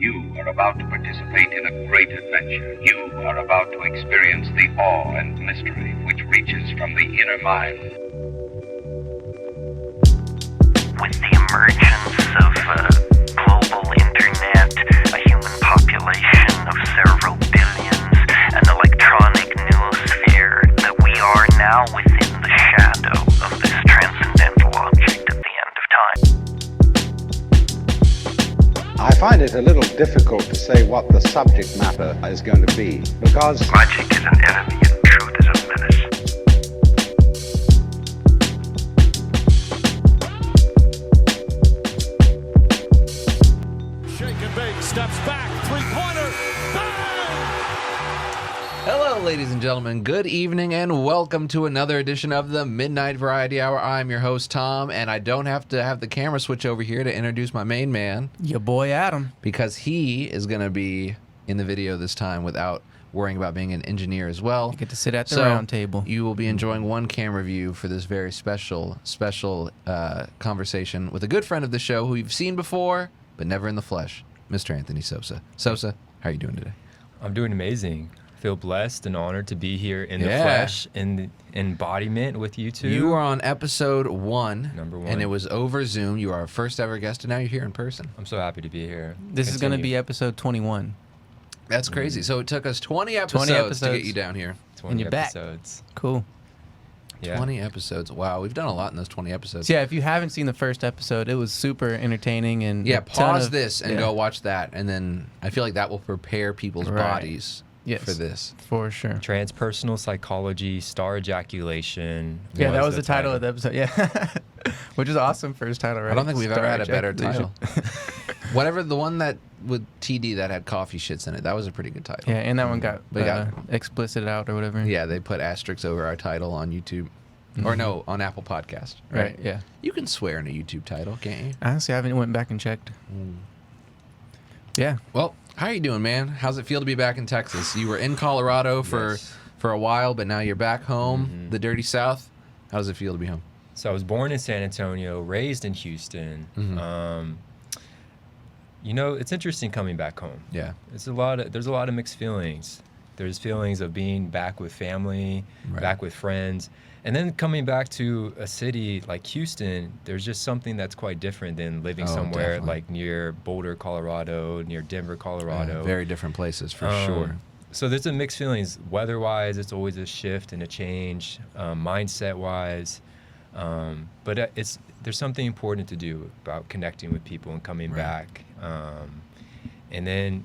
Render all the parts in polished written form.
You are about to participate in a great adventure. You are about to experience the awe and mystery which reaches from the inner mind. With the emergence of global internet, a human population of several billions, an electronic noosphere, that we are now within the shadow of this transcendental object at the end of time. I find it a little difficult to say what the subject matter is going to be, because Magic is an enemy and truth is a menace. Shake and bake, steps back, three-pointer, bang! Hello, ladies and gentlemen. Good evening, and welcome to another edition of the Midnight Variety Hour. I'm your host, Tom, and I don't have to have the camera switch over here to introduce my main man, Your boy Adam. because he is going to be in the video this time without worrying about being an engineer as well. You get to sit at the round table. You will be enjoying one camera view for this very special conversation with a good friend of the show who you've seen before, but never in the flesh, Mr. Anthony Sosa. Sosa, how are you doing today? I'm doing amazing. I feel blessed and honored to be here in the flesh, in the embodiment with you two. You were on episode 1. Number 1. And it was over Zoom. You are our first ever guest, and now you're here in person. I'm so happy to be here. This is going to be episode 21. That's crazy. So it took us 20 episodes to get you down here. 20 and you're back. episodes. Cool. Yeah. 20 episodes. Wow, we've done a lot in those 20 episodes. So yeah, if you haven't seen the first episode, it was super entertaining and Yeah, a ton pause of- this and yeah, go watch that, and then I feel like that will prepare people's Right. bodies Yes. for this. for sure. Transpersonal psychology, star ejaculation. Yeah, that was the title of the episode. Yeah, which is awesome first title, right? I don't think we've ever Star had a better Ejaculation. title. Whatever, the one that with TD that had coffee shits in it, that was a pretty good title. Yeah, and that one got We got- explicit out or whatever. Yeah, they put asterisks over our title on YouTube. Or no, on Apple Podcast. Right. Yeah. You can swear in a YouTube title, can't you? Honestly, I haven't went back and checked. Yeah. Well, how are you doing, man? How's it feel to be back in Texas? You were in Colorado for Yes. a while, but now you're back home, the dirty South. How does it feel to be home? So I was born in San Antonio, raised in Houston. You know, it's interesting coming back home. Yeah. There's a lot of mixed feelings. There's feelings of being back with family, Right. back with friends, and then coming back to a city like Houston. There's just something that's quite different than living Oh, somewhere definitely. like near Boulder, Colorado, near Denver, Colorado. Very different places for sure. So there's a mixed feelings. Weather-wise, it's always a shift and a change. Mindset-wise, but there's something important to do about connecting with people and coming Right. back. And then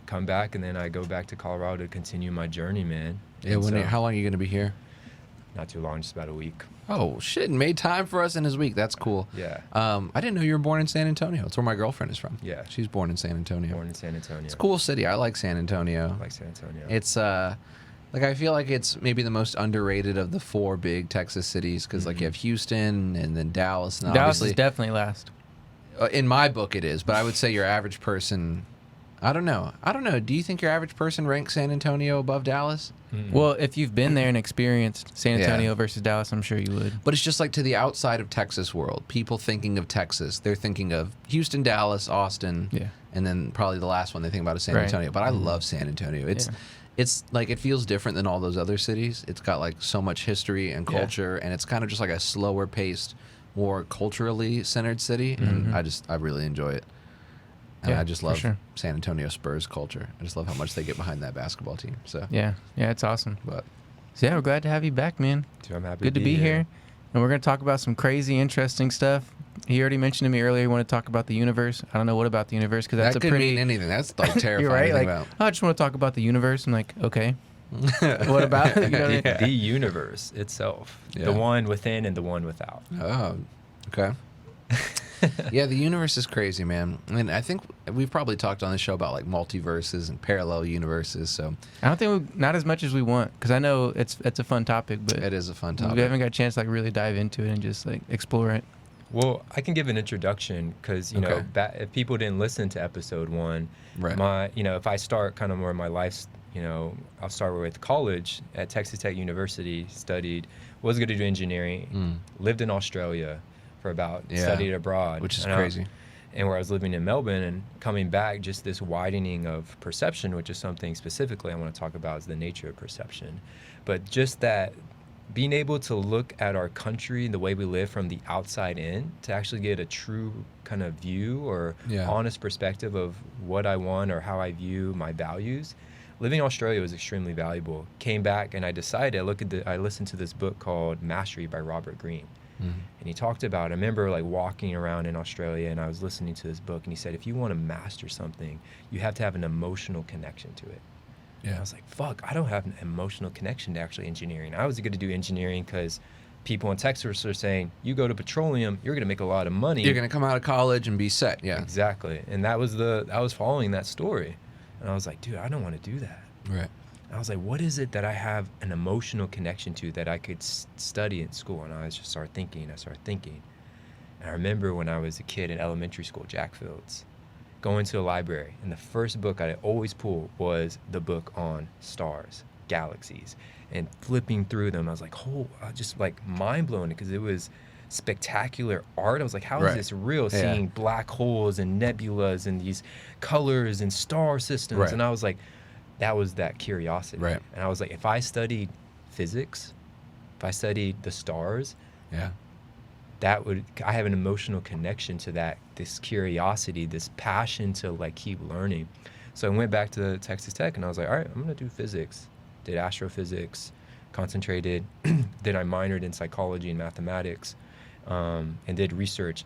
come back, and then I go back to Colorado to continue my journey, man. Yeah. And so, How long are you going to be here? not too long, just about a week. Oh, shit. And made time for us in his week. That's cool. Yeah. I didn't know you were born in San Antonio. It's where my girlfriend is from. Yeah. She's born in San Antonio. Born in San Antonio. It's a cool city. I like San Antonio. I like San Antonio. It's like I feel like it's maybe the most underrated of the 4 big Texas cities because like you have Houston and then Dallas and Dallas obviously is definitely last. in my book it is, but I would say your average person. I don't know. Do you think your average person ranks San Antonio above Dallas? Well, if you've been there and experienced San Yeah. Antonio versus Dallas, I'm sure you would. But it's just like to the outside of Texas world, people thinking of Texas, they're thinking of Houston, Dallas, Austin, Yeah. and then probably the last one they think about is San Right. Antonio. But I love San Antonio. It's like it feels different than all those other cities. It's got like so much history and Yeah. culture, and it's kind of just like a slower paced, more culturally centered city, and I really enjoy it. And Yeah, I just for love sure. San Antonio Spurs culture. I just love how much they get behind that basketball team. So, Yeah. Yeah, it's awesome. but So yeah, we're glad to have you back, man. Dude, I'm happy Good to be here. And we're going to talk about some crazy, interesting stuff. He already mentioned to me earlier he wanted to talk about the universe. I don't know what about the universe because that's that a could pretty... mean anything. That's like terrifying You're right. to Like, think oh, I just want to talk about the universe. I'm like, okay. What about it? You know what I mean? The universe itself, Yeah. the one within and the one without. Oh, okay. Yeah, the universe is crazy, man. I mean, I think we've probably talked on the show about like multiverses and parallel universes. So I don't think not as much as we want because I know it's a fun topic, but it is a fun topic. we haven't got a chance to like really dive into it and just like explore it. Well, I can give an introduction because, you know, Okay. if people didn't listen to episode 1, Right. if I start kind of more my life's, I'll start with college at Texas Tech University, was going to do engineering, lived in Australia for about, studied abroad. which is And crazy. and where I was living in Melbourne and coming back, just this widening of perception, which is something specifically I want to talk about, is the nature of perception. But just that being able to look at our country and the way we live from the outside in, to actually get a true kind of view or honest perspective of what I want or how I view my values. Living in Australia was extremely valuable. Came back and I decided, I listened to this book called Mastery by Robert Greene. And he talked about, I remember like walking around in Australia and I was listening to this book, and he said, if you want to master something, you have to have an emotional connection to it. Yeah. I was like, fuck, I don't have an emotional connection to actually engineering. I was going to do engineering because people in Texas are saying, you go to petroleum, you're going to make a lot of money. You're going to come out of college and be set. Yeah. Exactly. And I was following that story. And I was like, dude, I don't want to do that. Right. I was like, what is it that I have an emotional connection to that I could study in school? And I just started thinking. And I remember when I was a kid in elementary school, Jack Fields, going to a library, and the first book I'd always pull was the book on stars, galaxies, and flipping through them. I was like, just like mind blown, because it was spectacular art. I was like, how is this real? Seeing black holes and nebulas and these colors and star systems. And I was like, that was that curiosity. And I was like, if I studied physics, if I studied the stars, I have an emotional connection to that, this curiosity, this passion to like keep learning. So I went back to Texas Tech and I was like, all right, I'm going to do physics. Did astrophysics, concentrated. Then I minored in psychology and mathematics, and did research,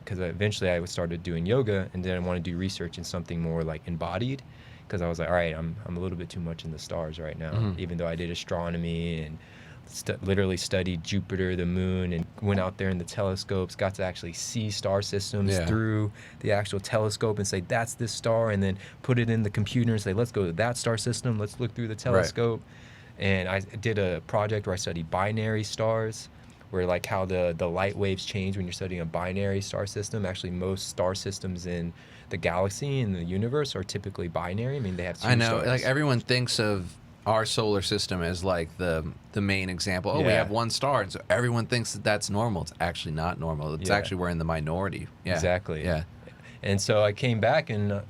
because eventually I started doing yoga, and then I wanted to do research in something more like embodied, because I was like, all right, I'm a little bit too much in the stars right now, even though I did astronomy and literally studied Jupiter, the moon, and went out there in the telescopes, got to actually see star systems through the actual telescope and say, that's this star, and then put it in the computer and say, let's go to that star system, let's look through the telescope. And I did a project where I studied binary stars, where like how the light waves change when you're studying a binary star system. Actually, most star systems in the galaxy and the universe are typically binary. I mean, they have two stars. Like everyone thinks of our solar system as like the main example. Oh, we have one star, and so everyone thinks that that's normal. It's actually not normal. It's actually we're in the minority. Exactly. And so I came back and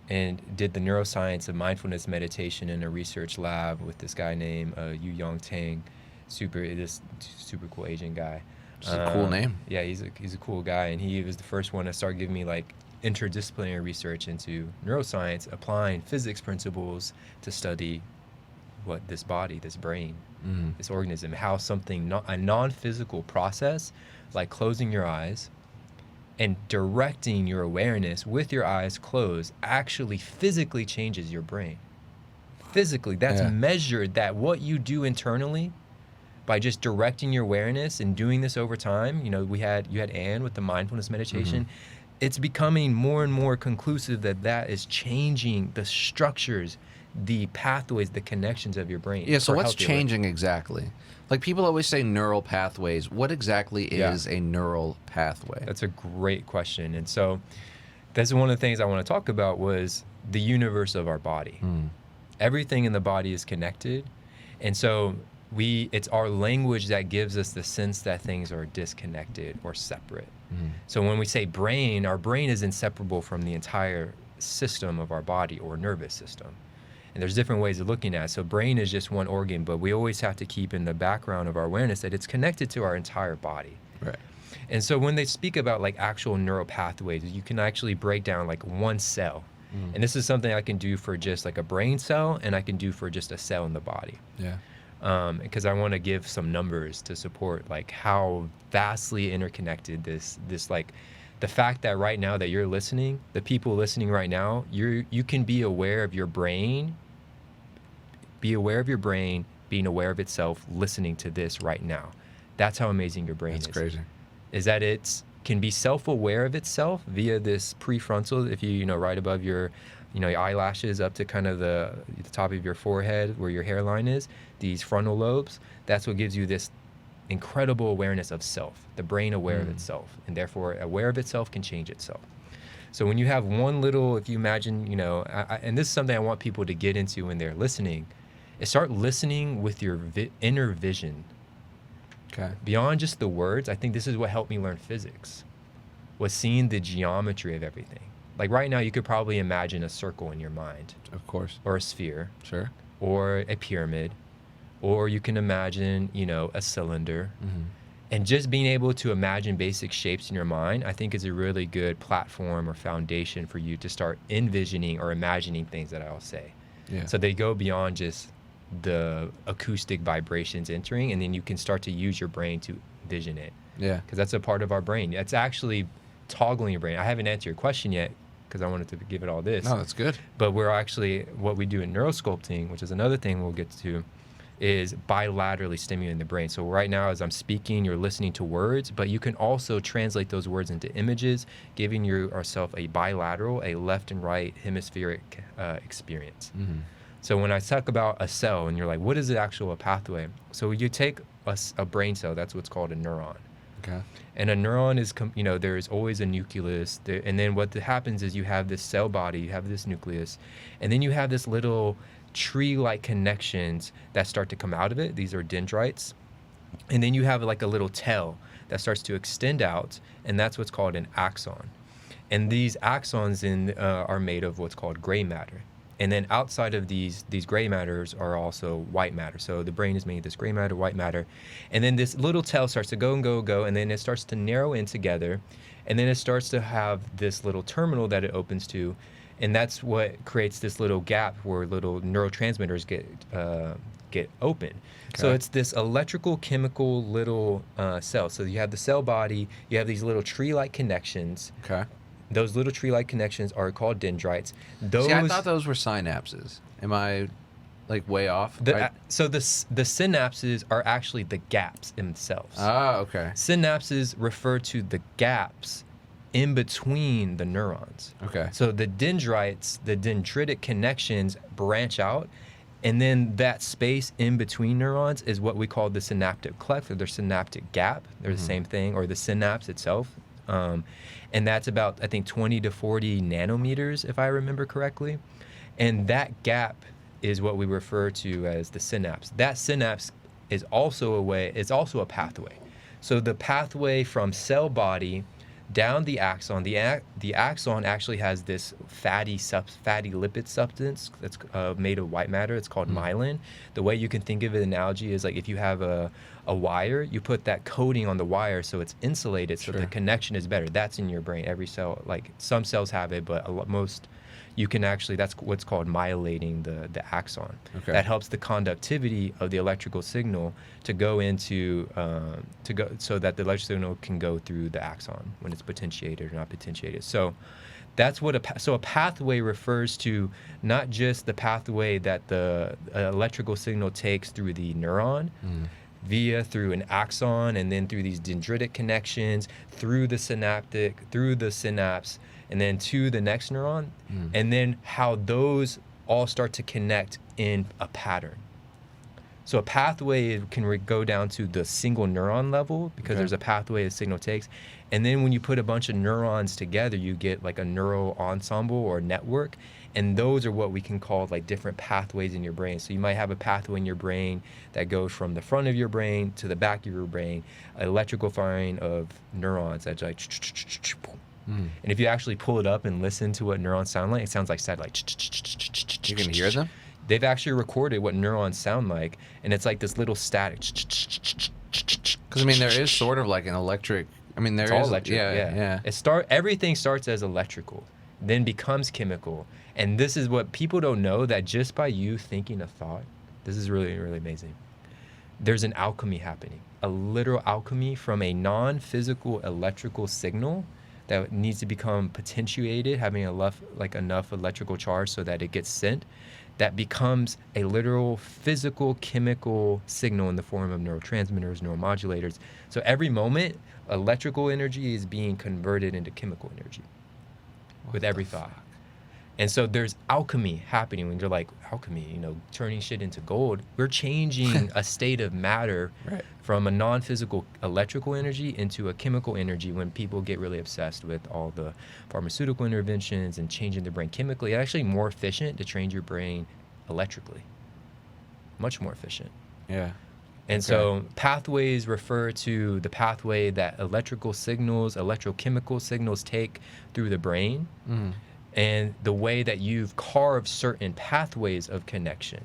and did the neuroscience of mindfulness meditation in a research lab with this guy named Yu Yong Tang, super cool Asian guy. It's a cool name. Yeah, he's a cool guy, and he was the first one to start giving me like interdisciplinary research into neuroscience, applying physics principles to study what this body, this brain, this organism, how something, a non-physical process like closing your eyes and directing your awareness with your eyes closed actually physically changes your brain. Physically, that's measured, that what you do internally by just directing your awareness and doing this over time. You know, you had Anne with the mindfulness meditation. It's becoming more and more conclusive that is changing the structures, the pathways, the connections of your brain. Yeah, so what's changing exactly? Like people always say neural pathways. What exactly is a neural pathway? That's a great question. And so that's one of the things I want to talk about was the universe of our body. Everything in the body is connected. And so it's our language that gives us the sense that things are disconnected or separate. So when we say brain, our brain is inseparable from the entire system of our body or nervous system. And there's different ways of looking at it. So brain is just one organ, but we always have to keep in the background of our awareness that it's connected to our entire body. Right. And so when they speak about like actual neural pathways, you can actually break down like one cell. And this is something I can do for just like a brain cell, and I can do for just a cell in the body. Yeah. Because I want to give some numbers to support like how vastly interconnected this like the fact that right now that you're listening, the people listening right now, you can be aware of your brain, being aware of itself, listening to this right now. That's how amazing your brain is. That's crazy. Is that it can be self-aware of itself via this prefrontal, if you right above your your eyelashes up to kind of the top of your forehead where your hairline is, these frontal lobes, that's what gives you this incredible awareness of self, the brain aware of itself, and therefore aware of itself can change itself. So when you have one little, if you imagine, and this is something I want people to get into when they're listening, is start listening with your inner vision. Okay. Beyond just the words, I think this is what helped me learn physics, was seeing the geometry of everything. Like right now, you could probably imagine a circle in your mind, Of course. or a sphere, Sure. or a pyramid, or you can imagine, a cylinder. And just being able to imagine basic shapes in your mind, I think is a really good platform or foundation for you to start envisioning or imagining things that I'll say. Yeah. So they go beyond just the acoustic vibrations entering, and then you can start to use your brain to vision it. Yeah. Because that's a part of our brain. It's actually toggling your brain. I haven't answered your question yet because I wanted to give it all this. No, that's good. But we're actually, what we do in neurosculpting, which is another thing we'll get to, is bilaterally stimulating the brain. So right now, as I'm speaking, you're listening to words, but you can also translate those words into images, giving yourself a bilateral, a left and right hemispheric experience. So when I talk about a cell, and you're like, what is the actual pathway? So you take a brain cell, that's what's called a neuron. Okay. And a neuron is, there's always a nucleus. And then what happens is you have this cell body, you have this nucleus, and then you have this little tree-like connections that start to come out of it. These are dendrites. And then you have like a little tail that starts to extend out, and that's what's called an axon. And these axons are made of what's called gray matter. And then outside of these gray matters are also white matter. So the brain is made of this gray matter, white matter. And then this little tail starts to go and go and go, and then it starts to narrow in together. And then it starts to have this little terminal that it opens to. And that's what creates this little gap where little neurotransmitters get open. Okay. So it's this electrical, chemical little cell. So you have the cell body, you have these little tree-like connections. Okay. Those little tree-like connections are called dendrites. See, I thought those were synapses. Am I like way off? So the synapses are actually the gaps themselves. Ah, okay. Synapses refer to the gaps in between the neurons. Okay. So the dendrites, the dendritic connections branch out, and then that space in between neurons is what we call the synaptic cleft or the synaptic gap. They're the same thing, or the synapse itself. And that's about, I think, 20 to 40 nanometers, if I remember correctly. And that gap is what we refer to as the synapse. That synapse is also a pathway. So the pathway from cell body down the axon, the axon actually has this fatty lipid substance that's made of white matter. It's called myelin. The way you can think of it, analogy is like if you have a wire, you put that coating on the wire so it's insulated, so the connection is better. That's in your brain. Every cell, like some cells have it, but most you can actually, that's what's called myelating the axon. Okay. That helps the conductivity of the electrical signal to go into, so that the electrical signal can go through the axon when it's potentiated or not potentiated. So that's what a pathway refers to, not just the pathway that the electrical signal takes through the neuron, through an axon, and then through these dendritic connections, through the synapse, and then to the next neuron, and then how those all start to connect in a pattern. So a pathway can go down to the single neuron level because there's a pathway the signal takes. And then when you put a bunch of neurons together, you get like a neural ensemble or network. And those are what we can call like different pathways in your brain. So you might have a pathway in your brain that goes from the front of your brain to the back of your brain, electrical firing of neurons that's like, and if you actually pull it up and listen to what neurons sound like, it sounds like satellite. You can hear them? They've actually recorded what neurons sound like, and it's like this little static. Because I mean, there is sort of like an electric. I mean, there is all electric. Yeah. Everything starts as electrical, then becomes chemical, and this is what people don't know, that just by you thinking a thought, this is really, really amazing. There's an alchemy happening, a literal alchemy from a non-physical electrical signal that needs to become potentiated, having enough electrical charge so that it gets sent, that becomes a literal physical chemical signal in the form of neurotransmitters, neuromodulators. So every moment, electrical energy is being converted into chemical energy with every thought. And so there's alchemy happening when you're like, alchemy, turning shit into gold. We're changing a state of matter from a non-physical electrical energy into a chemical energy when people get really obsessed with all the pharmaceutical interventions and changing their brain chemically. It's actually more efficient to change your brain electrically. Much more efficient. Yeah. And so pathways refer to the pathway that electrical signals, electrochemical signals take through the brain, and the way that you've carved certain pathways of connection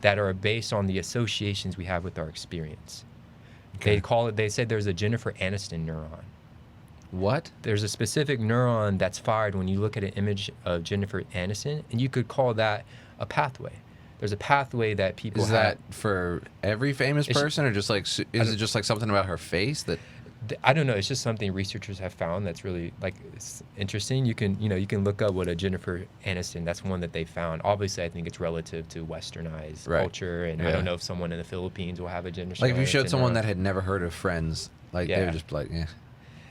that are based on the associations we have with our experience. They said there's a Jennifer Aniston neuron. What? There's a specific neuron that's fired when you look at an image of Jennifer Aniston, and you could call that a pathway. There's a pathway that people Is that for every famous It's- person, or just like is it just like something about her face that? I don't know. It's just something researchers have found that's really like it's interesting. You can look up what a Jennifer Aniston. That's one that they found. Obviously, I think it's relative to westernized culture, and I don't know if someone in the Philippines will have a Jennifer. Like if you showed Aniston someone neuron. that had never heard of Friends, like they would just be like, yeah,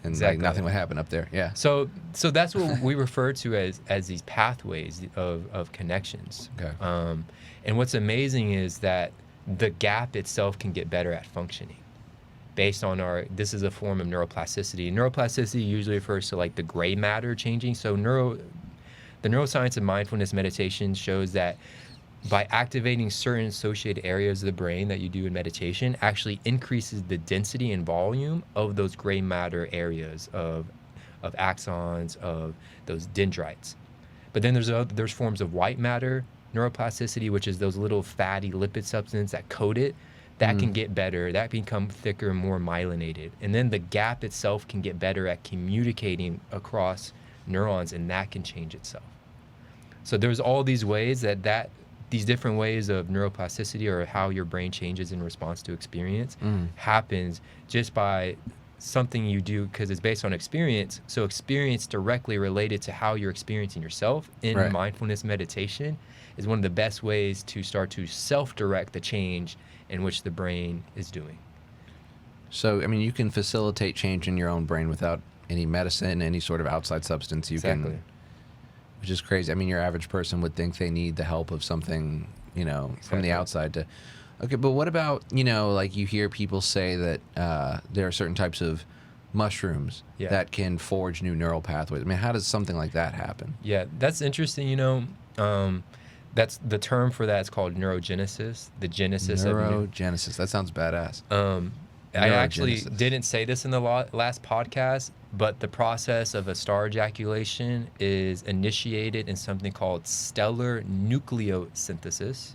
and Exactly. like nothing would happen up there. Yeah. So that's what we refer to as these pathways of connections. Okay. And what's amazing is that the gap itself can get better at functioning based on this is a form of neuroplasticity. Neuroplasticity usually refers to like the gray matter changing. So the neuroscience of mindfulness meditation shows that by activating certain associated areas of the brain that you do in meditation actually increases the density and volume of those gray matter areas of axons, of those dendrites. But then there's forms of white matter neuroplasticity, which is those little fatty lipid substances that coat it, that can get better, that become thicker and more myelinated. And then the gap itself can get better at communicating across neurons, and that can change itself. So there's all these ways that these different ways of neuroplasticity, or how your brain changes in response to experience, happens just by something you do, because it's based on experience. So experience directly related to how you're experiencing yourself in mindfulness meditation is one of the best ways to start to self-direct the change in which the brain is doing. So I mean, you can facilitate change in your own brain without any medicine, any sort of outside substance. You can, which is crazy. I mean, your average person would think they need the help of something, from the outside to. Okay, but what about, like you hear people say that there are certain types of mushrooms that can forge new neural pathways. I mean, how does something like that happen? Yeah, that's interesting. That's the term for that is called neurogenesis. The genesis of neurogenesis. That sounds badass. I actually didn't say this in the last podcast, but the process of a star ejaculation is initiated in something called stellar nucleosynthesis.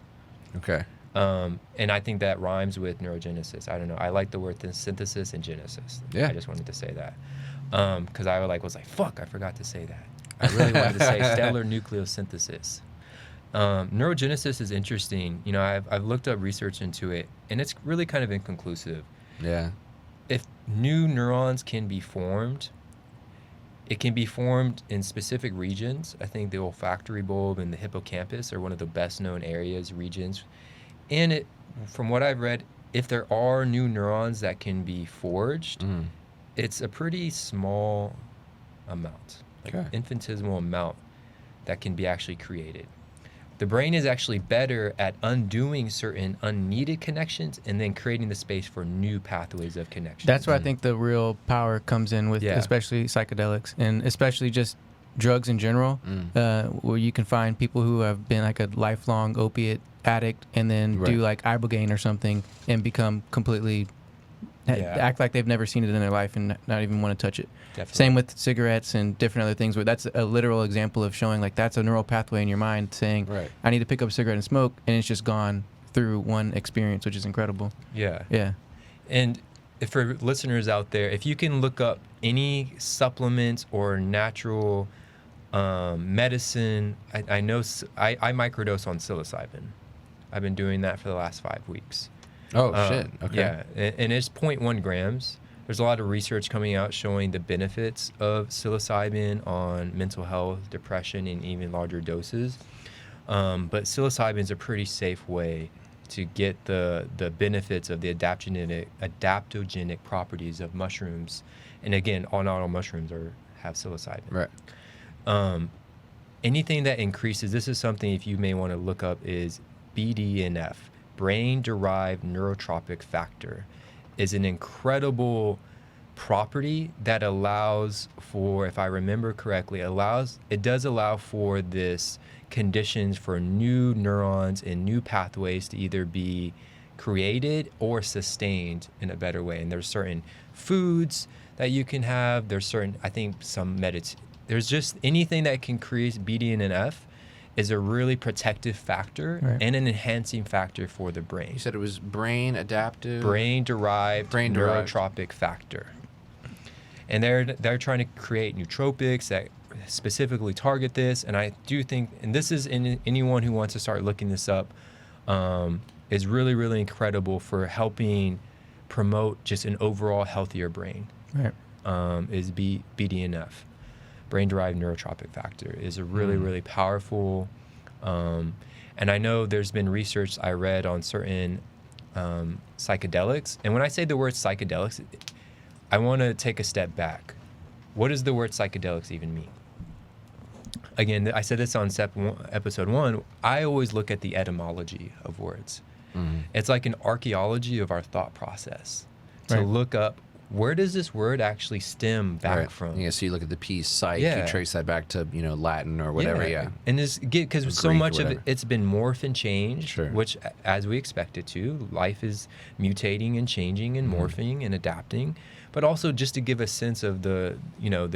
Okay. And I think that rhymes with neurogenesis. I don't know. I like the word synthesis and genesis. Yeah. I just wanted to say that. Because I was like, fuck, I forgot to say that. I really wanted to say stellar nucleosynthesis. Neurogenesis is interesting. I've looked up research into it, and it's really kind of inconclusive. Yeah. If new neurons can be formed, it can be formed in specific regions. I think the olfactory bulb and the hippocampus are one of the best known regions. And from what I've read, if there are new neurons that can be forged, it's a pretty small amount, infinitesimal amount that can be actually created. The brain is actually better at undoing certain unneeded connections and then creating the space for new pathways of connection. That's where I think the real power comes in with, especially psychedelics, and especially just drugs in general, where you can find people who have been like a lifelong opiate addict and then do like ibogaine or something and become completely act like they've never seen it in their life and not even want to touch it. Definitely. Same with cigarettes and different other things, where that's a literal example of showing like that's a neural pathway in your mind saying, I need to pick up a cigarette and smoke, and it's just gone through one experience, which is incredible. Yeah. And for listeners out there, if you can look up any supplements or natural medicine, I know I microdose on psilocybin. I've been doing that for the last 5 weeks. Oh, shit. Okay. Yeah, and it's 0.1 grams. There's a lot of research coming out showing the benefits of psilocybin on mental health, depression, and even larger doses. But psilocybin is a pretty safe way to get the benefits of the adaptogenic properties of mushrooms. And again, not all mushrooms have psilocybin. Right. Anything that increases, this is something if you may want to look up, is BDNF, brain-derived neurotropic factor, is an incredible property that allows for, if I remember correctly, it does allow for this conditions for new neurons and new pathways to either be created or sustained in a better way. And there's certain foods that you can have. There's certain, I think, there's just anything that can create BDNF is a really protective factor and an enhancing factor for the brain. You said it was brain-derived neurotropic factor. And they're trying to create nootropics that specifically target this. And I do think, and this is anyone who wants to start looking this up, is really, really incredible for helping promote just an overall healthier brain. Right. Is BDNF, brain-derived neurotropic factor, is a really, really powerful. And I know there's been research I read on certain psychedelics. And when I say the word psychedelics, I want to take a step back. What does the word psychedelics even mean? Again, I said this on episode 1. I always look at the etymology of words. It's like an archaeology of our thought process to look up, where does this word actually stem back from? Yeah, so you look at the piece psych, you trace that back to, Latin or whatever, And this, because so much of it's been morphed and changed, which, as we expect it to, life is mutating and changing and morphing and adapting, but also just to give a sense of the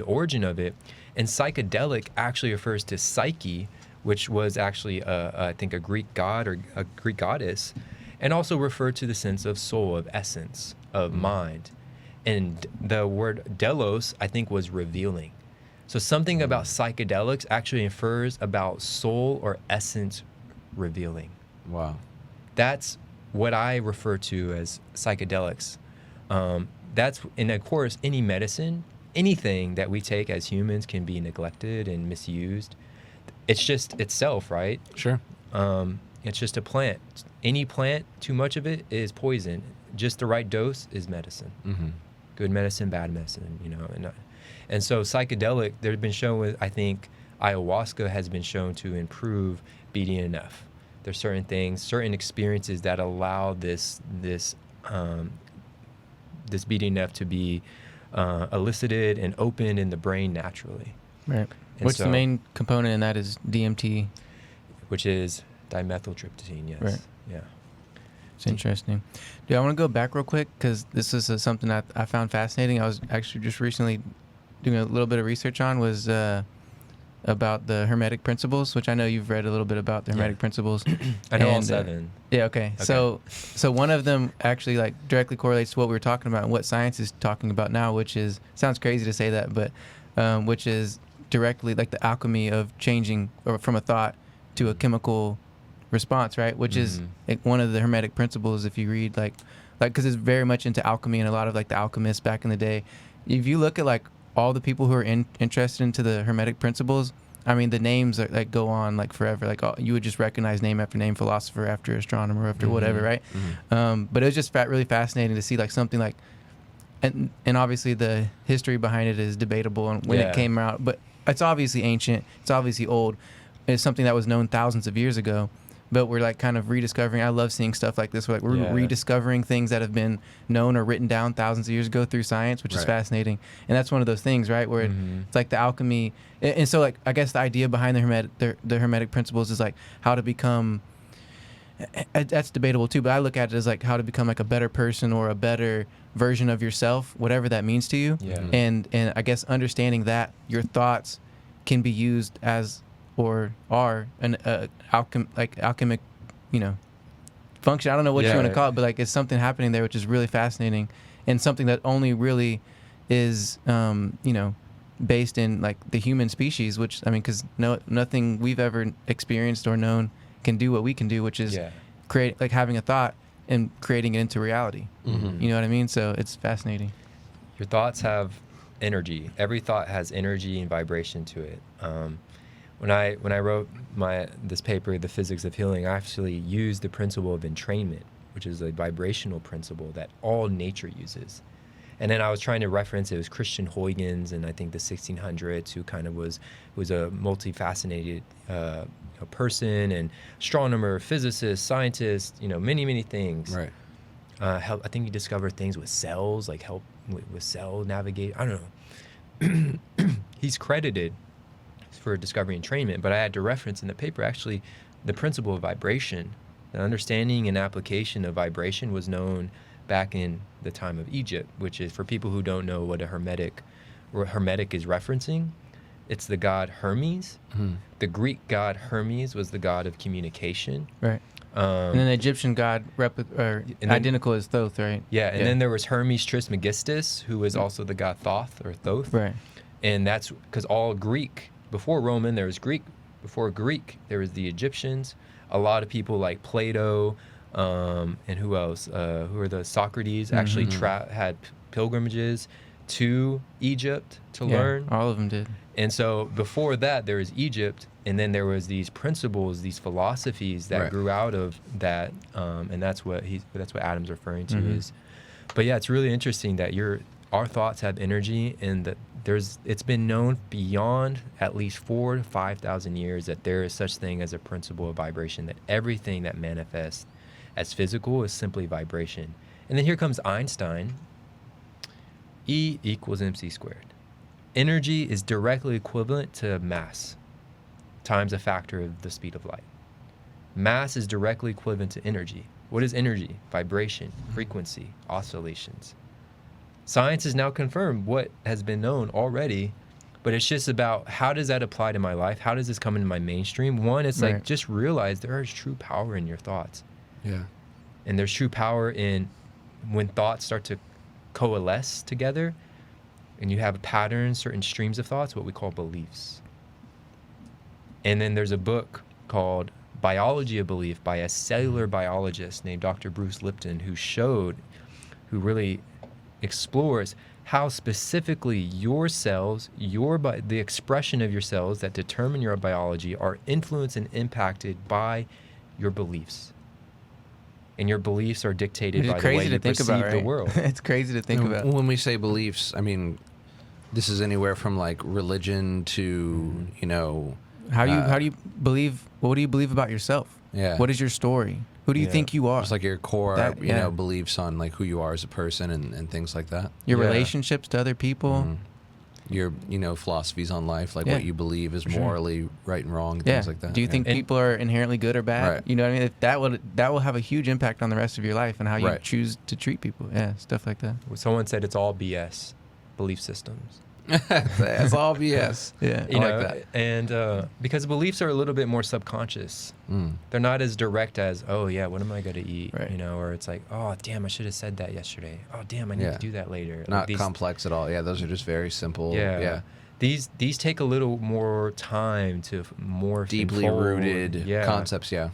origin of it. And psychedelic actually refers to psyche, which was actually, I think, a Greek god or a Greek goddess, and also referred to the sense of soul, of essence, of mind. And the word delos, I think, was revealing. So something about psychedelics actually infers about soul or essence revealing. Wow. That's what I refer to as psychedelics. And of course, any medicine, anything that we take as humans can be neglected and misused. It's just itself, right? Sure. It's just a plant. Any plant, too much of it is poison. Just the right dose is medicine. Good medicine, bad medicine, and so psychedelic, they've been shown with, I think, ayahuasca has been shown to improve BDNF. There's certain things, certain experiences that allow this BDNF to be elicited and opened in the brain naturally. Right. What's the main component in that is DMT? Which is dimethyltryptamine, yes. Right. Yeah. It's interesting. Dude, I want to go back real quick because this is something that I found fascinating. I was actually just recently doing a little bit of research on was about the Hermetic principles, which I know you've read a little bit about the Hermetic principles. I know all 7. Yeah, okay. So one of them actually directly correlates to what we were talking about and what science is talking about now, which is, sounds crazy to say that, but which is directly like the alchemy of changing or from a thought to a chemical response, right? Which is one of the Hermetic principles. If you read because it's very much into alchemy, and a lot of the alchemists back in the day, if you look at all the people who are interested into the Hermetic principles, I mean, the names are, go on forever. You would just recognize name after name, philosopher after astronomer after whatever, right? But it was just really fascinating to see something and obviously the history behind it is debatable and when it came out, but it's obviously ancient, it's obviously old, it's something that was known thousands of years ago. But we're kind of rediscovering. I love seeing stuff like this. We're rediscovering things that have been known or written down thousands of years ago through science, which is fascinating. And that's one of those things, right, where it's the alchemy. And so I guess the idea behind the Hermetic principles is how to become. That's debatable too, but I look at it as how to become a better person or a better version of yourself, whatever that means to you. Yeah. And I guess understanding that your thoughts can be used as or are an alchemic, function. I don't know what you want to call it, but it's something happening there, which is really fascinating, and something that only really is, based in the human species. Which because nothing we've ever experienced or known can do what we can do, which is create having a thought and creating it into reality. You know what I mean? So it's fascinating. Your thoughts have energy. Every thought has energy and vibration to it. When I wrote this paper, The Physics of Healing, I actually used the principle of entrainment, which is a vibrational principle that all nature uses. And then I was trying to reference, it was Christian Huygens in I think the 1600s, who kind of was a multifaceted person and astronomer, physicist, scientist, many things. Right. I think he discovered things with cells, help with cell navigate. I don't know. He's credited for discovery entrainment, but I had to reference in the paper actually the principle of vibration The understanding and application of vibration was known back in the time of Egypt, which is, for people who don't know what Hermetic is referencing, it's the god Hermes. The Greek god Hermes was the god of communication. Right. And then the Egyptian god identical as Thoth, right? Yeah, and then there was Hermes Trismegistus, who was also the god Thoth or Thoth. Right. And that's because all Greek, before Roman, there was Greek. Before Greek, there was the Egyptians. A lot of people like Plato, and who else? Who are the Socrates actually had pilgrimages to Egypt to learn. All of them did. And so before that, there was Egypt, and then there was these principles, these philosophies that grew out of that, and that's what Adam's referring to is. But yeah, it's really interesting that our thoughts have energy, and that it's been known beyond at least 4,000 to 5,000 years that there is such thing as a principle of vibration, that everything that manifests as physical is simply vibration. And then here comes Einstein. E equals mc squared. Energy is directly equivalent to mass times a factor of the speed of light. Mass is directly equivalent to energy. What is energy? Vibration, frequency, oscillations. Science has now confirmed what has been known already, but it's just about how does that apply to my life? How does this come into my mainstream? One, it's like just realize there is true power in your thoughts. Yeah. And there's true power in when thoughts start to coalesce together and you have patterns, certain streams of thoughts, what we call beliefs. And then there's a book called Biology of Belief by a cellular biologist named Dr. Bruce Lipton, who really explores how specifically your cells, the expression of your cells that determine your biology are influenced and impacted by your beliefs. And your beliefs are dictated by the way you perceive the world. It's crazy to think about. When we say beliefs, I mean, this is anywhere from like religion to, how do you believe? What do you believe about yourself? Yeah. What is your story? Who do you think you are? It's like your core, beliefs on like who you are as a person and things like that. Your relationships to other people. Your, philosophies on life, like what you believe is morally right and wrong, things like that. Do you think people are inherently good or bad? Right. You know what I mean? That will have a huge impact on the rest of your life and how you choose to treat people. Yeah, stuff like that. Someone said it's all BS, belief systems. That's all BS. Yeah, I like that. And because beliefs are a little bit more subconscious. They're not as direct as, oh yeah, what am I going to eat? Right. Or it's like, oh damn, I should have said that yesterday. Oh damn, I need to do that later. Not complex at all. Yeah, those are just very simple. Yeah. These take a little more time to more deeply rooted concepts. Yeah.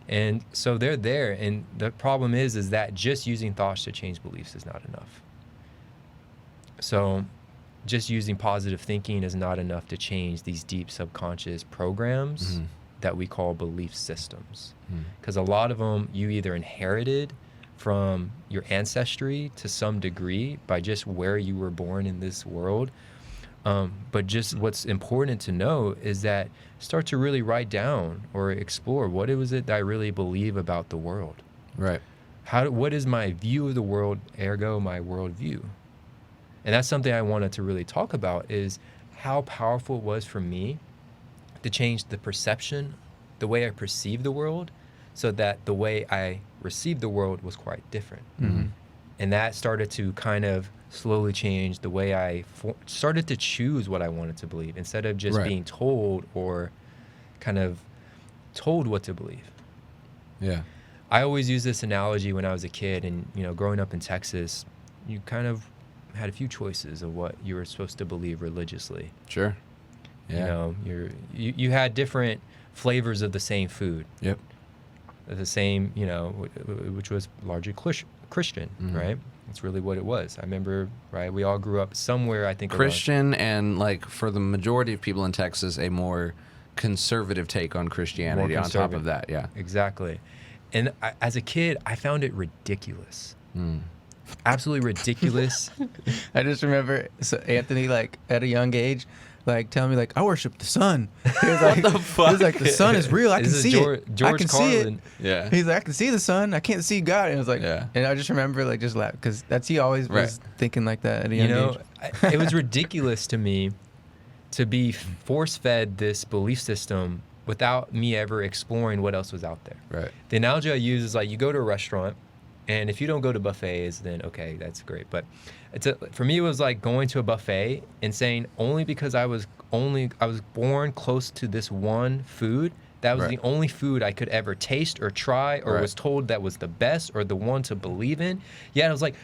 And so they're there, and the problem is that just using thoughts to change beliefs is not enough. So just using positive thinking is not enough to change these deep subconscious programs that we call belief systems. Because a lot of them you either inherited from your ancestry to some degree by just where you were born in this world. But just what's important to know is that start to really write down or explore what it that I really believe about the world. Right. What is my view of the world, ergo my worldview? And that's something I wanted to really talk about, is how powerful it was for me to change the perception, the way I perceive the world, so that the way I received the world was quite different. And that started to kind of slowly change the way I started to choose what I wanted to believe, instead of just being told or kind of told what to believe. Yeah. I always use this analogy when I was a kid, and growing up in Texas, you kind of had a few choices of what you were supposed to believe religiously. Sure. Yeah. You had different flavors of the same food. Yep. The same, which was largely Christian, right? That's really what it was. I remember, right? We all grew up somewhere, I think. Christian, and like for the majority of people in Texas, a more conservative take on Christianity on top of that. Yeah. Exactly. And as a kid, I found it ridiculous. Absolutely ridiculous. I just remember Anthony, like at a young age, like telling me, like, I worship the sun. He was like, what the fuck? He was like, the sun is real. I can see it. I can see it. Yeah. He's like, I can see the sun. I can't see God. And it was like, and I just remember like just laugh, because he always was thinking like that at a young age. It was ridiculous to me to be force-fed this belief system without me ever exploring what else was out there. Right. The analogy I use is like you go to a restaurant, and if you don't go to buffets, then okay, that's great. But for me, it was like going to a buffet and saying only because I was born close to this one food, that was the only food I could ever taste or try or was told that was the best or the one to believe in. Yeah, I was like,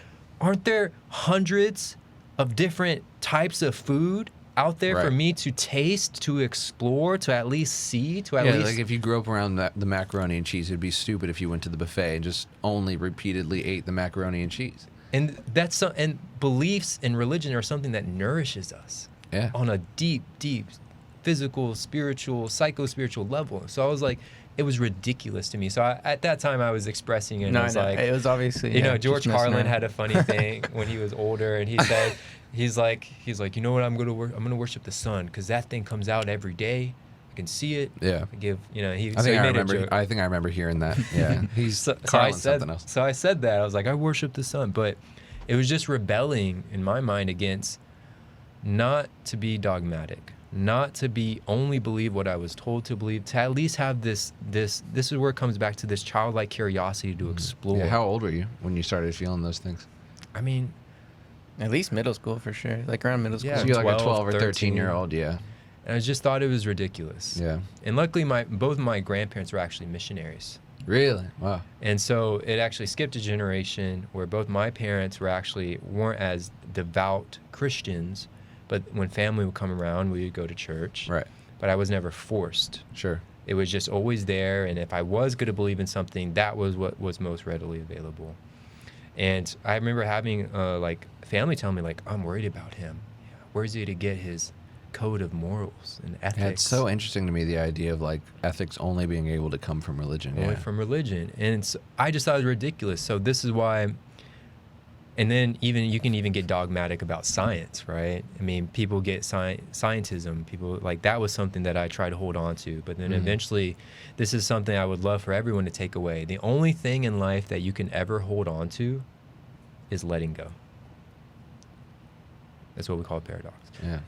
aren't there hundreds of different types of food out there for me to taste, to explore, to at least see, to at least... like if you grew up around the macaroni and cheese, it'd be stupid if you went to the buffet and just only repeatedly ate the macaroni and cheese. And and beliefs in religion are something that nourishes us on a deep, deep physical, spiritual, psycho-spiritual level. So I was like, it was ridiculous to me. So at that time I was expressing it. Like, it was obviously, you know, George Carlin had a funny thing when he was older, and he said, he's like, you know what, I'm gonna worship the sun because that thing comes out every day. I can see it. Yeah. I give, you know, I think I remember hearing that. Yeah. He's so I said something else. So I said that. I was like, I worship the sun, but it was just rebelling in my mind against not to be dogmatic, not to be only believe what I was told to believe, to at least have this is where it comes back to this childlike curiosity to explore. Yeah, how old were you when you started feeling those things? I mean, at least middle school for sure, like around middle school. Yeah, so you're like a 12 or 13-year-old, yeah. And I just thought it was ridiculous. Yeah. And luckily, both of my grandparents were actually missionaries. Really? Wow. And so it actually skipped a generation where both my parents weren't as devout Christians, but when family would come around, we would go to church. Right. But I was never forced. Sure. It was just always there, and if I was going to believe in something, that was what was most readily available. And I remember having like family tell me, like, I'm worried about him. Yeah. Where's he to get his code of morals and ethics? Yeah, it's so interesting to me, the idea of like ethics only being able to come from religion. Only from religion. And I just thought it was ridiculous. So this is why, and then you can even get dogmatic about science, right? I mean, people get scientism. People, like, that was something that I tried to hold on to. But then eventually, this is something I would love for everyone to take away. The only thing in life that you can ever hold on to is letting go. That's what we call a paradox. Yeah.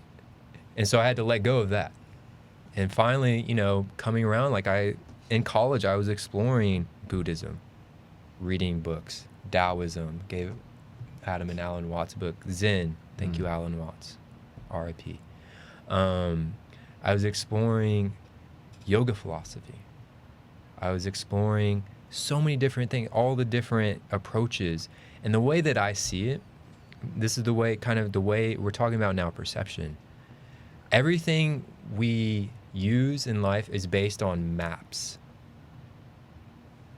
And so I had to let go of that. And finally, you know, coming around, like in college, I was exploring Buddhism, reading books, Taoism, gave Adam and Alan Watts' book, Zen. Thank you, Alan Watts, R.I.P. I was exploring yoga philosophy. I was exploring so many different things, all the different approaches. And the way that I see it, this is the way we're talking about now, perception. Everything we use in life is based on maps.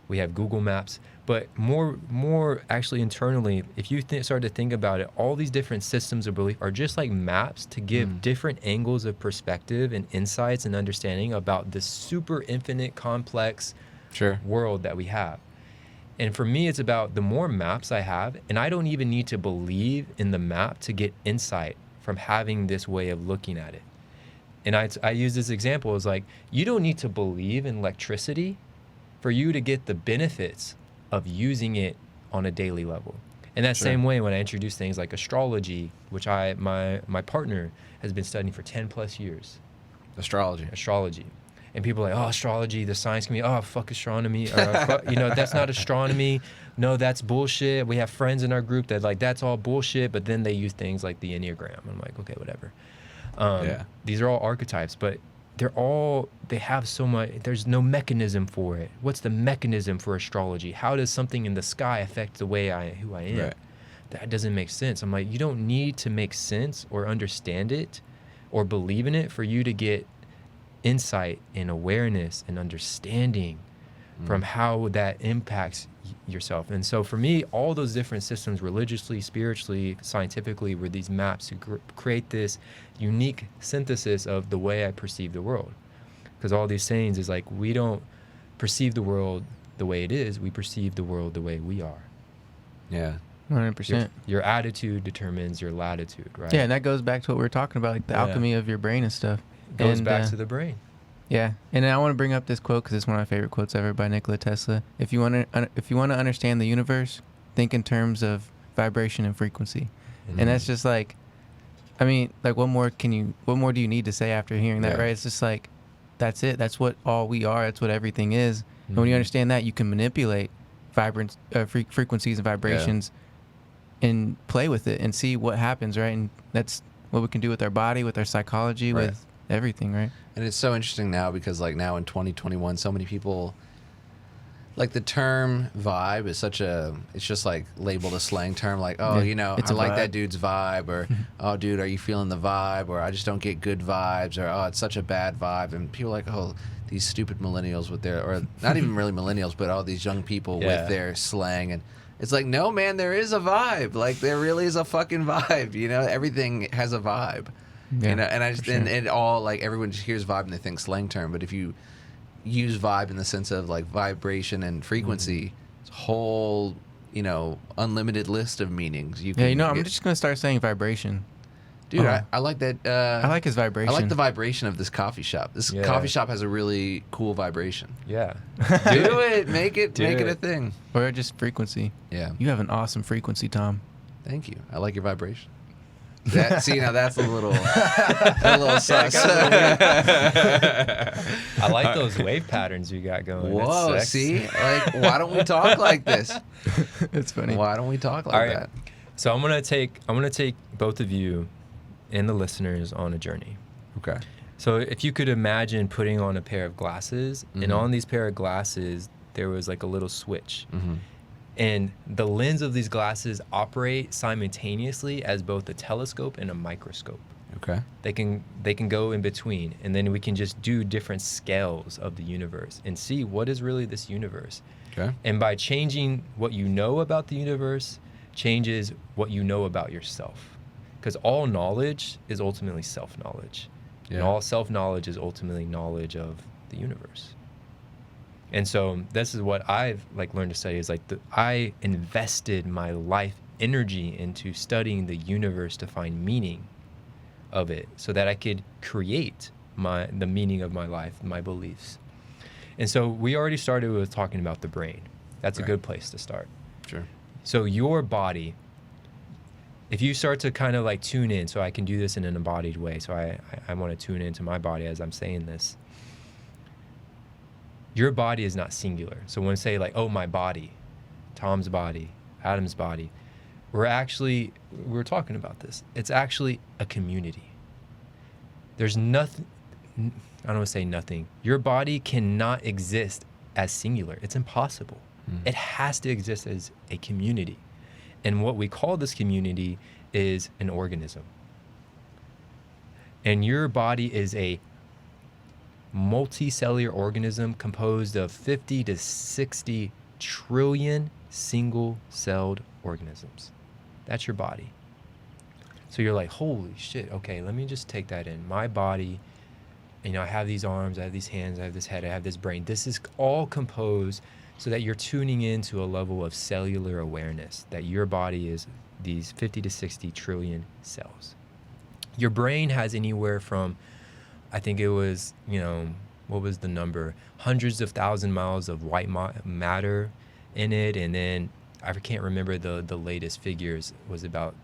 We have Google Maps, but more actually internally, if you start to think about it, all these different systems of belief are just like maps to give different angles of perspective and insights and understanding about this super infinite complex world that we have. And for me, it's about the more maps I have, and I don't even need to believe in the map to get insight from having this way of looking at it. And I use this example as like, you don't need to believe in electricity for you to get the benefits of using it on a daily level. In that same way, when I introduce things like astrology, which my partner has been studying for 10 plus years. Astrology. And people are like, oh, astrology, the science community, oh, fuck astronomy. Or, you know, that's not astronomy. No, that's bullshit. We have friends in our group that like, that's all bullshit. But then they use things like the Enneagram. I'm like, okay, whatever. These are all archetypes, but they have so much, there's no mechanism for it. What's the mechanism for astrology? How does something in the sky affect the way who I am? Right. That doesn't make sense. I'm like, you don't need to make sense or understand it or believe in it for you to get insight and awareness and understanding from how that impacts yourself. And so for me, all those different systems, religiously, spiritually, scientifically, were these maps to create this unique synthesis of the way I perceive the world. Because all these sayings is like, we don't perceive the world the way it is, we perceive the world the way we are. Yeah. 100%. Your attitude determines your latitude, right? Yeah, and that goes back to what we were talking about, like the alchemy of your brain and stuff. Goes back to the brain. Yeah, and I want to bring up this quote because it's one of my favorite quotes ever by Nikola Tesla. If you want to understand the universe, think in terms of vibration and frequency. And that's just like, I mean, like what more do you need to say after hearing that, right? It's just like, that's it. That's what all we are. That's what everything is. And when you understand that, you can manipulate frequencies and vibrations and play with it and see what happens, right? And that's what we can do with our body, with our psychology, with everything, right? And it's so interesting now because like now in 2021, so many people, like the term vibe is it's just like labeled a slang term, like, oh, you know, I like that dude's vibe, or oh, dude, are you feeling the vibe, or I just don't get good vibes, or oh, it's such a bad vibe. And people are like, oh, these stupid millennials with their, or not even really millennials, but all these young people with their slang. And it's like, no, man, there is a vibe. Like, there really is a fucking vibe. You know, everything has a vibe. Yeah, you know, and I just, and it all, like, everyone just hears vibe and they think slang term. But if you use vibe in the sense of like vibration and frequency, it's a whole, you know, unlimited list of meanings. You can I'm just going to start saying vibration. Dude, I like that. I like his vibration. I like the vibration of this coffee shop. This coffee shop has a really cool vibration. Yeah. Do it. Make it a thing. Or just frequency. Yeah. You have an awesome frequency, Tom. Thank you. I like your vibration. See, now that's a little sus. I like those wave patterns you got going. Whoa, see? Like, why don't we talk like this? It's funny. Why don't we talk like that? So I'm gonna take both of you and the listeners on a journey. Okay. So if you could imagine putting on a pair of glasses, and on these pair of glasses there was like a little switch. And the lens of these glasses operate simultaneously as both a telescope and a microscope. Okay. They can go in between, and then we can just do different scales of the universe and see what is really this universe. Okay. And by changing what you know about the universe, changes what you know about yourself. Because all knowledge is ultimately self-knowledge. Yeah. And all self-knowledge is ultimately knowledge of the universe. And so this is what I've like learned to study is like I invested my life energy into studying the universe to find meaning of it so that I could create the meaning of my life, my beliefs. And so we already started with talking about the brain. That's a good place to start. Sure. So your body, if you start to kind of like tune in, so I can do this in an embodied way. So I want to tune into my body as I'm saying this. Your body is not singular. So when we say like, oh, my body, Tom's body, Adam's body, we're talking about this. It's actually a community. There's nothing, I don't want to say nothing. Your body cannot exist as singular. It's impossible. It has to exist as a community. And what we call this community is an organism. And your body is a multicellular organism composed of 50 to 60 trillion single-celled organisms. That's your body. So you're like, holy shit, okay, let me just take that in. My body, you know, I have these arms, I have these hands, I have this head, I have this brain. This is all composed so that you're tuning into a level of cellular awareness, that your body is these 50 to 60 trillion cells. Your brain has anywhere from, I think it was, you know, what was the number? Hundreds of thousand miles of white matter in it. And then I can't remember the latest figures. It was about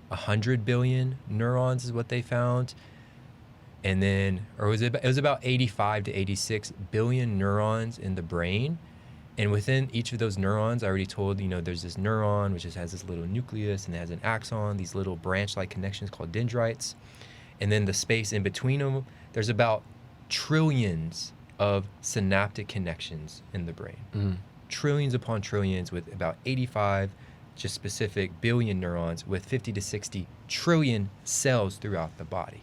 100 billion neurons is what they found. And then, or it was about 85 to 86 billion neurons in the brain. And within each of those neurons, I already told, you know, there's this neuron, which just has this little nucleus and it has an axon, these little branch-like connections called dendrites. And then the space in between them, there's about trillions of synaptic connections in the brain. Trillions upon trillions with about 85 just specific billion neurons with 50 to 60 trillion cells throughout the body.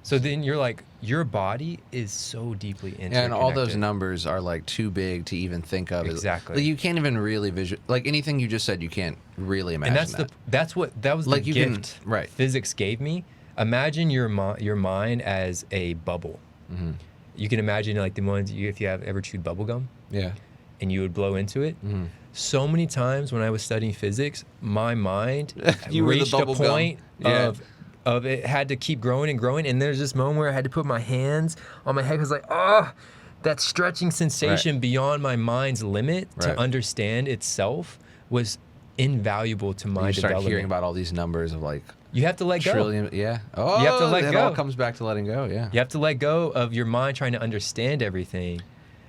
So then you're like, your body is so deeply interconnected. Yeah, and all those numbers are like too big to even think of. Exactly. Like, you can't even really like anything you just said, you can't really imagine. And that was like the gift physics gave me. Imagine your mind as a bubble. You can imagine like the ones if you have ever chewed bubble gum. Yeah. And you would blow into it. So many times when I was studying physics, my mind reached a point of it had to keep growing and growing. And there's this moment where I had to put my hands on my head. I was like, oh, that stretching sensation beyond my mind's limit to understand itself was invaluable to my you start development. hearing about all these numbers of like You have to let go. trillion. Yeah. Oh, You have to let it go. all comes back to letting go. Yeah. You have to let go of your mind trying to understand everything.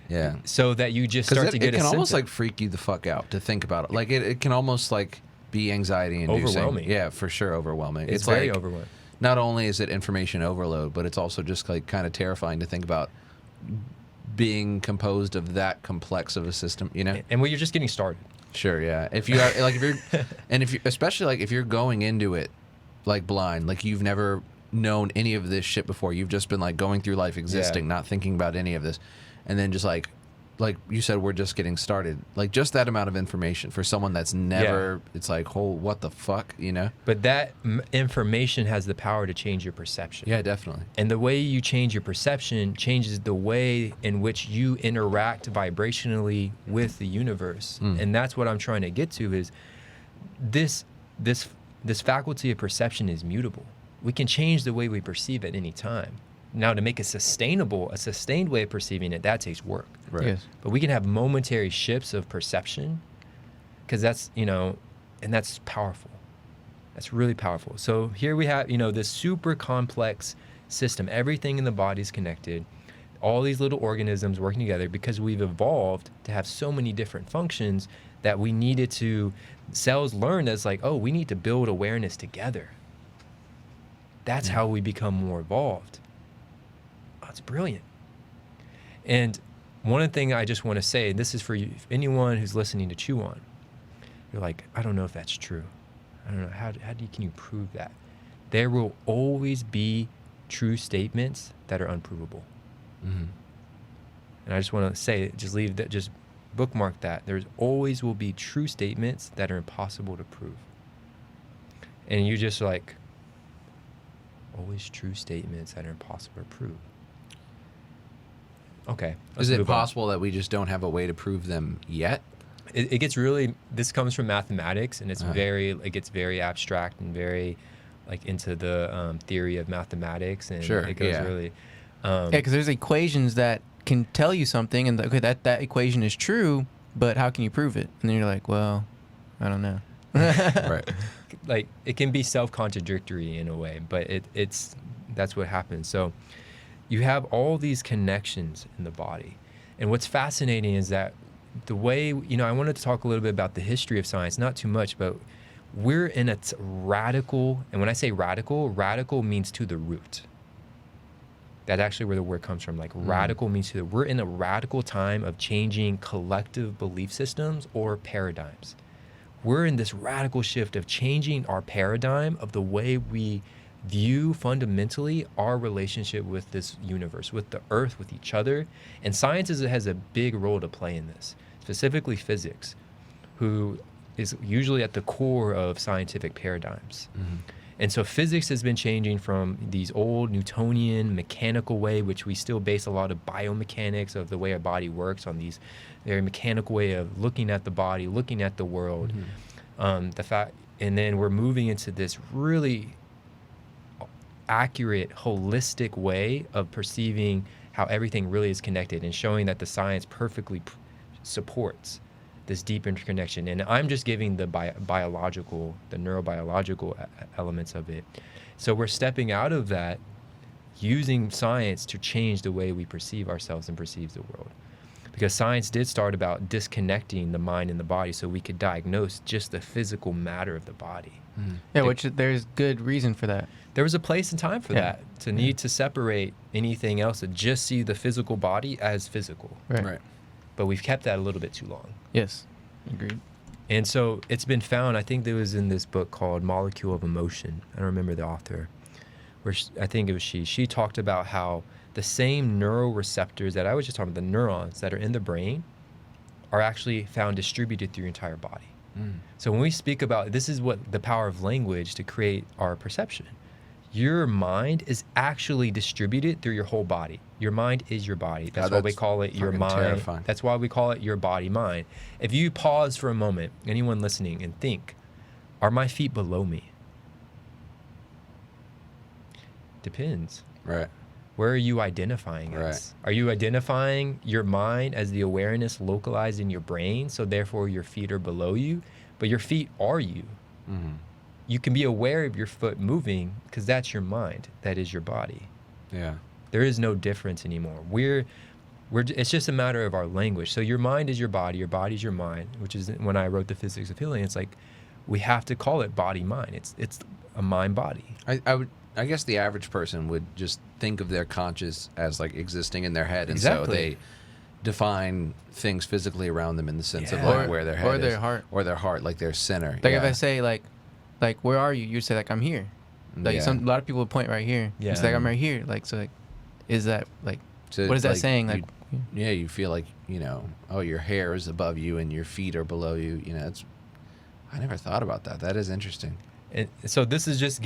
Yeah. So that you just start to get it a can almost sense like freak you the fuck out to think about it. Like it can almost like be anxiety inducing. Overwhelming. Yeah, for sure, overwhelming. It's very like, overwhelming. Not only is it information overload, but it's also just like kind of terrifying to think about being composed of that complex of a system. You know. And you're just getting started. Sure. Yeah. If you are like if you're and if you especially like if you're going into it like blind, like you've never known any of this shit before. You've just been like going through life existing, not thinking about any of this, and then just like you said, we're just getting started. Like just that amount of information for someone that's never, it's like, oh, what the fuck, you know? But that information has the power to change your perception. Yeah, definitely. And the way you change your perception changes the way in which you interact vibrationally with the universe. And that's what I'm trying to get to is this faculty of perception is mutable. We can change the way we perceive at any time. Now, to make it sustainable, a sustained way of perceiving it, that takes work. Right. Yes. But we can have momentary shifts of perception because that's, and that's powerful. That's really powerful. So here we have, this super complex system. Everything in the body is connected. All these little organisms working together because we've evolved to have so many different functions that we needed to, cells learn as like, oh, we need to build awareness together. That's how we become more evolved. Oh, it's brilliant. And one thing I just want to say, and this is for you, anyone who's listening to Chew On, you're like, I don't know if that's true. I don't know, can you prove that? There will always be true statements that are unprovable. And I just want to say, just bookmark that. There's always will be true statements that are impossible to prove. And you just like, always true statements that are impossible to prove. Okay. Is it possible that we just don't have a way to prove them yet? It gets really, this comes from mathematics, and it's it gets very abstract and very like into the theory of mathematics, and it goes really. Because there's equations that can tell you something, and okay, that equation is true, but how can you prove it? And then you're like, well, I don't know. Right. Like it can be self-contradictory in a way, but that's what happens. So you have all these connections in the body. And what's fascinating is that the way, I wanted to talk a little bit about the history of science, not too much, but we're in a radical, and when I say radical means to the root. That's actually where the word comes from. Like radical means we're in a radical time of changing collective belief systems or paradigms. We're in this radical shift of changing our paradigm of the way we view fundamentally our relationship with this universe, with the earth, with each other. And science has a big role to play in this, specifically physics, who is usually at the core of scientific paradigms. And so physics has been changing from these old Newtonian mechanical way, which we still base a lot of biomechanics of the way our body works on these very mechanical way of looking at the body, looking at the world. And then we're moving into this really accurate, holistic way of perceiving how everything really is connected and showing that the science perfectly supports this deep interconnection. And I'm just giving the biological, the neurobiological elements of it. So we're stepping out of that, using science to change the way we perceive ourselves and perceive the world. Because science did start about disconnecting the mind and the body so we could diagnose just the physical matter of the body. Yeah, which there's good reason for that. There was a place and time for that, to need to separate anything else, to just see the physical body as physical. Right. But we've kept that a little bit too long. Yes, agreed. And so it's been found, I think there was in this book called Molecule of Emotion. I don't remember the author, where I think it was she talked about how the same neuroreceptors that I was just talking about, the neurons that are in the brain, are actually found distributed through your entire body. So when we speak about, this is what the power of language to create our perception. Your mind is actually distributed through your whole body. Your mind is your body. That's why we call it your mind. Terrifying. That's why we call it your body mind. If you pause for a moment, anyone listening, and think, are my feet below me? Depends. Right. Where are you identifying as? Right. Are you identifying your mind as the awareness localized in your brain, so therefore your feet are below you? but your feet are you. You can be aware of your foot moving because that's your mind. That is your body. Yeah. There is no difference anymore. It's just a matter of our language. So your mind is your body, your body's your mind, which is when I wrote The Physics of Healing, it's like we have to call it body-mind. It's a mind-body. I guess the average person would just think of their conscious as like existing in their head, and Exactly. so they define things physically around them in the sense of Yeah. like where their head Or is, their heart. or their heart, like their center. Like if I say like where are you? You'd say like I'm here. Like Yeah. a lot of people would point right here. Yeah. It's like I'm right here. Like so like, is that like So, what is that like, saying? Like you feel like, you know, oh, your hair is above you and your feet are below you. You know, I never thought about that. That is interesting. And so this is just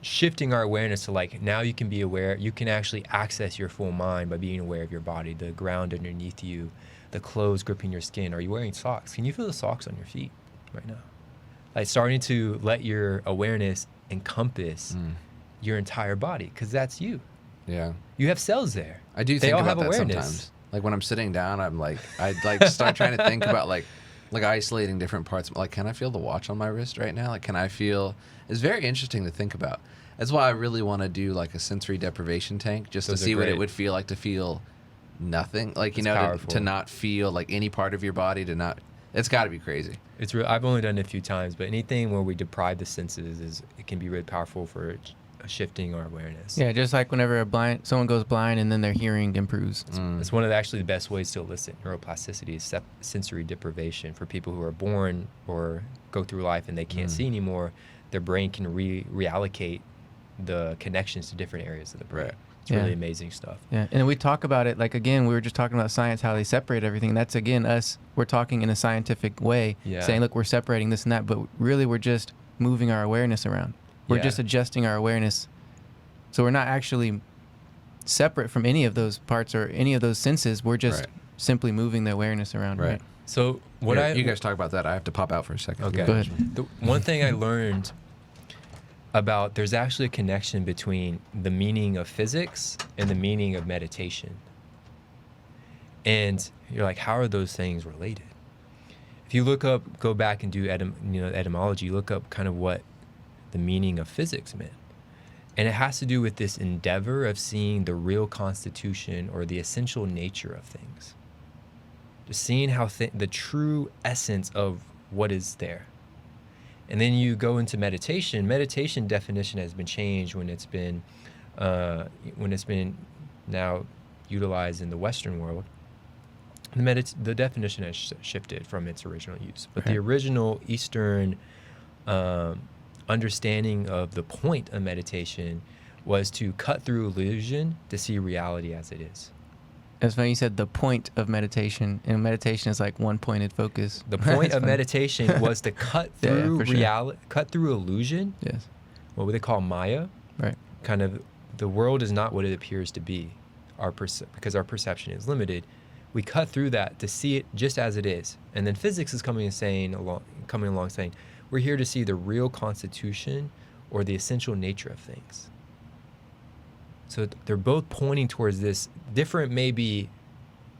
shifting our awareness to like, now you can be aware, you can actually access your full mind by being aware of your body, the ground underneath you, the clothes gripping your skin. Are you wearing socks? Can you feel the socks on your feet right now? Like starting to let your awareness encompass your entire body, because that's you. Yeah. You have cells there. I do They think all about have that awareness. sometimes. Like when I'm sitting down, I'm like, I like start trying to think about like isolating different parts. Like, can I feel the watch on my wrist right now? Like, can I feel? It's very interesting to think about. That's why I really want to do like a sensory deprivation tank, just Those to are see what it great. would feel like to feel nothing. Like, you It's know, powerful. to not feel like any part of your body, to not. It's got to be crazy. It's real. I've only done it a few times, but anything where we deprive the senses it can be really powerful for shifting our awareness. yeah, just like whenever someone goes blind and then their hearing improves. It's one of the best ways to elicit neuroplasticity is sensory deprivation. For people who are born or go through life and they can't see anymore, their brain can reallocate the connections to different areas of the brain. Right. It's really amazing stuff. Yeah, and we talk about it like, again, we were just talking about science, how they separate everything. That's again us. We're talking in a scientific way, saying, look, we're separating this and that, but really we're just moving our awareness around. We're just adjusting our awareness, so we're not actually separate from any of those parts or any of those senses. We're just simply moving the awareness around. Right. So You guys talk about that. I have to pop out for a second. Okay. Go ahead. The one thing I learned about, there's actually a connection between the meaning of physics and the meaning of meditation. And you're like, how are those things related? If you go back and do etymology, look up kind of what the meaning of physics meant. And it has to do with this endeavor of seeing the real constitution or the essential nature of things. Just seeing how the true essence of what is there. And then you go into meditation. Meditation definition has been changed when it's been now utilized in the Western world. The definition has shifted from its original use. But the original Eastern understanding of the point of meditation was to cut through illusion to see reality as it is. It's funny you said the point of meditation, and meditation is like one-pointed focus. The point It's of funny. meditation was to cut through for sure. reality, cut through illusion. Yes. What they call Maya. Right. Kind of, the world is not what it appears to be, because our perception is limited. We cut through that to see it just as it is, and then physics is coming along saying, we're here to see the real constitution or the essential nature of things. So they're both pointing towards this different, maybe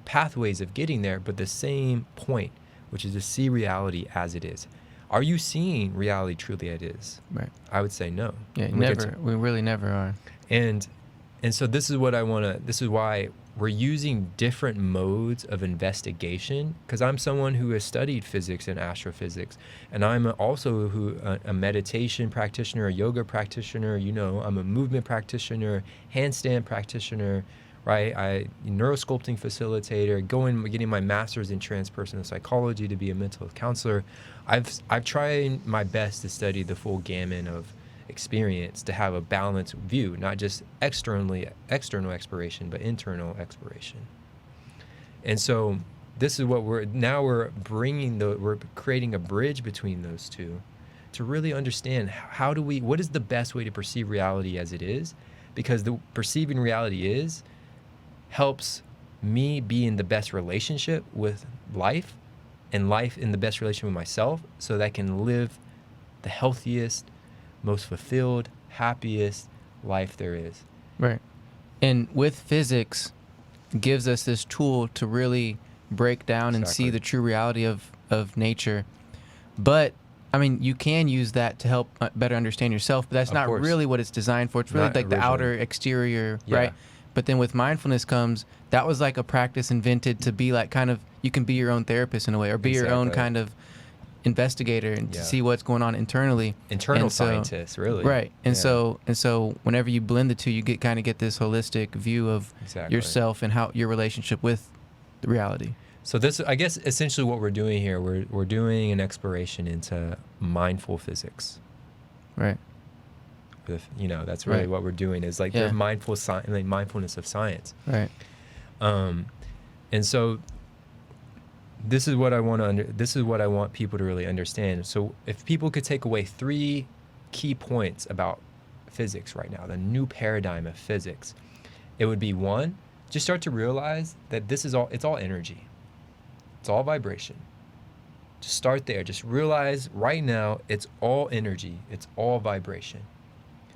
pathways of getting there, but the same point, which is to see reality as it is. Are you seeing reality truly as it is? Right. I would say no. Yeah, never. We really never are. And so this is why we're using different modes of investigation, because I'm someone who has studied physics and astrophysics, and I'm also a meditation practitioner, a yoga practitioner, I'm a movement practitioner, handstand practitioner, right? Neurosculpting facilitator, getting my master's in transpersonal psychology to be a mental health counselor. I've tried my best to study the full gamut of experience, to have a balanced view, not just external exploration, but internal exploration. And so this is what we're creating a bridge between those two to really understand what is the best way to perceive reality as it is, because the perceiving reality helps me be in the best relationship with life, and life in the best relationship with myself, so that I can live the healthiest, most fulfilled, happiest life there is. Right. And with physics, gives us this tool to really break down and see the true reality of nature. But I mean, you can use that to help better understand yourself, but that's not course. really what it's designed for. It's really Not like the originally. outer exterior, Yeah. right? But then with mindfulness comes, that was like a practice invented to be like kind of, you can be your own therapist in a way, or be your own Exactly. kind of investigator and to Yeah. see what's going on internally. Internal And so- scientists, really. Right. And Yeah. so whenever you blend the two, you get this holistic view of Exactly. yourself and how your relationship with the reality. So this, I guess, essentially what we're doing here, we're doing an exploration into mindful physics. Right. With, that's really Right. what we're doing is like Yeah. the mindfulness of science. Right. And so this is what I want people to really understand. So if people could take away 3 key points about physics right now, the new paradigm of physics, it would be 1, just start to realize that it's all energy. It's all vibration. Just start there. Just realize right now it's all energy. It's all vibration.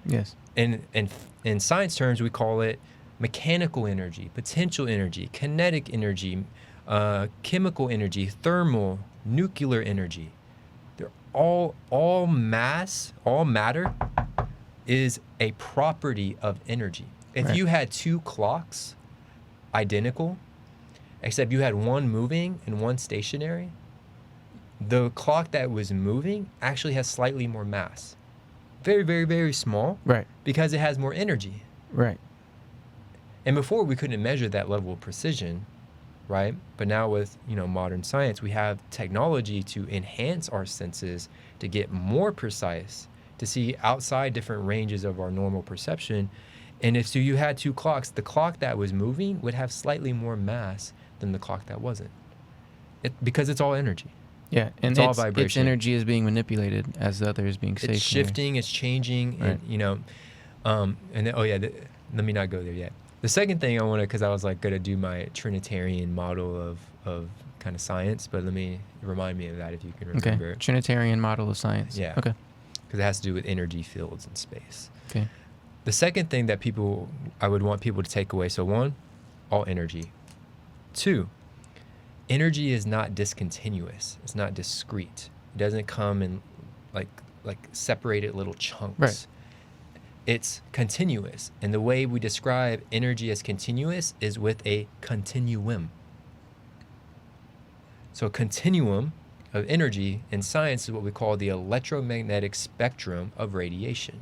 Yes. In science terms, we call it mechanical energy, potential energy, kinetic energy, chemical energy, thermal, nuclear energy. They're all matter is a property of energy. If Right. you had 2 clocks identical, except you had one moving and one stationary, the clock that was moving actually has slightly more mass. Very, very, very small. Right. Because it has more energy. Right. And before we couldn't measure that level of precision, right? But now with, modern science, we have technology to enhance our senses to get more precise, to see outside different ranges of our normal perception. And if so you had 2 clocks, the clock that was moving would have slightly more mass than the clock that wasn't. Because it's all energy. Yeah, and It's all its vibration. energy is being manipulated as the other is being stationary. It's shifting, it's changing, Right. and then, let me not go there yet. The second thing I want to, because I was like going to do my Trinitarian model of kind of science, but remind me of that if you can remember. Okay, Trinitarian model of science. Yeah. Okay. Because it has to do with energy fields and space. Okay. The second thing that I would want people to take away, so 1, all energy. 2, energy is not discontinuous. It's not discrete. It doesn't come in like separated little chunks. Right. It's continuous. And the way we describe energy as continuous is with a continuum. So a continuum of energy in science is what we call the electromagnetic spectrum of radiation.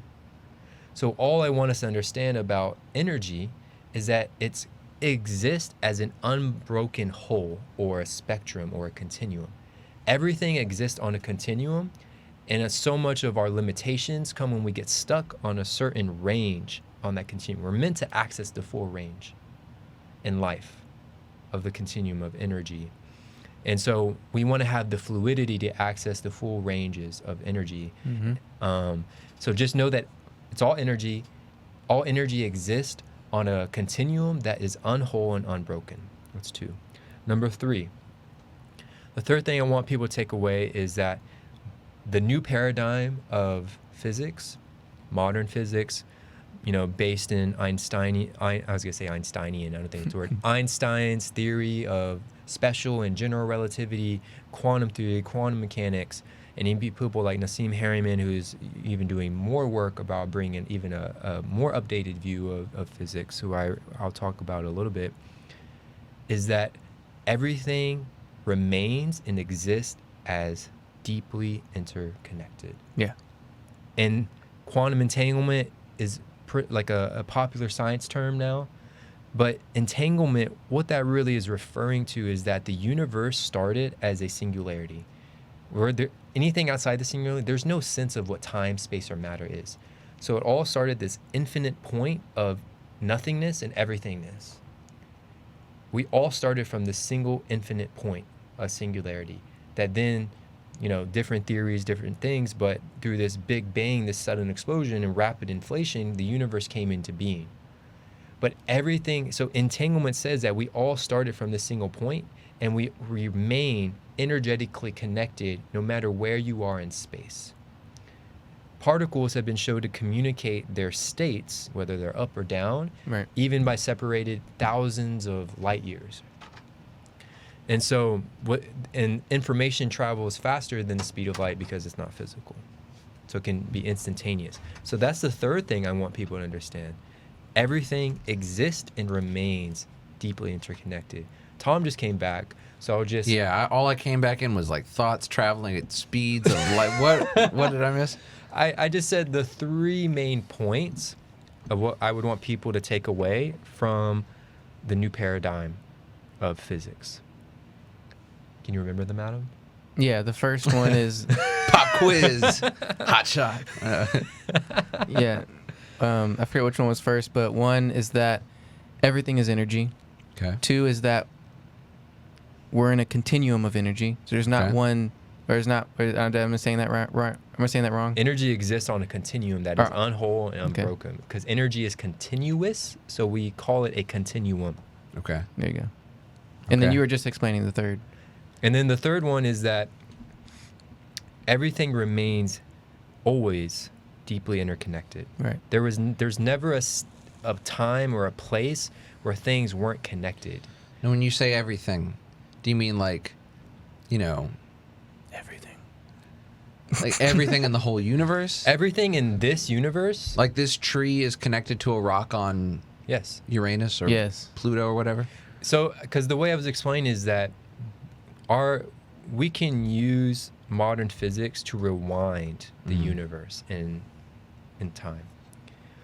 So all I want us to understand about energy is that it exists as an unbroken whole or a spectrum or a continuum. Everything exists on a continuum, and so much of our limitations come when we get stuck on a certain range on that continuum. We're meant to access the full range in life of the continuum of energy. And so we want to have the fluidity to access the full ranges of energy. Mm-hmm. So just know that it's all energy. All energy exists on a continuum that is unwhole and unbroken. That's 2. Number 3, the third thing I want people to take away is that the new paradigm of physics, modern physics, based in Einsteinian, I don't think it's a word, Einstein's theory of special and general relativity, quantum theory, quantum mechanics, and even people like Nassim Harriman, who's even doing more work about bringing even a more updated view of physics, who I'll talk about a little bit, is that everything remains and exists as deeply interconnected. Yeah. And quantum entanglement is like a popular science term now. But entanglement, what that really is referring to is that the universe started as a singularity. Anything outside the singularity, there's no sense of what time, space, or matter is. So it all started this infinite point of nothingness and everythingness. We all started from this single infinite point of singularity that then, different theories, different things, but through this big bang, this sudden explosion and rapid inflation, the universe came into being. But everything, so entanglement says that we all started from this single point and we remain energetically connected no matter where you are in space. Particles have been shown to communicate their states, whether they're up or down, Right. even by separated thousands of light years. And so and information travels faster than the speed of light because it's not physical. So it can be instantaneous. So that's the third thing I want people to understand. Everything exists and remains deeply interconnected. Tom just came back, so I'll just... Yeah, all I came back in was like thoughts traveling at speeds of light. What did I miss? I just said the three main points of what I would want people to take away from the new paradigm of physics. Can you remember them, Adam? Yeah, the first one is Pop quiz, hot shot. yeah. I forget which one was first, but one is that everything is energy. Okay. Two is that we're in a continuum of energy. So there's not one, or there's not. Am I saying that right? Am I saying that wrong? Energy exists on a continuum that is unwhole and unbroken. Because energy is continuous, so we call it a continuum. Okay. There you go. And then you were just explaining the third. And then the third one is that everything remains always deeply interconnected. Right. There's never a time or a place where things weren't connected. And when you say everything, do you mean like, Everything. like everything in the whole universe? Everything in this universe? Like this tree is connected to a rock on Yes. Uranus or Pluto or whatever? So, because the way I was explaining is that we can use modern physics to rewind the universe in time.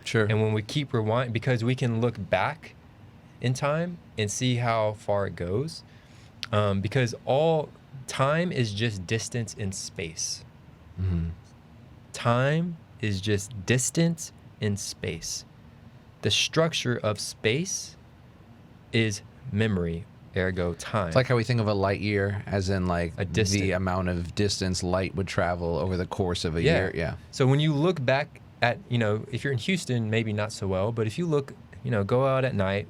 Sure. And when we keep rewinding, because we can look back in time and see how far it goes, because all time is just distance in space. Mm-hmm. Time is just distance in space. The structure of space is memory, ergo time. It's like how we think of a light year as in like A the amount of distance light would travel over the course of a year. Yeah. So when you look back at, if you're in Houston, maybe not so well, but if you look, go out at night,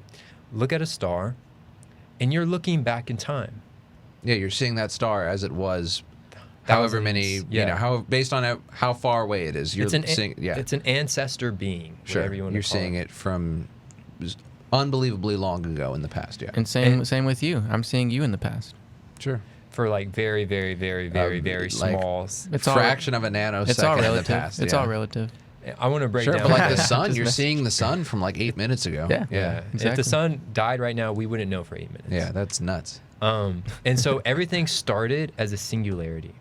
look at a star, and you're looking back in time. Yeah, you're seeing that star as it was Thousands, however many, based on how far away it is. You're seeing, It's an ancestor being. Sure. Whatever you want to You're call seeing it from unbelievably long ago in the past, yeah. And same with you. I'm seeing you in the past. Sure. For like very, very, very, very, very like small. It's all fraction of a nanosecond It's all in relative. the past. It's all relative. I want to break Sure, down. but like the sun, you're seeing the sun from like 8 minutes ago. Yeah. Yeah. Exactly. If the sun died right now, we wouldn't know for 8 minutes. Yeah, that's nuts. And so everything started as a singularity.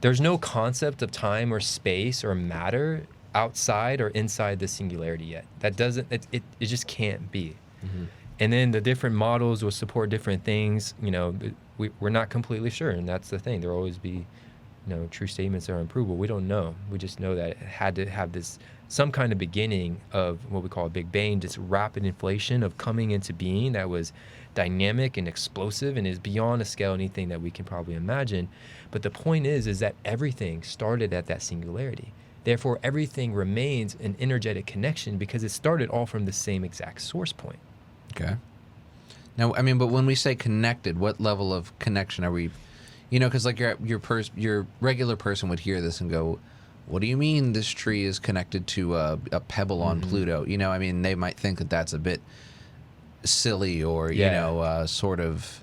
There's no concept of time or space or matter outside or inside the singularity yet. That doesn't, it just can't be. Mm-hmm. And then the different models will support different things. We're not completely sure, and that's the thing. There'll always be, true statements that are unprovable. We don't know. We just know that it had to have some kind of beginning of what we call a Big Bang, this rapid inflation of coming into being that was dynamic and explosive and is beyond a scale anything that we can probably imagine. But the point is that everything started at that singularity. Therefore, everything remains an energetic connection because it started all from the same exact source point. Okay. Now, I mean, but when we say connected, what level of connection are we? Because like your regular person would hear this and go, "What do you mean this tree is connected to a pebble on Pluto?" I mean, they might think that that's a bit silly or sort of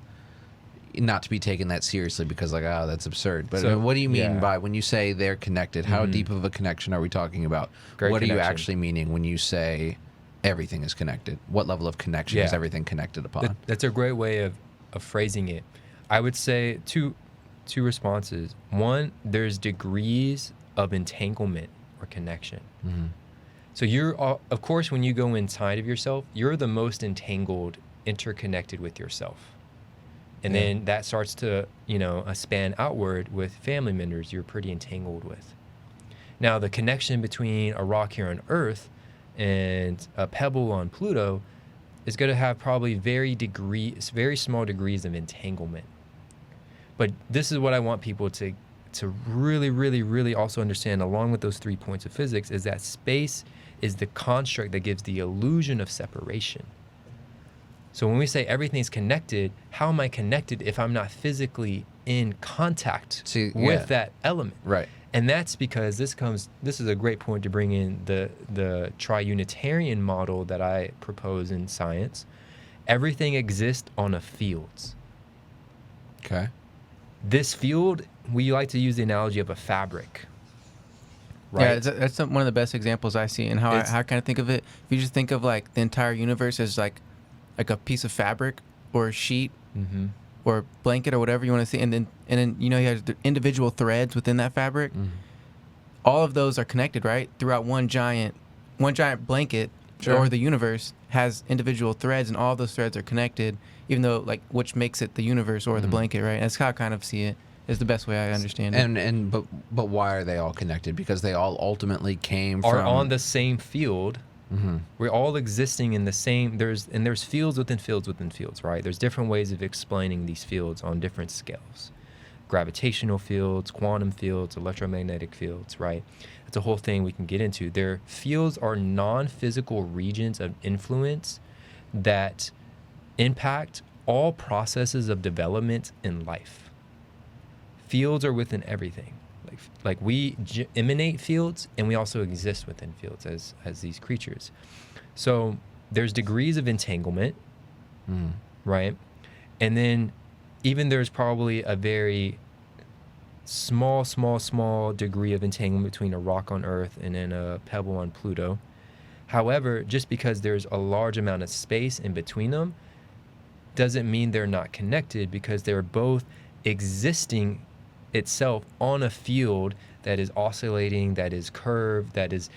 not to be taken that seriously because like, that's absurd. But So, what do you mean by when you say they're connected? How deep of a connection are we talking about? Great what are you connection. actually meaning when you say everything is connected? What level of connection is everything connected upon? That's a great way of phrasing it. I would say two responses. One, there's degrees of entanglement or connection. Mm-hmm. So of course, when you go inside of yourself, you're the most entangled, interconnected with yourself. And then that starts to, span outward with family members you're pretty entangled with. Now, the connection between a rock here on Earth and a pebble on Pluto is going to have probably very small degrees of entanglement. But this is what I want people to really, really, really also understand, along with those 3 points of physics, is that space is the construct that gives the illusion of separation. So when we say everything's connected, how am I connected if I'm not physically in contact with that element? Right. And that's because this is a great point to bring in the tri-Unitarian model that I propose in science. Everything exists on a field. Okay. This field, we like to use the analogy of a fabric. Right? Yeah, that's one of the best examples I see, and how I kind of think of it. If you just think of like the entire universe as like a piece of fabric or a sheet or blanket or whatever you want to see, and then you have the individual threads within that fabric. All of those are connected, right? Throughout one giant blanket. Sure. Or the universe has individual threads, and all those threads are connected, even though which makes it the universe or the blanket, right? That's how I kind of see it. Is the best way I understand it. But why are they all connected? Because they all ultimately came are from on the same field. We're all existing in the same. There's fields within fields within fields, right? There's different ways of explaining these fields on different scales. Gravitational fields, quantum fields, electromagnetic fields, right? It's a whole thing we can get into. Their fields are non-physical regions of influence that impact all processes of development in life. Fields are within everything. Like we emanate fields, and we also exist within fields as these creatures. So there's degrees of entanglement, right? And then even there's probably a very small degree of entanglement between a rock on Earth and then a pebble on Pluto. However, just because there's a large amount of space in between them doesn't mean they're not connected, because they're both existing itself on a field that is oscillating, that is curved, it's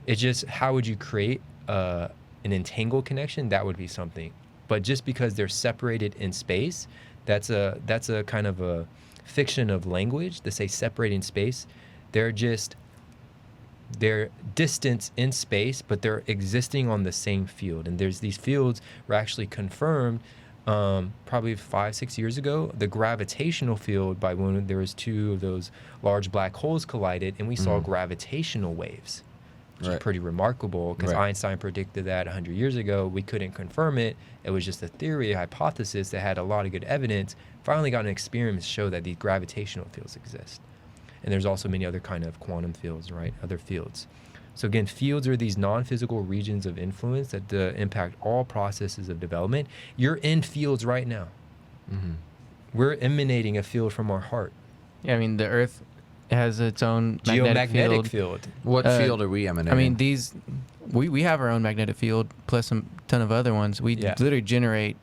just, how would you create an entangled connection? That would be something. But just because they're separated in space, that's a kind of a fiction of language to say separate in space. They're distant in space, but they're existing on the same field. And there's these fields were actually confirmed probably 5-6 years ago. The gravitational field, by when there was two of those large black holes collided, and we saw gravitational waves, which is pretty remarkable, because Einstein predicted that 100 years ago. We couldn't confirm it. It was just a theory, a hypothesis that had a lot of good evidence. Finally got an experiment to show that these gravitational fields exist. And there's also many other kind of quantum fields, right? Other fields. So again, fields are these non-physical regions of influence that impact all processes of development. You're in fields right now. We're emanating a field from our heart. Yeah, I mean, the Earth has its own geomagnetic field. What field are we emanating? I mean, we have our own magnetic field plus a ton of other ones. We literally generate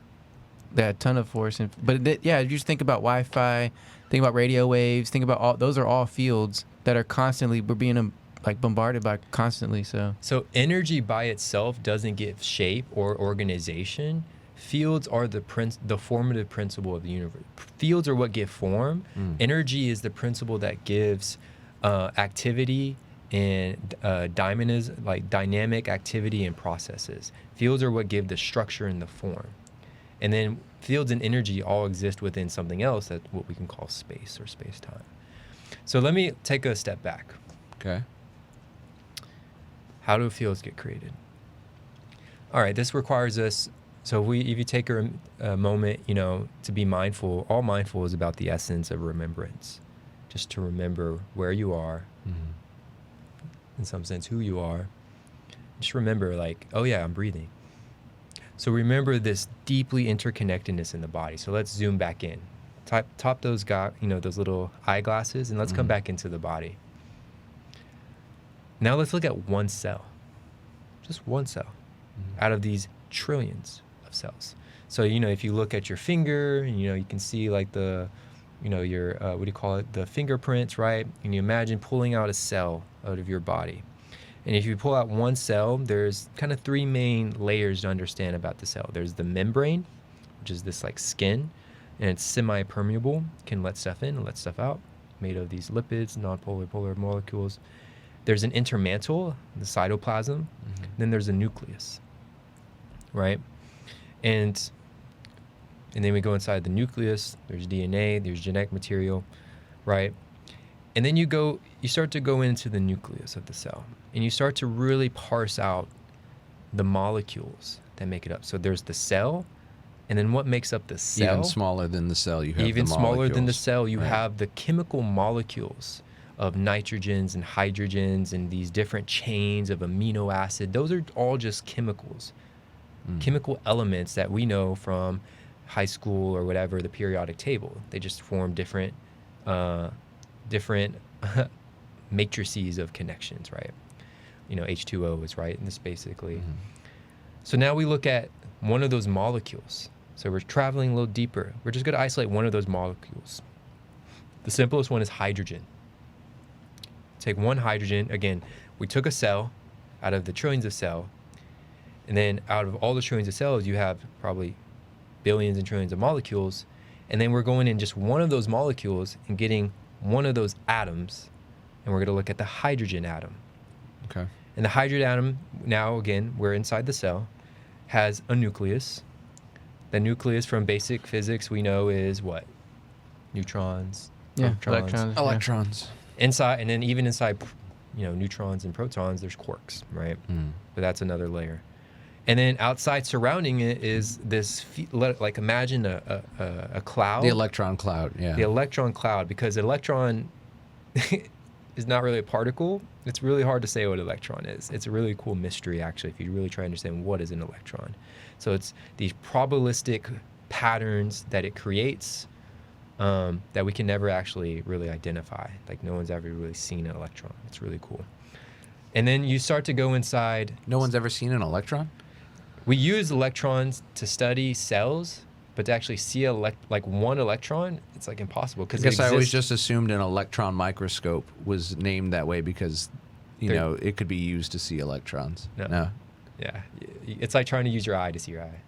that ton of force. But you just think about Wi-Fi, think about radio waves, think about those are all fields that are constantly, we're being bombarded by constantly. So energy by itself doesn't give shape or organization. Fields are the formative principle of the universe. Fields are what give form. Energy is the principle that gives activity and dynamic activity and processes. Fields are what give the structure and the form. And then fields and energy all exist within something else, that's what we can call space or space-time. So let me take a step back. Okay. How do fields get created? All right, this requires us. So if you take a moment, to be mindful. All mindful is about the essence of remembrance, just to remember where you are, in some sense who you are. Just remember, oh yeah, I'm breathing. So remember this deeply interconnectedness in the body. So let's zoom back in. Top those those little eyeglasses, and let's come back into the body. Now let's look at one cell. Just one cell out of these trillions of cells. So, if you look at your finger, and, you can see the, your, the fingerprints, right? And you imagine pulling out a cell out of your body. And if you pull out one cell, there's kind of three main layers to understand about the cell. There's the membrane, which is this skin, and it's semi-permeable, can let stuff in and let stuff out, made of these lipids, non-polar molecules. There's an intermantle, the cytoplasm. Then there's a nucleus, right? And then we go inside the nucleus. There's DNA, there's genetic material, right? And then you start to go into the nucleus of the cell, and you start to really parse out the molecules that make it up. So there's the cell, and then what makes up the cell? Even smaller than the cell, you have even the smaller than the molecules. cell, you have the chemical molecules of nitrogens and hydrogens and these different chains of amino acid. Those are all just chemicals, chemical elements that we know from high school or whatever, the periodic table. They just form different matrices of connections, right? H2O is right, and this basically. Mm-hmm. So now we look at one of those molecules. So we're traveling a little deeper. We're just going to isolate one of those molecules. The simplest one is hydrogen. Take one hydrogen. Again, we took a cell out of the trillions of cells, and then out of all the trillions of cells, you have probably billions and trillions of molecules, and then we're going in just one of those molecules and getting one of those atoms, and we're going to look at the hydrogen atom. Okay. And the hydrogen atom, now again, we're inside the cell, has a nucleus. The nucleus from basic physics we know is what? Neutrons, protons, electrons. Inside, and then even inside, neutrons and protons, there's quarks, right? But that's another layer. And then outside, surrounding it, is this, like imagine a cloud. The electron cloud, yeah. The electron cloud, because an electron is not really a particle. It's really hard to say what an electron is. It's a really cool mystery, actually, if you really try to understand what is an electron. So it's these probabilistic patterns that it creates that we can never actually really identify. Like, no one's ever really seen an electron. It's really cool. And then you start to go inside. No one's ever seen an electron? We use electrons to study cells, but to actually see like one electron, it's like impossible. I guess I always just assumed an electron microscope was named that way because, it could be used to see electrons. No. Yeah. It's like trying to use your eye to see your eye.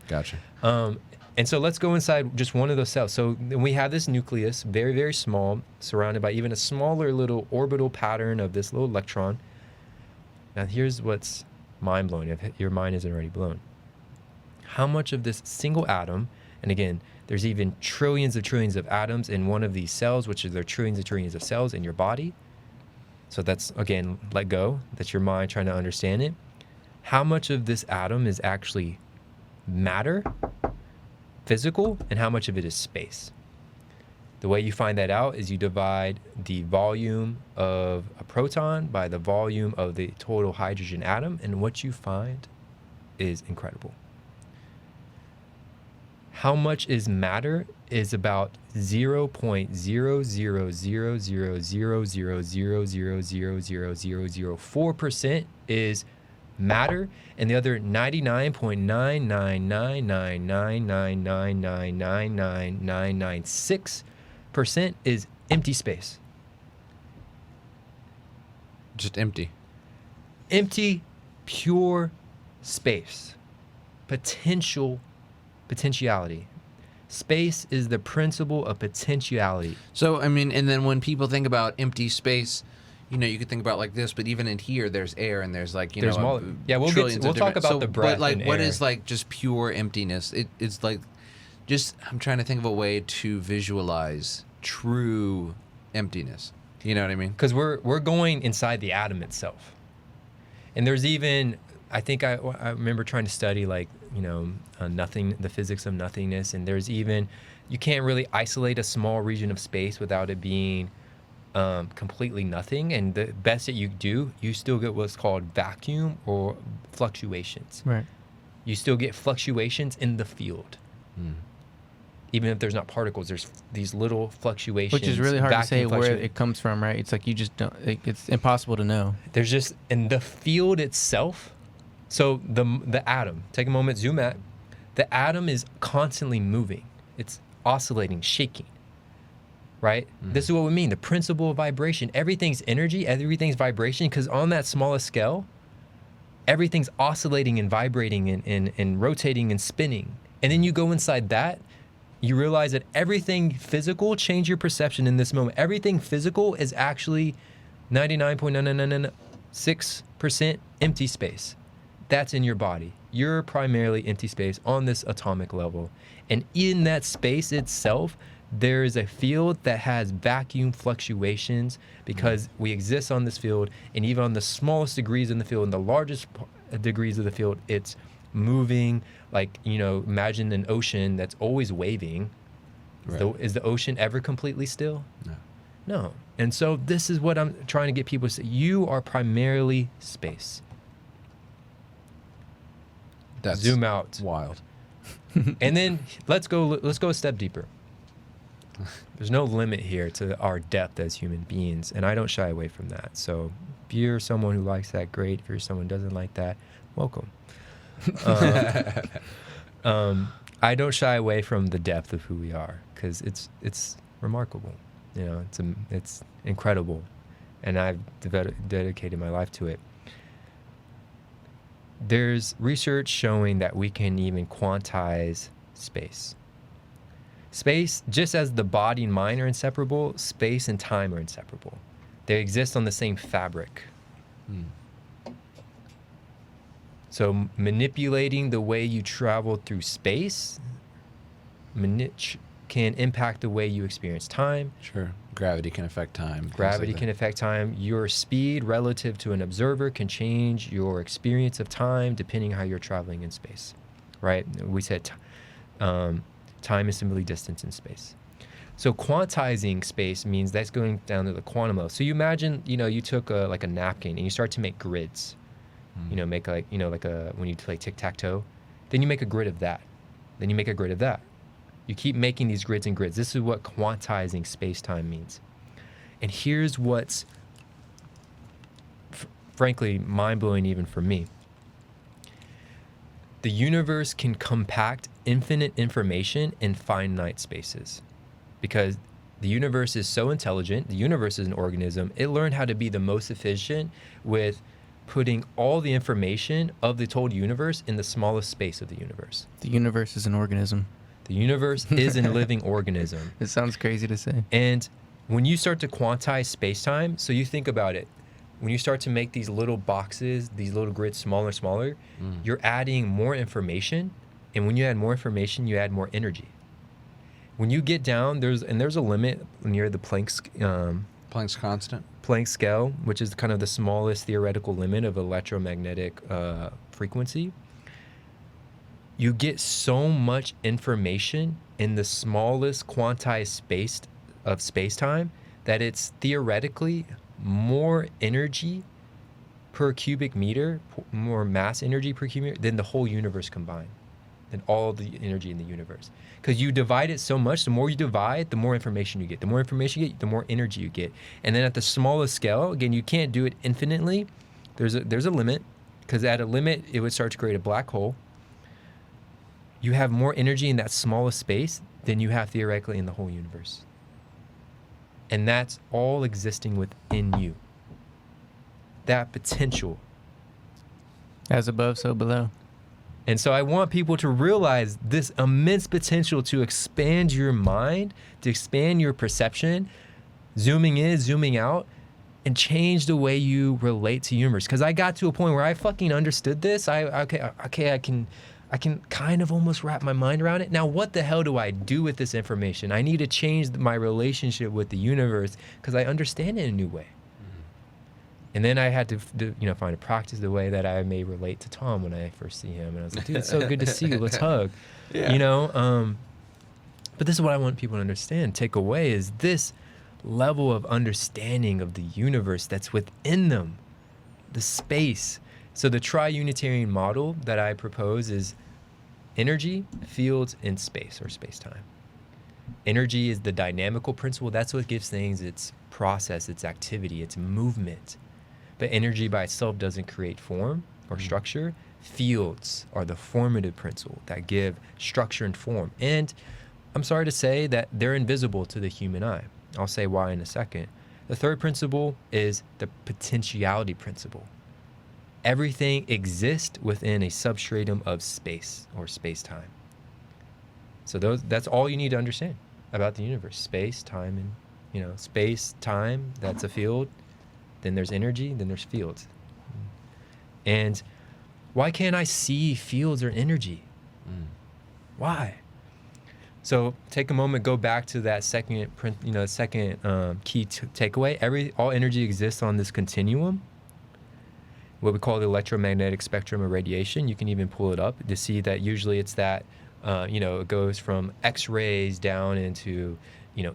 Gotcha. And so let's go inside just one of those cells. So we have this nucleus, very, very small, surrounded by even a smaller little orbital pattern of this little electron. Now here's what's mind-blowing, if your mind isn't already blown. How much of this single atom, and again, there's even trillions of atoms in one of these cells, which is there are trillions of cells in your body. So that's, again, let go. That's your mind trying to understand it. How much of this atom is actually matter, physical, and how much of it is space? The way you find that out is you divide the volume of a proton by the volume of the total hydrogen atom, and what you find is incredible. How much is matter is about 0.000000000004% is matter, and the other 99.9999999999996% is empty space. Just empty. Empty, pure space. Potentiality. Space is the principle of potentiality. So, I mean, and then when people think about empty space, you could think about like this, but even in here, there's air and there's like, we'll talk about the breath. But like, and what air. is like just pure emptiness? It's like, I'm trying to think of a way to visualize true emptiness. You know what I mean? Because we're going inside the atom itself, and there's even, I think I remember trying to study like the physics of nothingness, and there's even, you can't really isolate a small region of space without it being completely nothing, and the best that you do, you still get what's called vacuum or fluctuations. Right. You still get fluctuations in the field. Even if there's not particles, there's these little fluctuations. Which is really hard to say where it comes from, right? It's like you just don't, it's impossible to know. There's just, in the field itself, so the atom, take a moment, zoom out. The atom is constantly moving. It's oscillating, shaking, right? This is what we mean, the principle of vibration. Everything's energy, everything's vibration, because on that smallest scale, everything's oscillating and vibrating and rotating and spinning. And then you go inside that, you realize that everything physical, change your perception in this moment. Everything physical is actually 99.9996% empty space. That's in your body. You're primarily empty space on this atomic level. And in that space itself, there is a field that has vacuum fluctuations because we exist on this field, and even on the smallest degrees in the field and the largest degrees of the field, it's moving. Like, imagine an ocean that's always waving. Right. Is the ocean ever completely still? No. And so this is what I'm trying to get people to say. You are primarily space. That's zoom out. Wild. And then let's go a step deeper. There's no limit here to our depth as human beings, and I don't shy away from that. So if you're someone who likes that, great. If you're someone who doesn't like that, welcome. I don't shy away from the depth of who we are, because it's remarkable. You know, it's incredible, and I've dedicated my life to it. There's research showing that we can even quantize space. Space, just as the body and mind are inseparable, space and time are inseparable. They exist on the same fabric. So manipulating the way you travel through space can impact the way you experience time. Sure. Gravity can affect time. Gravity can affect time. Your speed relative to an observer can change your experience of time depending how you're traveling in space, right? We said time is simply distance in space. So quantizing space means that's going down to the quantum level. So you imagine, you took like a napkin and you start to make grids. Make when you play tic-tac-toe, then you make a grid of that. Then you make a grid of that. You keep making these grids and grids. This is what quantizing space-time means. And here's what's frankly mind-blowing even for me. The universe can compact infinite information in finite spaces, because the universe is so intelligent. The universe is an organism. It learned how to be the most efficient with putting all the information of the total universe in the smallest space of the universe. The universe is an organism. The universe is a living organism. It sounds crazy to say. And when you start to quantize space-time, so you think about it, when you start to make these little boxes, these little grids smaller and smaller, you're adding more information. And when you add more information, you add more energy. When you get down, there's a limit near the Planck's constant. Planck scale, which is kind of the smallest theoretical limit of electromagnetic frequency. You get so much information in the smallest quantized space of space-time that it's theoretically more energy per cubic meter, more mass energy per cubic meter than the whole universe combined, than all the energy in the universe. Because you divide it so much, the more you divide, the more information you get. The more information you get, the more energy you get. And then at the smallest scale, again, you can't do it infinitely. There's a limit, because at a limit, it would start to create a black hole. You have more energy in that smallest space than you have theoretically in the whole universe. And that's all existing within you. That potential. As above, so below. And so I want people to realize this immense potential to expand your mind, to expand your perception, zooming in, zooming out, and change the way you relate to universe. Because I got to a point where I fucking understood this. I can kind of almost wrap my mind around it. Now, what the hell do I do with this information? I need to change my relationship with the universe because I understand it in a new way. And then I had to find a practice the way that I may relate to Tom when I first see him. And I was like, dude, it's so good to see you. Let's hug. Yeah. But this is what I want people to understand. Take away is this level of understanding of the universe that's within them, the space. So the tri-Unitarian model that I propose is energy, fields, and space or space-time. Energy is the dynamical principle. That's what gives things its process, its activity, its movement. But energy by itself doesn't create form or structure. Fields are the formative principle that give structure and form. And I'm sorry to say that they're invisible to the human eye. I'll say why in a second. The third principle is the potentiality principle. Everything exists within a substratum of space or space-time. So that's all you need to understand about the universe. Space, time, and space, time, that's a field. Then there's energy, then there's fields. And why can't I see fields or energy? Why? So take a moment, go back to that second key takeaway. All energy exists on this continuum, what we call the electromagnetic spectrum of radiation. You can even pull it up to see that usually it's that, it goes from X-rays down into,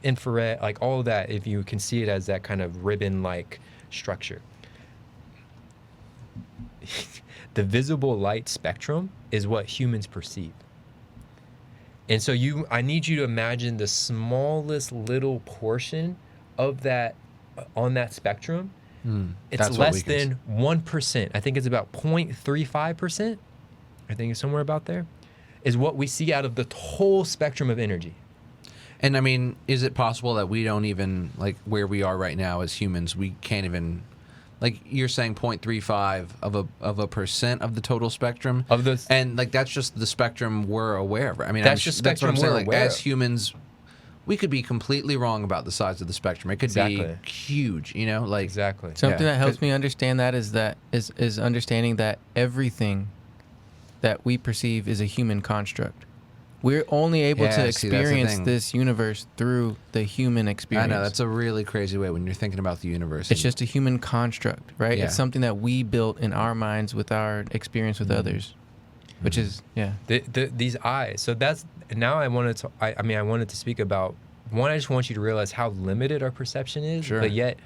infrared, like all of that, if you can see it as that kind of ribbon-like structure. The visible light spectrum is what humans perceive. And so I need you to imagine the smallest little portion of that on that spectrum. It's less than 1%. I think it's about 0.35%. I think it's somewhere about there, is what we see out of the whole spectrum of energy. And I mean, is it possible that we don't even, like where we are right now as humans, we can't even, like you're saying 0.35 of a percent of the total spectrum? And like that's just the spectrum we're aware of. I mean, that's just spectrum that's what I'm we're saying. aware Like, as of. humans, we could be completely wrong about the size of the spectrum. It could be huge, you know? Like Exactly. Something that helps me understand that is understanding that everything that we perceive is a human construct. We're only able to experience this universe through the human experience. I know, that's a really crazy way when you're thinking about the universe. It's just a human construct, right? Yeah. It's something that we built in our minds with our experience with others, which is, these eyes. So that's, now I wanted to speak about, one, I just want you to realize how limited our perception is, but yet,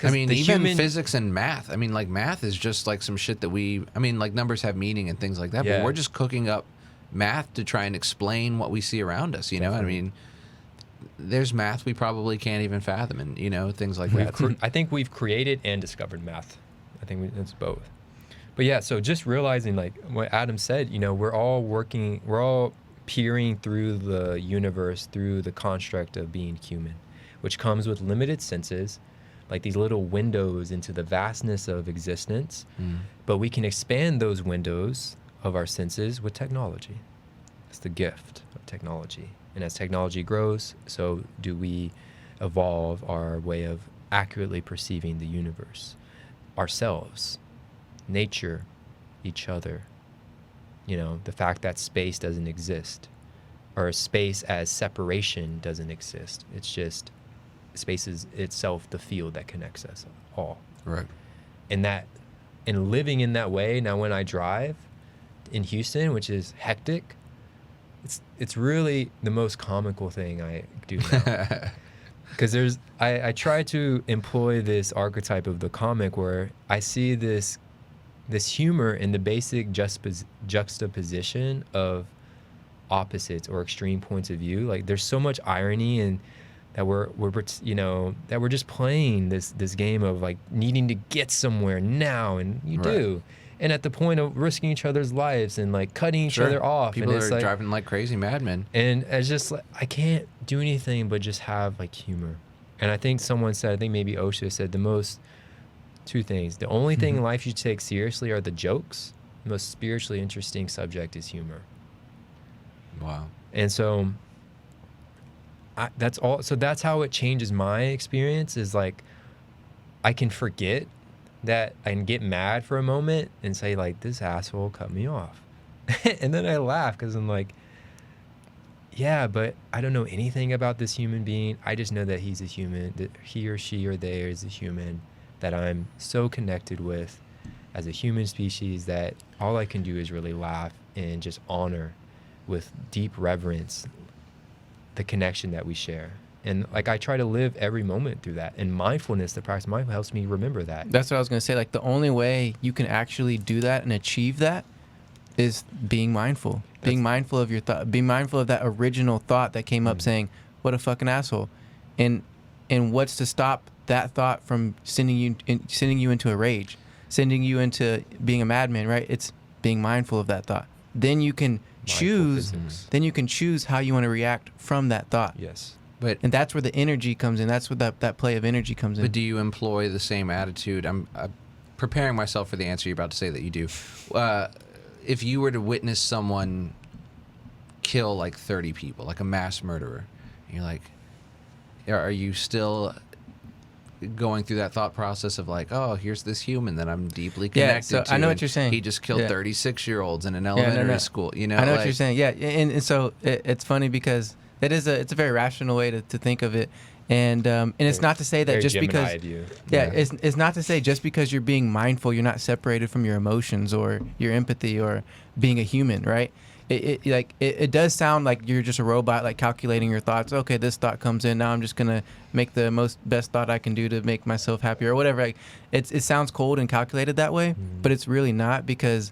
I mean, even physics and math. I mean, like math is just like some shit that like numbers have meaning and things like that, but we're just cooking up math to try and explain what we see around us, you know? I mean, there's math we probably can't even fathom, and, you know, things like that. I think we've created and discovered math. I think it's both. But yeah, so just realizing, like what Adam said, you know, we're all peering through the universe through the construct of being human, which comes with limited senses, like these little windows into the vastness of existence. But we can expand those windows of our senses with technology. It's the gift of technology. And as technology grows, so do we evolve our way of accurately perceiving the universe, ourselves, nature, each other. You know, the fact that space doesn't exist, or space as separation doesn't exist. It's just space is itself the field that connects us all. Right. And living in that way, now when I drive in Houston, which is hectic, it's really the most comical thing I do now. Because I try to employ this archetype of the comic where I see this humor in the basic juxtaposition of opposites or extreme points of view. Like there's so much irony in that we're just playing this game of like needing to get somewhere now, and you do. And at the point of risking each other's lives and like cutting each other off. People and are like, driving like crazy madmen. And it's just like, I can't do anything but just have like humor. And I think someone said, I think maybe Osho said two things. The only thing in life you take seriously are the jokes. The most spiritually interesting subject is humor. Wow. And so that's all. So that's how it changes my experience, is like I can forget that I can get mad for a moment and say like, this asshole cut me off. And then I laugh because I'm like, yeah, but I don't know anything about this human being. I just know that he's a human, that he or she or they is a human that I'm so connected with as a human species that all I can do is really laugh and just honor with deep reverence the connection that we share. And like I try to live every moment through that. And mindfulness, the practice of mindfulness, helps me remember that. That's what I was gonna say. Like the only way you can actually do that and achieve that is being mindful. Being mindful of your thought. Being mindful of that original thought that came up saying, "What a fucking asshole," and what's to stop that thought from sending you into a rage, sending you into being a madman, right? It's being mindful of that thought. Then you can choose. Then you can choose how you want to react from that thought. Yes. And that's where the energy comes in. That's where that play of energy comes in. But do you employ the same attitude? I'm preparing myself for the answer you're about to say that you do. If you were to witness someone kill like 30 people, like a mass murderer, you're like, are you still going through that thought process of like, oh, here's this human that I'm deeply connected to? I know what you're saying. He just killed 36-year-olds in an elementary school. You know, I know what you're saying. Yeah, and so it's funny because it's a very rational way to think of it, and it's not to say that just because it's not to say just because you're being mindful you're not separated from your emotions or your empathy or being a human, right? It does sound like you're just a robot, like calculating your thoughts. Okay, this thought comes in, now I'm just gonna make the best thought I can do to make myself happy or whatever. Like, it sounds cold and calculated that way, but it's really not, because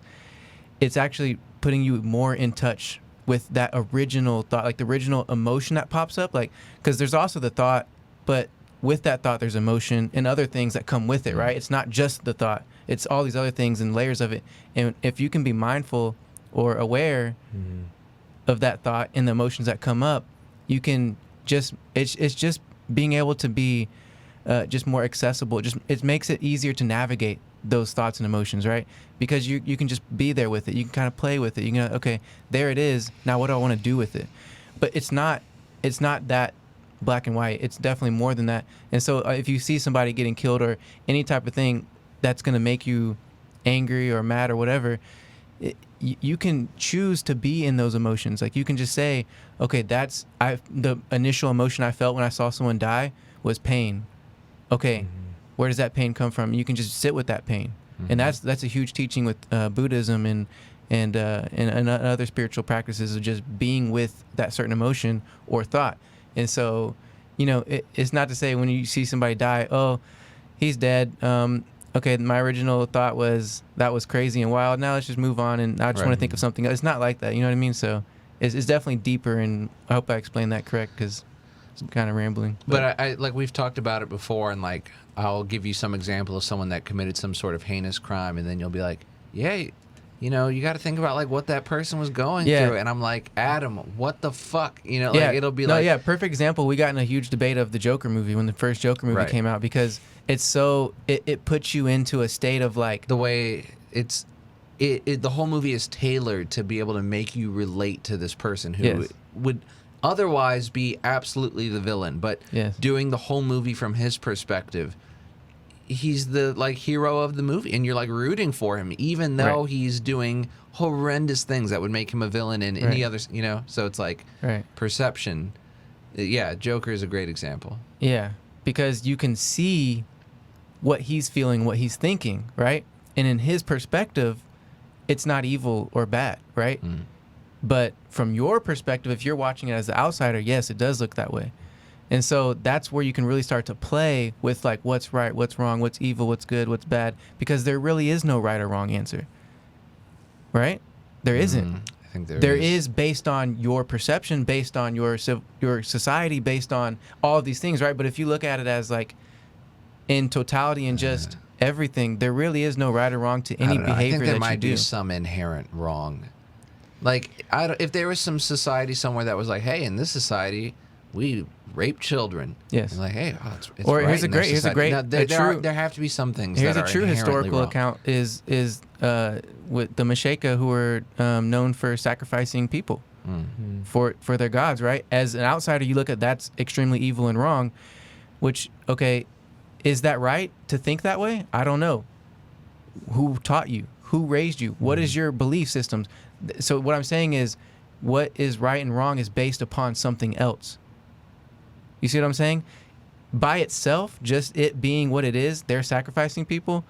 it's actually putting you more in touch with that original thought, like the original emotion that pops up, like, because there's also the thought, but with that thought there's emotion and other things that come with it, right? It's not just the thought, it's all these other things and layers of it. And if you can be mindful or aware of that thought and the emotions that come up, you can just, it's just being able to be just more accessible. It makes it easier to navigate those thoughts and emotions, right? Because you can just be there with it. You can kind of play with it. You can, okay, there it is. Now what do I want to do with it? But it's not that black and white. It's definitely more than that. And so if you see somebody getting killed or any type of thing that's going to make you angry or mad or whatever, you can choose to be in those emotions. Like you can just say, okay, the initial emotion I felt when I saw someone die was pain. Okay, where does that pain come from? You can just sit with that pain. And that's a huge teaching with Buddhism and other spiritual practices of just being with that certain emotion or thought. And so, it's not to say when you see somebody die, oh, he's dead. Okay, my original thought was that was crazy and wild. Now let's just move on, and I just want to think of something else. It's not like that, you know what I mean? So it's definitely deeper, and I hope I explained that correct because I'm kind of rambling. But I like we've talked about it before, and like I'll give you some example of someone that committed some sort of heinous crime, and then you'll be like, yeah, you got to think about like what that person was going through. And I'm like, Adam, what the fuck? Like it'll be like... perfect example. We got in a huge debate of the Joker movie when the first Joker movie came out because it's so... It puts you into a state of like... The way the whole movie is tailored to be able to make you relate to this person who would otherwise be absolutely the villain. But doing the whole movie from his perspective... He's the like hero of the movie, and you're like rooting for him, even though he's doing horrendous things that would make him a villain in any other, So it's like perception. Yeah, Joker is a great example. Yeah, because you can see what he's feeling, what he's thinking, right? And in his perspective, it's not evil or bad, right? But from your perspective, if you're watching it as the outsider, yes, it does look that way. And so that's where you can really start to play with like what's right, what's wrong, what's evil, what's good, what's bad, because there really is no right or wrong answer. Right? There isn't. I think there is based on your perception, based on your society, based on all of these things, right? But if you look at it as like in totality and just everything, there really is no right or wrong to any behavior that you do. I think there might be some inherent wrong. Like if there was some society somewhere that was like, hey, in this society, we rape children. Yes. And like, hey, it's or right here's a great. Now, there have to be some things. Here's that a true historical account is with the Mashaka, who were known for sacrificing people for their gods. Right. As an outsider, you look at that's extremely evil and wrong. Which is that right to think that way? I don't know. Who taught you? Who raised you? What is your belief systems? So what I'm saying is, what is right and wrong is based upon something else. You see what I'm saying? By itself, just it being what it is, they're sacrificing people,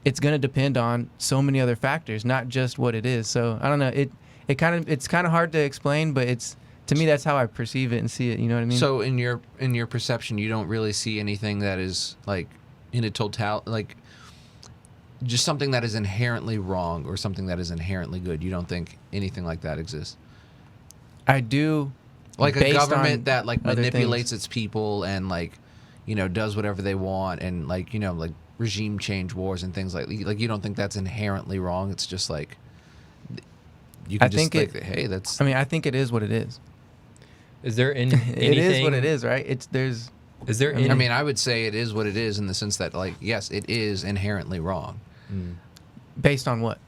it's going to depend on so many other factors, not just what it is. So, I don't know. It's kind of hard to explain, but to me that's how I perceive it and see it, you know what I mean? So, in your perception, you don't really see anything that is like in a like just something that is inherently wrong or something that is inherently good. You don't think anything like that exists? I do. Like a government that like manipulates its people and like, does whatever they want and like, like regime change wars and things like you don't think that's inherently wrong? It's just like you can just think, hey, that's. I mean, I think it is what it is. Is there anything? It is what it is, right? Is there? I mean, I would say it is what it is in the sense that like, yes, it is inherently wrong. Based on what?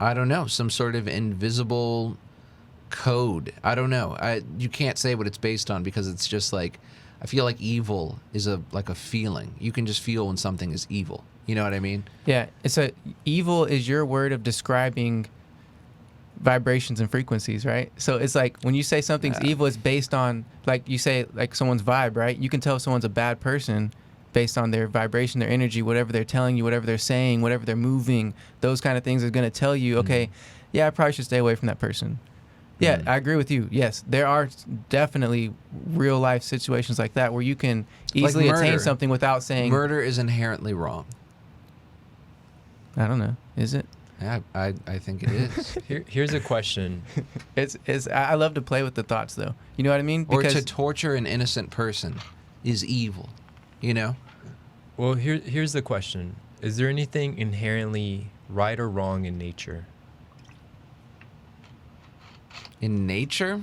I don't know. Some sort of invisible code. I don't know. You can't say what it's based on because it's just like, I feel like evil is like a feeling. You can just feel when something is evil. You know what I mean? Yeah. Evil is your word of describing vibrations and frequencies, right? So it's like when you say something's evil, it's based on, like you say, like someone's vibe, right? You can tell someone's a bad person based on their vibration, their energy, whatever they're telling you, whatever they're saying, whatever they're moving, those kind of things are going to tell you, okay, yeah, I probably should stay away from that person. Yeah, I agree with you. Yes, there are definitely real life situations like that where you can easily attain something without saying... Murder is inherently wrong. I don't know. Is it? Yeah, I think it is. Here's a question. I love to play with the thoughts, though. You know what I mean? Or to torture an innocent person is evil, you know? Well, here's the question. Is there anything inherently right or wrong in nature? In nature?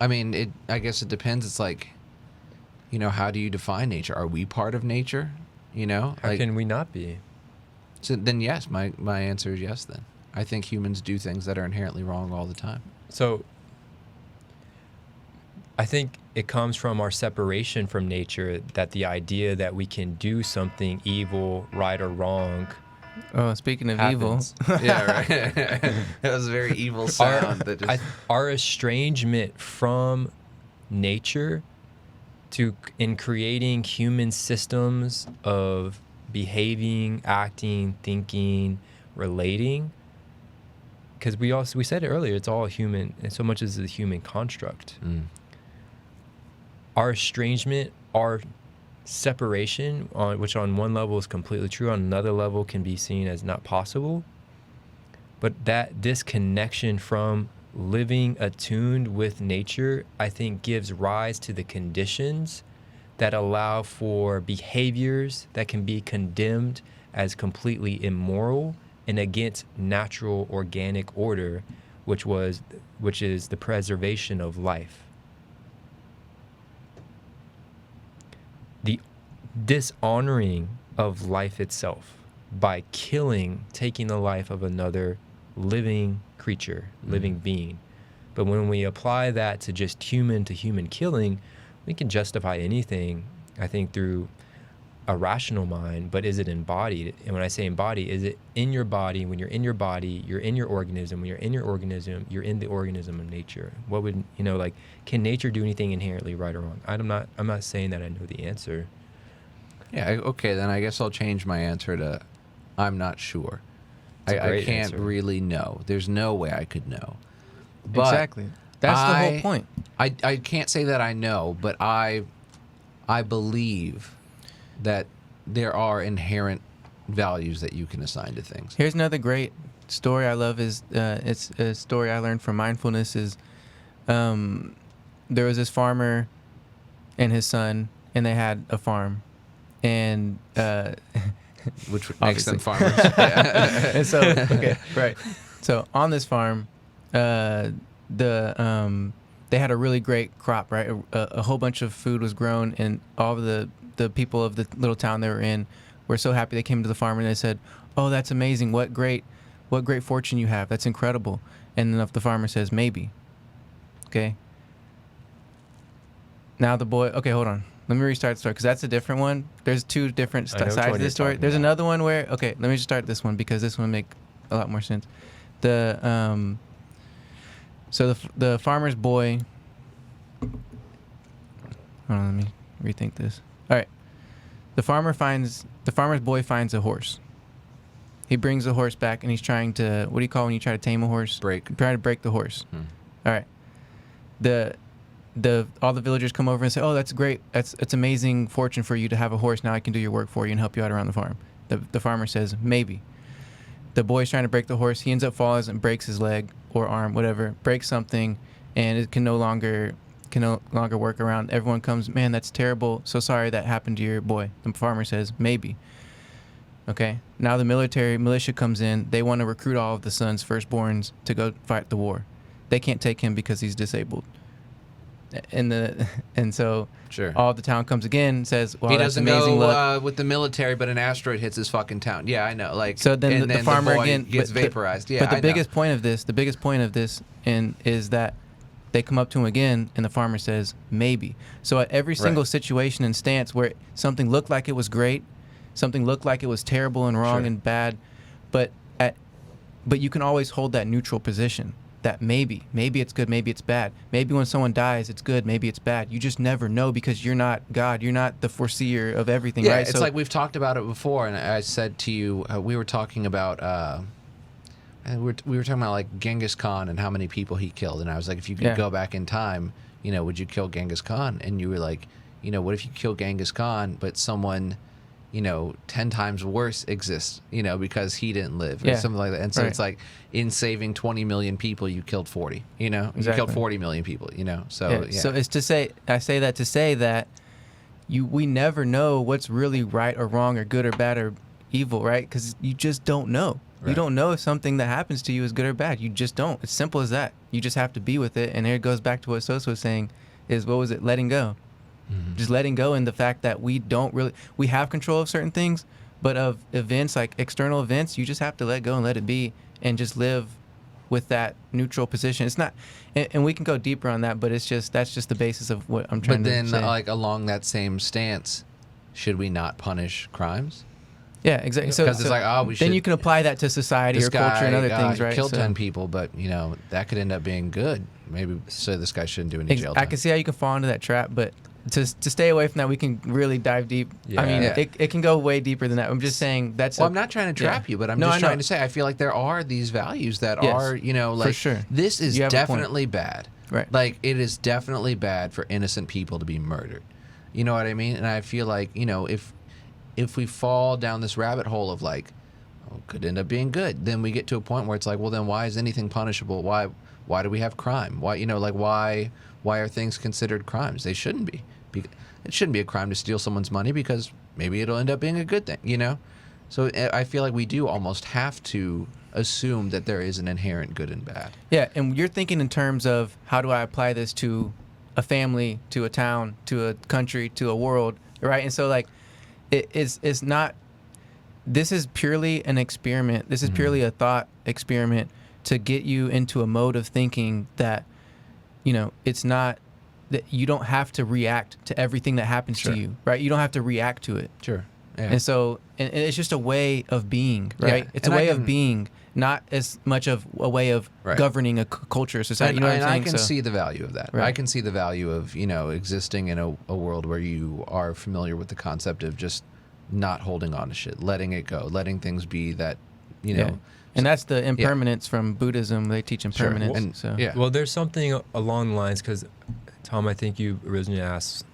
I mean, I guess it depends. It's like, you know, how do you define nature? Are we part of nature? You know? How can we not be? So then yes, my answer is yes then. I think humans do things that are inherently wrong all the time. So I think it comes from our separation from nature, that the idea that we can do something evil, right or wrong. Oh, speaking of happens. evil. Yeah, right. That was a very evil sound. Our estrangement from nature in creating human systems of behaving, acting, thinking, relating, because we said it earlier, it's all human, and so much is a human construct. Our estrangement, our separation, which on one level is completely true, on another level can be seen as not possible, but that disconnection from living attuned with nature, I think, gives rise to the conditions that allow for behaviors that can be condemned as completely immoral and against natural organic order, which is the preservation of life. The dishonoring of life itself by taking the life of another living creature, living being. But when we apply that to just human to human killing, we can justify anything, I think, through a rational mind, but is it embodied? And when I say embodied, is it in your body? When you're in your body, you're in your organism. When you're in your organism, you're in the organism of nature. What would, can nature do anything inherently right or wrong? I'm not saying that I know the answer. Yeah, okay, then I guess I'll change my answer to I'm not sure. I can't really know. There's no way I could know. But exactly. That's the whole point. I can't say that I know, but I believe that there are inherent values that you can assign to things. Here's another great story I love. It's a story I learned from mindfulness. There was this farmer and his son, and they had a farm, and which makes them farmers. And so, okay, right. So on this farm, they had a really great crop, right? A whole bunch of food was grown, and all of the people of the little town they were in were so happy. They came to the farmer and they said, "Oh, that's amazing! What great fortune you have! That's incredible!" And then the farmer says, "Maybe." Okay. Now the boy. Okay, hold on. Let me restart the story because that's a different one. There's two different sides of this story. There's another one where let me just start this one because this one make a lot more sense. So the farmer's boy. Hold on, let me rethink this. All right, the farmer's boy finds a horse. He brings the horse back and he's trying to, what do you call when you try to tame a horse? Try to break the horse. All right. All the villagers come over and say, "Oh, that's great. It's amazing fortune for you to have a horse. Now I can do your work for you and help you out around the farm." The farmer says, "Maybe." The boy's trying to break the horse. He ends up falling and breaks his leg or arm, whatever, breaks something, and it can no longer work around. Everyone comes, "Man, that's terrible. So sorry that happened to your boy." The farmer says, "Maybe." Okay. Now the militia comes in. They want to recruit all of the sons, firstborns, to go fight the war. They can't take him because he's disabled. And so sure. All the town comes again and says, "Well, he that's doesn't amazing go with the military, but an asteroid hits his fucking town." Yeah, I know. Like so, then the farmer the boy again gets vaporized. Yeah, but the biggest point of this, is that they come up to him again, and the farmer says, "Maybe." So at every single situation and stance where something looked like it was great, something looked like it was terrible and wrong and bad, but you can always hold that neutral position. That maybe it's good, maybe it's bad. Maybe when someone dies, it's good, maybe it's bad. You just never know because you're not God. You're not the foreseer of everything, right? It's like we've talked about it before, and I said to you, we were talking about like Genghis Khan and how many people he killed, and I was like, if you could go back in time, would you kill Genghis Khan? And you were like, what if you kill Genghis Khan, but someone 10 times worse exists, because he didn't live or something like that. And so it's like, in saving 20 million people, you killed 40, you killed 40 million people, so So it's I say that to say that we never know what's really right or wrong or good or bad or evil, right? Because you just don't know. Right. You don't know if something that happens to you is good or bad. You just don't. It's simple as that. You just have to be with it. And here it goes back to what Sosa was saying, is what was it? Letting go. Mm-hmm. Just letting go, in the fact that we have control of certain things, but of events, like external events, you just have to let go and let it be, and just live with that neutral position. It's not, and we can go deeper on that, but that's just the basis of what I'm trying to say. But then, like, along that same stance, should we not punish crimes? Yeah, exactly. Because it's like, we should. Then you can apply that to society or culture and other things, right? Killed 10 people, but that could end up being good. Maybe so this guy shouldn't do any jail time. I can see how you can fall into that trap, but to stay away from that, we can really dive deep. Yeah. I mean, it can go way deeper than that. I'm just saying that's. Well, I'm not trying to trap you, but I'm just trying to say I feel like there are these values that are, like, for sure. This is definitely bad. Right. Like, it is definitely bad for innocent people to be murdered. You know what I mean? And I feel like, if we fall down this rabbit hole of like, could end up being good, then we get to a point where it's like, well, then why is anything punishable? Why do we have crime? Why, why are things considered crimes? They shouldn't be. It shouldn't be a crime to steal someone's money, because maybe it'll end up being a good thing, So I feel like we do almost have to assume that there is an inherent good and bad. Yeah, and you're thinking in terms of, how do I apply this to a family, to a town, to a country, to a world, right? And so, like, it's not, this is purely an experiment. This is purely a thought experiment to get you into a mode of thinking that, it's not, that you don't have to react to everything that happens to you, right? You don't have to react to it. Sure. Yeah. And so, and it's just a way of being, right? Yeah. It's a way of being, not as much of a way of governing a culture or society. And, I can see the value of that. Right. I can see the value of, existing in a world where you are familiar with the concept of just not holding on to shit, letting it go, letting things be that, know. And that's the impermanence from Buddhism. They teach impermanence. Sure. And, Well, there's something along the lines, because, Tom, I think you originally asked,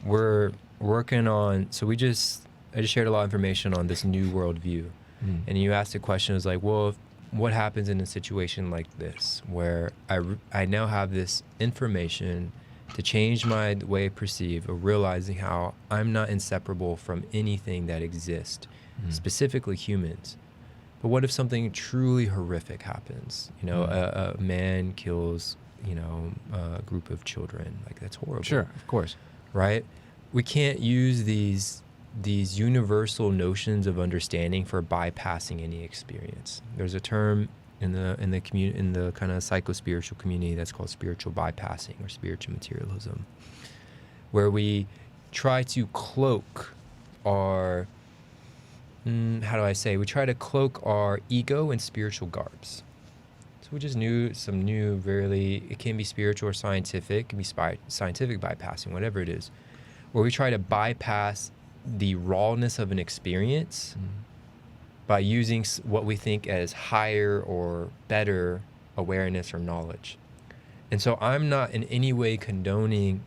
we're working on, I just shared a lot of information on this new worldview. And you asked a question, it was like, well, what happens in a situation like this, where I now have this information to change my way of perceive, of realizing how I'm not inseparable from anything that exists, specifically humans. But what if something truly horrific happens? A man kills, a group of children. Like, that's horrible. Sure, of course. Right? We can't use these universal notions of understanding for bypassing any experience. There's a term in the kind of psycho-spiritual community that's called spiritual bypassing, or spiritual materialism, where we try to cloak our we try to cloak our ego in spiritual garbs. So we just it can be spiritual or scientific, it can be scientific bypassing, whatever it is, where we try to bypass the rawness of an experience by using what we think as higher or better awareness or knowledge. And so I'm not in any way condoning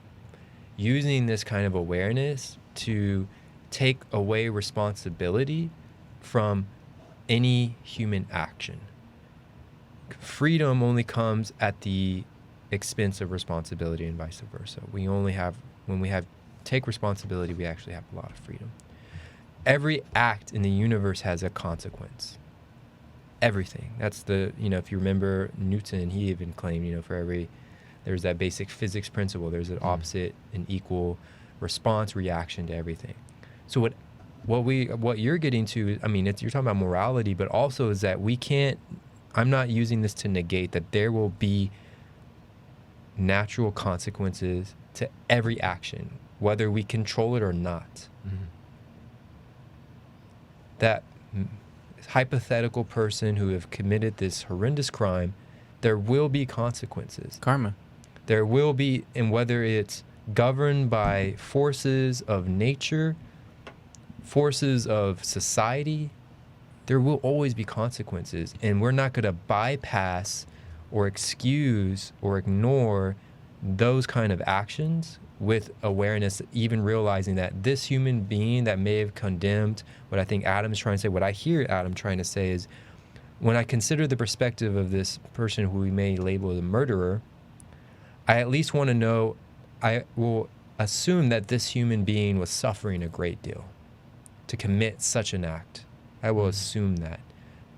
using this kind of awareness to take away responsibility from any human action. Freedom only comes at the expense of responsibility, and vice versa. When we take responsibility, we actually have a lot of freedom. Every act in the universe has a consequence. Everything. That's if you remember Newton, he even claimed, there's that basic physics principle. There's an opposite and equal response, reaction to everything. So what you're getting to, you're talking about morality, but also is that I'm not using this to negate that there will be natural consequences to every action, whether we control it or not. That hypothetical person who have committed this horrendous crime, there will be consequences. Karma. There will be, and whether it's governed by forces of nature, forces of society, there will always be consequences. And we're not going to bypass or excuse or ignore those kind of actions with awareness, even realizing that this human being that may have condemned what I think Adam's trying to say, what I hear Adam trying to say is, when I consider the perspective of this person who we may label as a murderer, I at least want to know, I will assume that this human being was suffering a great deal to commit such an act. I will assume that.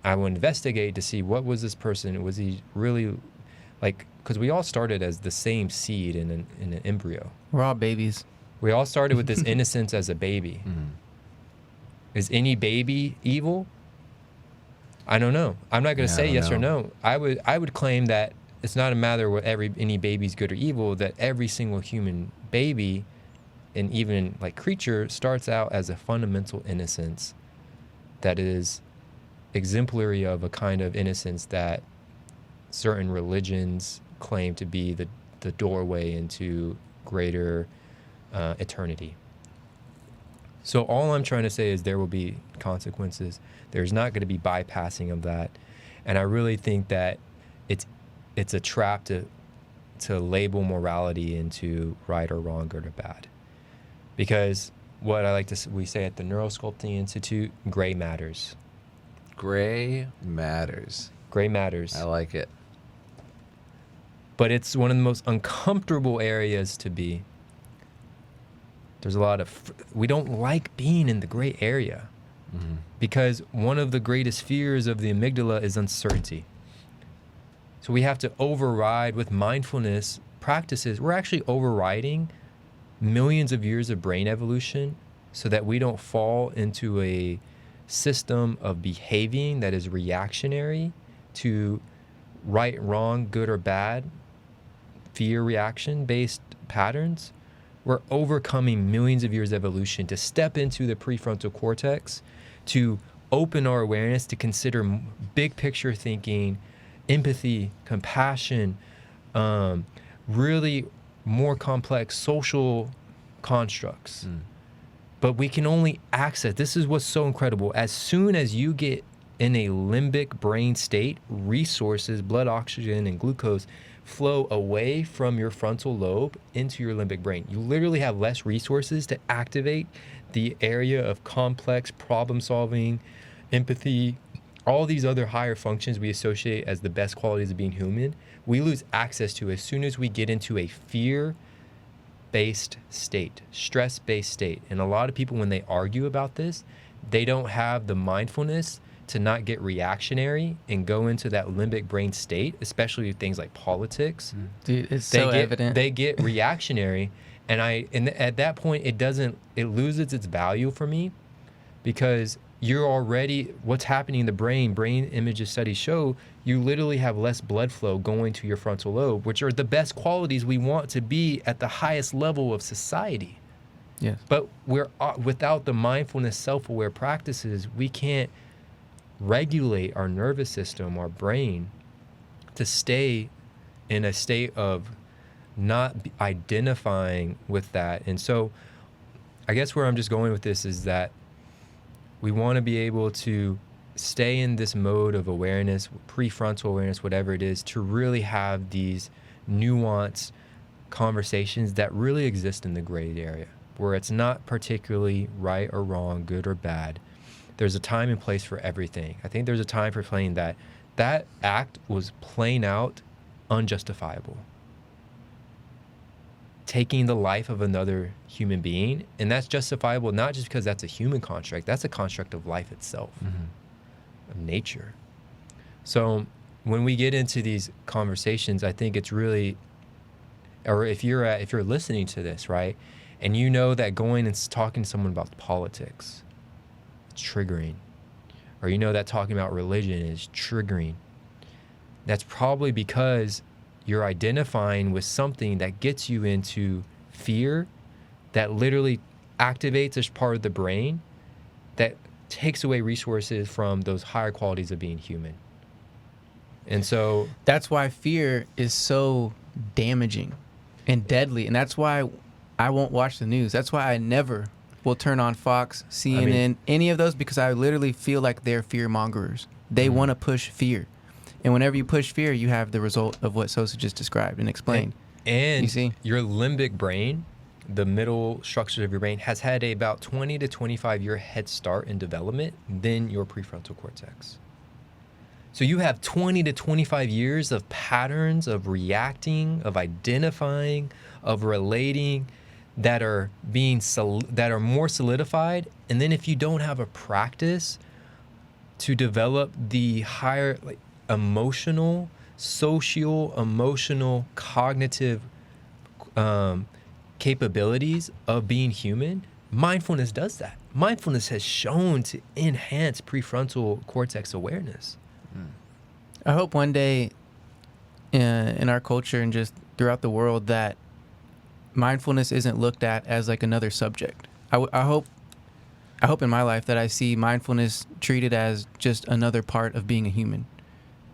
I will investigate to see what was this person, was he really, like, because we all started as the same seed in an embryo. We're all babies. We all started with this innocence as a baby. Is any baby evil? I don't know. I'm not going to say yes or no. I would claim that it's not a matter of whether any baby's good or evil, that every single human baby and even like creature starts out as a fundamental innocence that is exemplary of a kind of innocence that certain religions claim to be the doorway into greater eternity. So all I'm trying to say is there will be consequences. There's not going to be bypassing of that. And I really think that it's a trap to label morality into right or wrong, good or bad. Because what I like to we say at the Neurosculpting Institute, gray matters. Gray matters. Gray matters. I like it. But it's one of the most uncomfortable areas to be. There's a lot of, we don't like being in the gray area because one of the greatest fears of the amygdala is uncertainty. So we have to override with mindfulness practices. We're actually overriding millions of years of brain evolution so that we don't fall into a system of behaving that is reactionary to right, wrong, good or bad, fear reaction based patterns. We're overcoming millions of years of evolution to step into the prefrontal cortex, to open our awareness, to consider big picture thinking, empathy, compassion, really more complex social constructs. But we can only access, this is what's so incredible, as soon as you get in a limbic brain state, resources, blood oxygen and glucose flow away from your frontal lobe into your limbic brain. You literally have less resources to activate the area of complex problem solving, empathy, all these other higher functions we associate as the best qualities of being human. We lose access to as soon as we get into a fear-based state, stress-based state. And a lot of people, when they argue about this, they don't have the mindfulness to not get reactionary and go into that limbic brain state, especially with things like politics. Dude, it's so evident. They get reactionary, and at that point it loses its value for me, because you're already, what's happening in the brain images studies show, you literally have less blood flow going to your frontal lobe, which are the best qualities we want to be at the highest level of society. Yes. But we're without the mindfulness, self-aware practices, we can't regulate our nervous system, our brain, to stay in a state of not identifying with that. And so I guess where I'm just going with this is that we want to be able to stay in this mode of awareness, prefrontal awareness, whatever it is, to really have these nuanced conversations that really exist in the gray area, where it's not particularly right or wrong, good or bad. There's a time and place for everything. I think there's a time for playing that act was plain out unjustifiable. Taking the life of another human being, and that's justifiable not just because that's a human construct, that's a construct of life itself, of nature. So when we get into these conversations, I think it's really, or if you're listening to this, right, and you know that going and talking to someone about politics, triggering, or you know that talking about religion is triggering, that's probably because you're identifying with something that gets you into fear, that literally activates as part of the brain, that takes away resources from those higher qualities of being human. And so that's why fear is so damaging and deadly, and that's why I won't watch the news. That's why I never will turn on Fox, CNN, any of those, because I literally feel like they're fear mongers. They want to push fear. And whenever you push fear, you have the result of what Sosa just described and explained. And you see? Your limbic brain the middle structures of your brain has had about 20 to 25 year head start in development than your prefrontal cortex. So you have 20 to 25 years of patterns of reacting, of identifying, of relating that are more solidified. And then if you don't have a practice to develop the higher emotional, socio-emotional, cognitive capabilities of being human, mindfulness does that. Mindfulness has shown to enhance prefrontal cortex awareness. I hope one day in our culture and just throughout the world that mindfulness isn't looked at as like another subject. I hope in my life that I see mindfulness treated as just another part of being a human.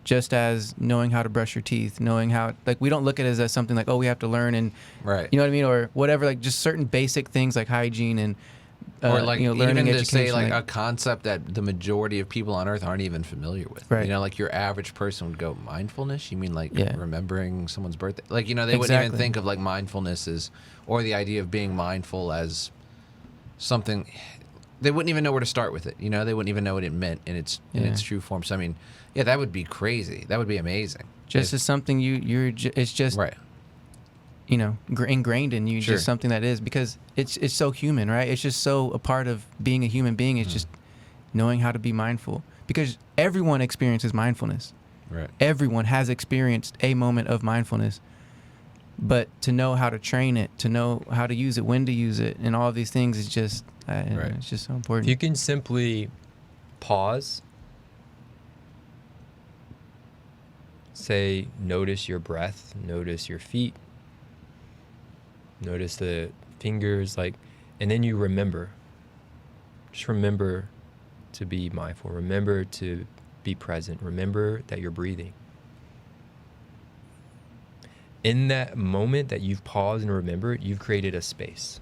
Just as knowing how to brush your teeth, knowing how, like, we don't look at it as something like, oh, we have to learn and, right. You know what I mean? Or whatever, like just certain basic things like hygiene and, or like, you know, learning even to education. say like a concept that the majority of people on earth aren't even familiar with. Right. You know, like your average person would go, mindfulness? You mean like remembering someone's birthday? Like, you know, they wouldn't Exactly. even think of like mindfulness as, or the idea of being mindful as something. They wouldn't even know where to start with it. You know, they wouldn't even know what it meant in its true form. So I mean, yeah, that would be crazy. That would be amazing. Just as something it's just right. You know, ingrained in you, Sure. just something that is, because it's so human, right? It's just so a part of being a human being. It's just knowing how to be mindful, because everyone experiences mindfulness. Right. Everyone has experienced a moment of mindfulness, but to know how to train it, to know how to use it, when to use it, and all of these things is just, it's just so important. If you can simply pause, say, notice your breath, notice your feet, notice the fingers, like, and then you remember. Just remember to be mindful. Remember to be present. Remember that you're breathing. In that moment that you've paused and remembered, you've created a space.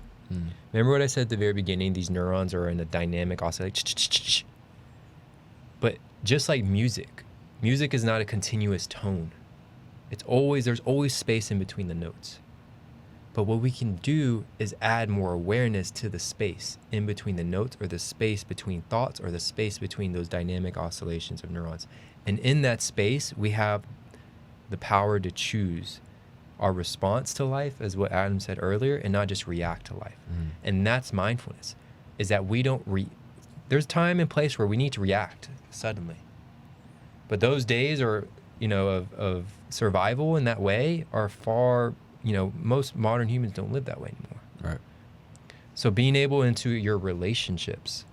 Remember what I said at the very beginning? These neurons are in a dynamic oscillation. But just like music is not a continuous tone. There's always space in between the notes. But what we can do is add more awareness to the space in between the notes, or the space between thoughts, or the space between those dynamic oscillations of neurons. And in that space, we have the power to choose our response to life, as what Adam said earlier, and not just react to life. And that's mindfulness, is that we don't there's time and place where we need to react suddenly. But those days are, you know, of survival in that way are far, you know, most modern humans don't live that way anymore. Right. So being able into your relationships,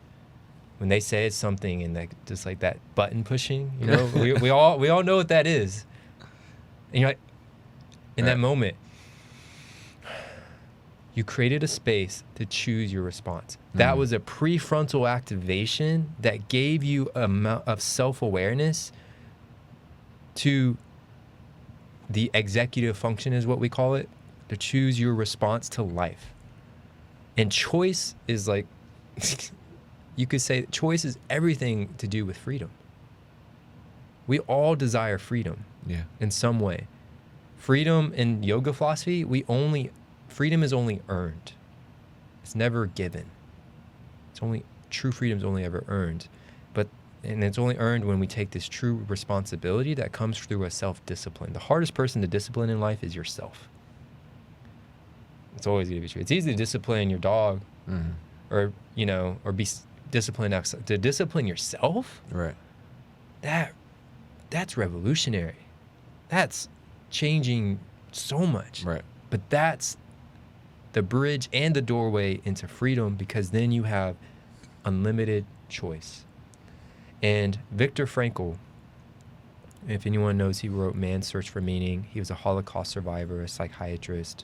when they say it's something and like just like that button pushing, you know, we all know what that is. And you're like, in that moment, you created a space to choose your response. That was a prefrontal activation that gave you an amount of self-awareness to the executive function, is what we call it, to choose your response to life. And choice is like, you could say choice is everything to do with freedom. We all desire freedom in some way. Freedom in yoga philosophy, freedom is only earned. It's never given. True freedom is only ever earned. And it's only earned when we take this true responsibility that comes through a self-discipline. The hardest person to discipline in life is yourself. It's always going to be true. It's easy to discipline your dog, or, you know, or be disciplined outside. To discipline yourself? Right. That's revolutionary. That's changing so much. Right. But that's the bridge and the doorway into freedom, because then you have unlimited choice. And Viktor Frankl, if anyone knows, he wrote Man's Search for Meaning. He was a Holocaust survivor, a psychiatrist.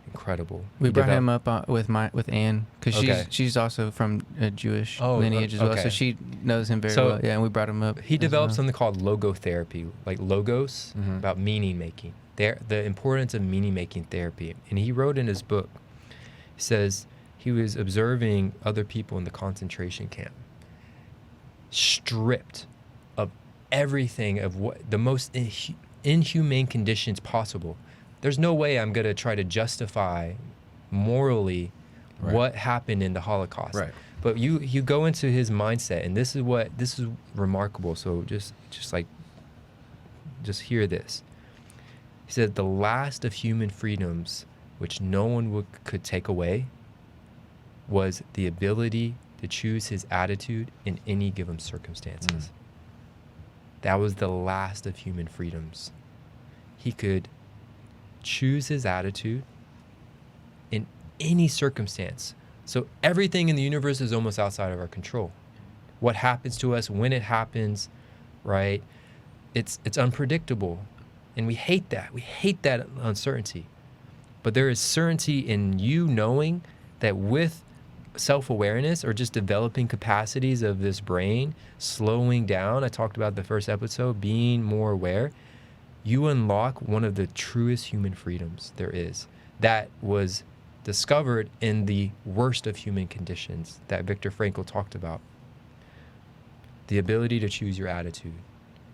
Incredible. We brought him up with Anne, because she's also from a Jewish lineage as well, so she knows him very well. Yeah, and we brought him up. He developed something called logotherapy, like logos, about meaning making. The importance of meaning making therapy. And he wrote in his book, he says he was observing other people in the concentration camp, stripped of everything, of what the most inhumane conditions possible. There's no way I'm going to try to justify morally what happened in the Holocaust. Right. But you go into his mindset, and this is remarkable. So just hear this. He said, the last of human freedoms, which no one could take away, was the ability to choose his attitude in any given circumstances. That was the last of human freedoms. He could choose his attitude in any circumstance. So everything in the universe is almost outside of our control. What happens to us, when it happens, right? It's unpredictable. And we hate that. We hate that uncertainty. But there is certainty in you knowing that with self-awareness or just developing capacities of this brain, slowing down, I talked about the first episode, being more aware, you unlock one of the truest human freedoms there is. That was discovered in the worst of human conditions that Viktor Frankl talked about. The ability to choose your attitude.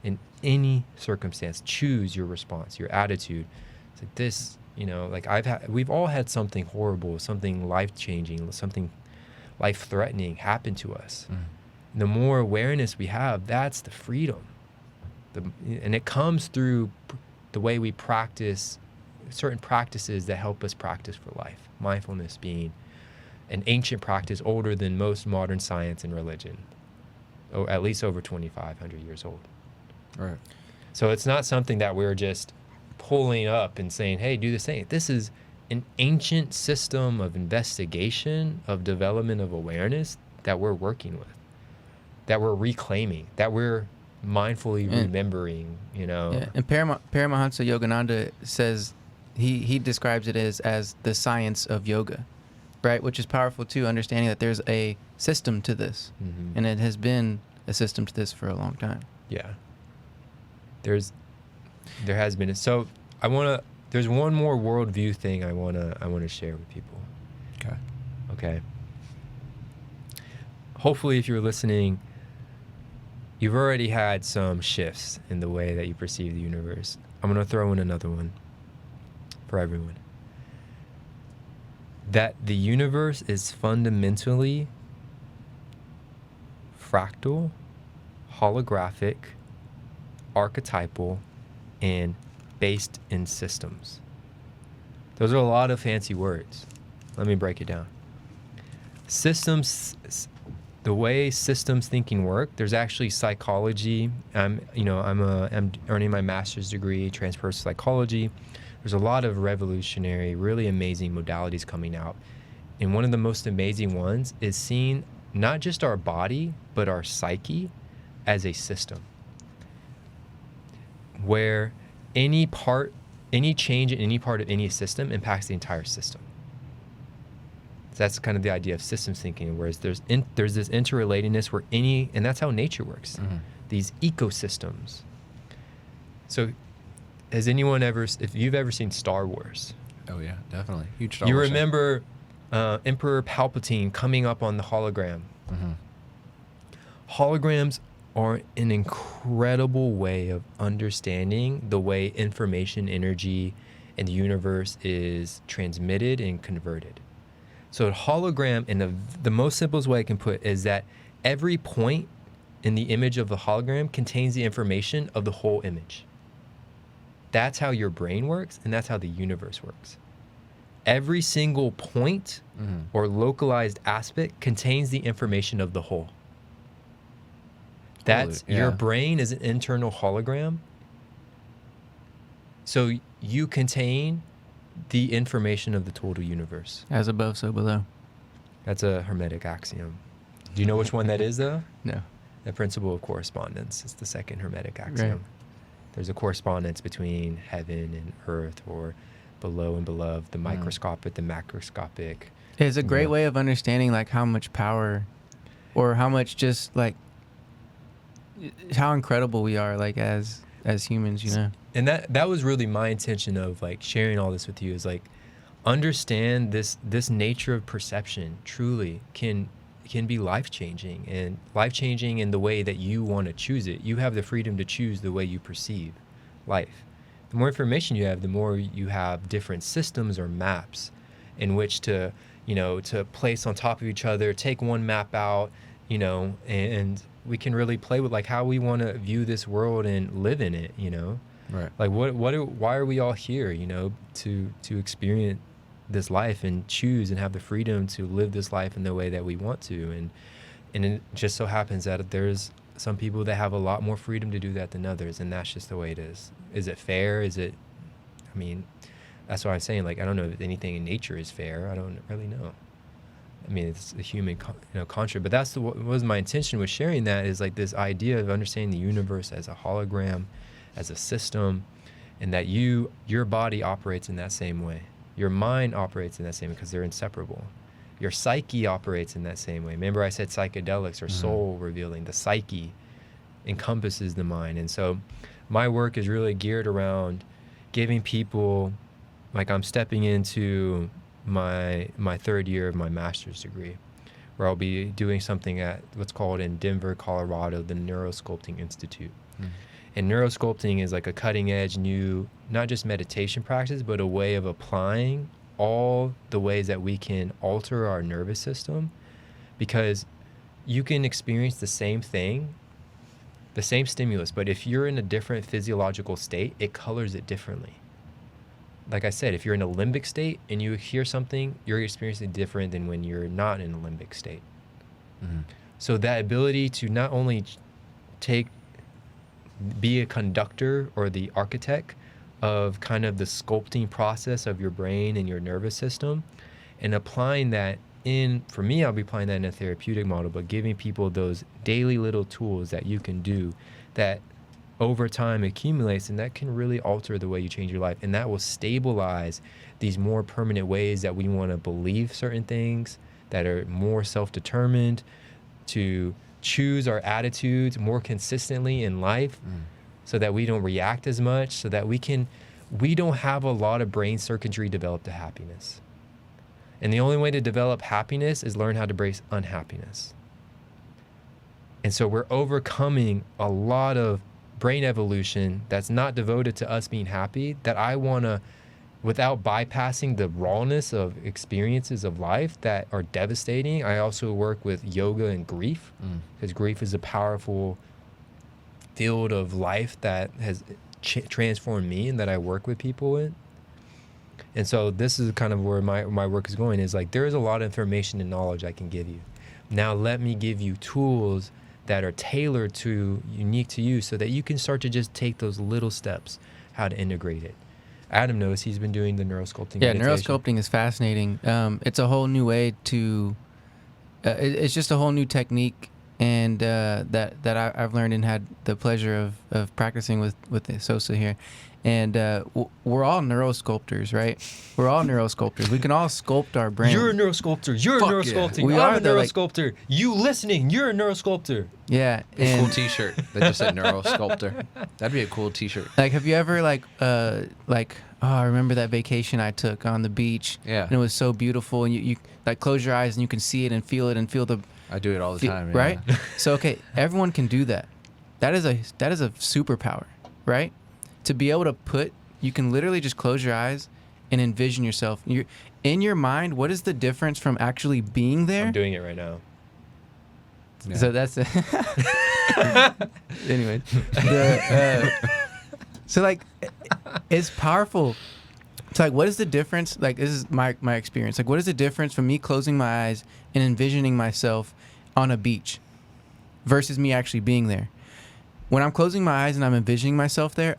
In any circumstance, choose your response, your attitude. It's like this, we've all had something horrible, something life-changing, something life-threatening happen to us. The more awareness we have, that's the freedom. And it comes through the way we practice certain practices that help us practice for life. Mindfulness being an ancient practice older than most modern science and religion, or at least over 2,500 years old. Right. So it's not something that we're just pulling up and saying, hey, do this thing. This is an ancient system of investigation, of development of awareness that we're working with, that we're reclaiming, that we're mindfully remembering, Yeah. And Paramahansa Yogananda says, he describes it as the science of yoga, right? Which is powerful too, understanding that there's a system to this. And it has been a system to this for a long time. Yeah. There has been. So there's one more worldview thing I wanna share with people. Okay. Hopefully, if you're listening, you've already had some shifts in the way that you perceive the universe. I'm gonna throw in another one for everyone. That the universe is fundamentally fractal, holographic, archetypal, and based in systems. Those are a lot of fancy words. Let me break it down. Systems, the way systems thinking work, there's actually psychology. I'm earning my master's degree, transpersonal psychology. There's a lot of revolutionary, really amazing modalities coming out. And one of the most amazing ones is seeing not just our body, but our psyche as a system, where any change in any part of any system impacts the entire system. So that's kind of the idea of systems thinking, whereas there's this interrelatedness where and that's how nature works, these ecosystems. So has anyone if you've ever seen Star Wars? Oh yeah, definitely. Huge Star You Wars remember Emperor Palpatine coming up on the hologram. Holograms are an incredible way of understanding the way information, energy, and the universe is transmitted and converted. So a hologram, in the most simplest way I can put, is that every point in the image of the hologram contains the information of the whole image. That's how your brain works, and that's how the universe works. Every single point or localized aspect contains the information of the whole. Your brain is an internal hologram. So you contain the information of the total universe. As above, so below. That's a Hermetic axiom. Do you know which one that is, though? No. The principle of correspondence. It's the second Hermetic axiom. Right. There's a correspondence between heaven and earth, or below and below, the microscopic, the macroscopic. It's a great way of understanding like how much power, or how much just like how incredible we are like as humans, And that was really my intention of like sharing all this with you, is like understand this nature of perception truly can be life-changing, and life-changing in the way that you want to choose it. You have the freedom to choose the way you perceive life. The more information you have, the more you have different systems or maps. in which to, to place on top of each other, take one map out, and we can really play with like how we want to view this world and live in it, Right. Like why are we all here, to experience this life and choose and have the freedom to live this life in the way that we want to. And it just so happens that there's some people that have a lot more freedom to do that than others, and that's just the way it is. Is it fair? That's what I'm saying. Like, I don't know if anything in nature is fair. I don't really know. It's a human construct, but that's what was my intention with sharing that, is like this idea of understanding the universe as a hologram, as a system, and that your body operates in that same way. Your mind operates in that same way because they're inseparable. Your psyche operates in that same way. Remember I said psychedelics are soul revealing. The psyche encompasses the mind. And so my work is really geared around giving people, like I'm stepping into my third year of my master's degree, where I'll be doing something at what's called in Denver, Colorado, the Neurosculpting Institute. And neurosculpting is like a cutting edge new, not just meditation practice, but a way of applying all the ways that we can alter our nervous system, because you can experience the same thing, the same stimulus, but if you're in a different physiological state, it colors it differently. Like I said, if you're in a limbic state and you hear something, you're experiencing it different than when you're not in a limbic state. So that ability to not only be a conductor or the architect of kind of the sculpting process of your brain and your nervous system, and applying that for me, I'll be applying that in a therapeutic model, but giving people those daily little tools that you can do that over time accumulates, and that can really alter the way you change your life. And that will stabilize these more permanent ways that we want to believe certain things, that are more self-determined, to choose our attitudes more consistently in life, so that we don't react as much, so that we don't have a lot of brain circuitry developed to happiness. And the only way to develop happiness is learn how to embrace unhappiness. And so we're overcoming a lot of brain evolution that's not devoted to us being happy, that I want to, without bypassing the rawness of experiences of life that are devastating. I also work with yoga and grief, because grief is a powerful field of life that has transformed me and that I work with people in. And so this is kind of where my work is going, is like, there is a lot of information and knowledge I can give you. Now let me give you tools that are tailored to, unique to you, so that you can start to just take those little steps, how to integrate it. Adam knows, he's been doing the neurosculpting meditation. Neurosculpting is fascinating. It's a whole new way to, it's just a whole new technique, and that I've learned and had the pleasure of practicing with Sosa here. And we're all neurosculptors, right? We're all neurosculptors. We can all sculpt our brain. You're a neurosculptor. You're Fuck a neurosculpting. Yeah. We I'm are a the, neurosculptor. You listening, you're a neurosculptor. Yeah. A cool T-shirt that just said neurosculptor. That'd be a cool T-shirt. Like, have you ever I remember that vacation I took on the beach. Yeah. And it was so beautiful, and you like close your eyes and you can see it and feel the. I do it all the time. Right. So okay, everyone can do that. That is a superpower, right? To be able to you can literally just close your eyes and envision yourself. You're in your mind. What is the difference from actually being there? I'm doing it right now. Yeah. So that's it. Anyway, so like, it's powerful. It's like, what is the difference? Like, this is my experience. Like, what is the difference from me closing my eyes and envisioning myself on a beach versus me actually being there? When I'm closing my eyes and I'm envisioning myself there,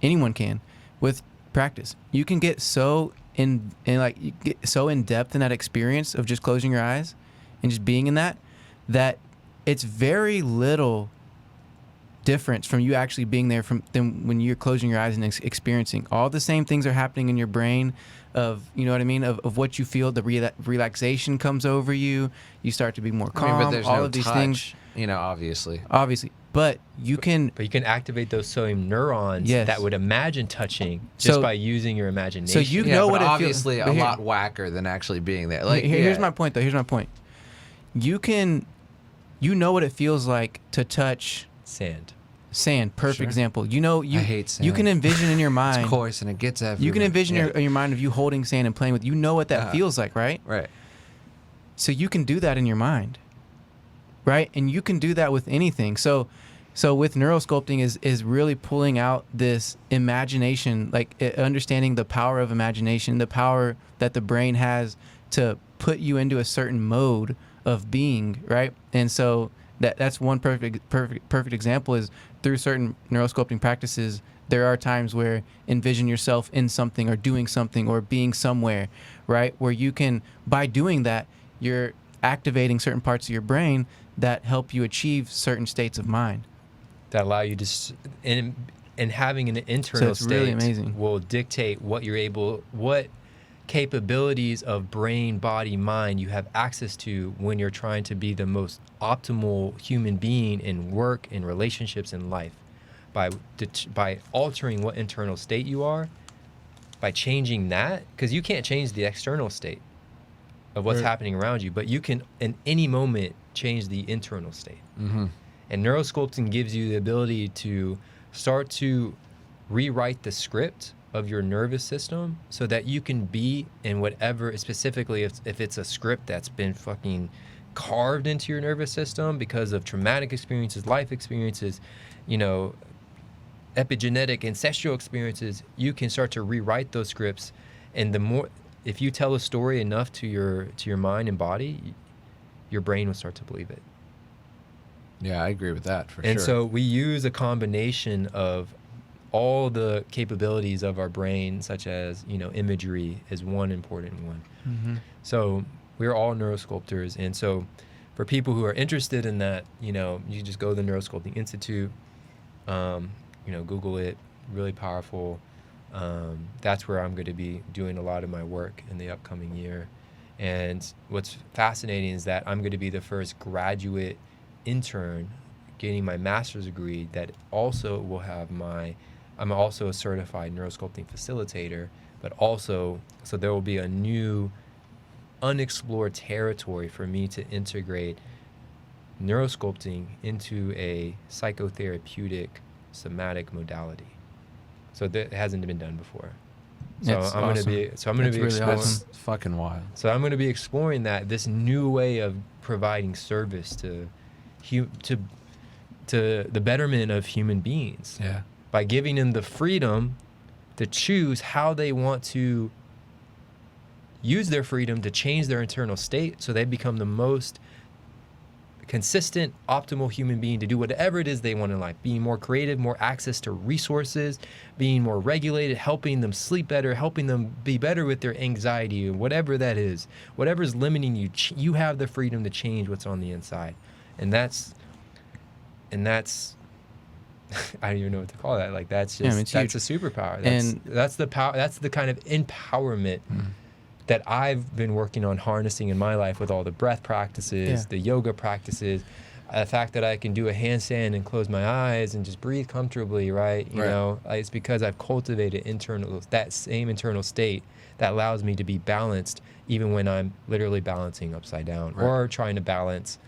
anyone can, with practice. You can get so in depth in that experience of just closing your eyes and just being in that it's very little difference from you actually being there than when you're closing your eyes and experiencing. All the same things are happening in your brain of, you know what I mean, of what you feel. The relaxation comes over you. You start to be more calm. But there's all no of these touch, things. Obviously. But you can activate those same neurons that would imagine touching just by using your imagination. So you know what it feels. Obviously, a lot whacker than actually being there. Like, here's my point, though. Here's my point. You know what it feels like to touch sand. Sand, perfect example. You I hate sand. You can envision in your mind. It's coarse and it gets everywhere. You can envision in your mind of you holding sand and playing with. You know what that feels like, right? Right. So you can do that in your mind, right? And you can do that with anything. So with neurosculpting is really pulling out this imagination, like understanding the power of imagination, the power that the brain has to put you into a certain mode of being, right? And so that's one perfect example is through certain neurosculpting practices, there are times where envision yourself in something or doing something or being somewhere, right? Where you can, by doing that, you're activating certain parts of your brain that help you achieve certain states of mind. That allow you to, and having an internal state really amazing. Will dictate what capabilities of brain, body, mind you have access to when you're trying to be the most optimal human being in work, in relationships, in life. By altering what internal state you are, by changing that, because you can't change the external state of what's happening around you, but you can, in any moment, change the internal state. Mm-hmm. And neurosculpting gives you the ability to start to rewrite the script of your nervous system so that you can be in whatever, specifically if it's a script that's been fucking carved into your nervous system because of traumatic experiences, life experiences, epigenetic, ancestral experiences, you can start to rewrite those scripts. And the more, if you tell a story enough to your mind and body, your brain will start to believe it. Yeah, I agree with that for sure. And so we use a combination of all the capabilities of our brain, such as, imagery is one important one. Mm-hmm. So we're all neurosculptors. And so for people who are interested in that, you just go to the Neurosculpting Institute, Google it, really powerful. That's where I'm going to be doing a lot of my work in the upcoming year. And what's fascinating is that I'm going to be the first graduate intern getting my master's degree that also will have I'm also a certified neurosculpting facilitator, but also, so there will be a new unexplored territory for me to integrate neurosculpting into a psychotherapeutic somatic modality. So that hasn't been done before. So That's I'm awesome. going to be really exploring. awesome. It's fucking wild. So I'm going to be exploring this new way of providing service to the betterment of human beings. Yeah. By giving them the freedom to choose how they want to use their freedom to change their internal state so they become the most consistent, optimal human being to do whatever it is they want in life. Being more creative, more access to resources, being more regulated, helping them sleep better, helping them be better with their anxiety, whatever that is. Whatever's limiting you, you have the freedom to change what's on the inside. And that's I don't even know what to call that. Like that's just that's a superpower. That's the power. That's the kind of empowerment that I've been working on harnessing in my life with all the breath practices, the yoga practices, the fact that I can do a handstand and close my eyes and just breathe comfortably, right? You know, it's because I've cultivated that same internal state that allows me to be balanced even when I'm literally balancing upside down or trying to balance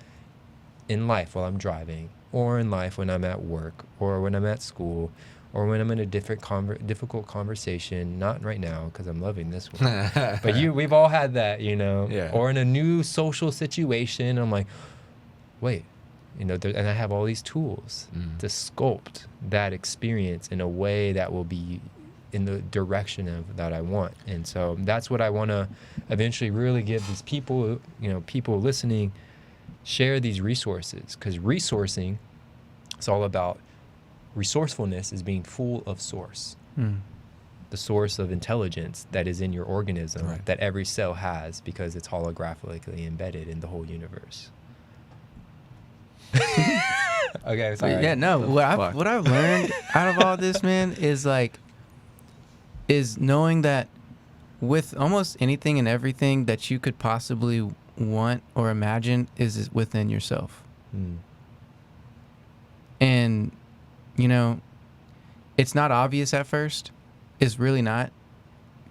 in life while I'm driving, or in life when I'm at work, or when I'm at school, or when I'm in a difficult conversation. Not right now because I'm loving this one, but we've all had that, or in a new social situation. I'm like, wait, and I have all these tools to sculpt that experience in a way that will be in the direction of that I want. And so that's what I want to eventually really give these people, people listening, share these resources, because resourcing is all about resourcefulness is being full of source, the source of intelligence that is in your organism that every cell has because it's holographically embedded in the whole universe. Okay, sorry. Yeah, no. What I've learned out of all this, man, is knowing that with almost anything and everything that you could possibly want or imagine is within yourself. And it's not obvious at first. It's really not,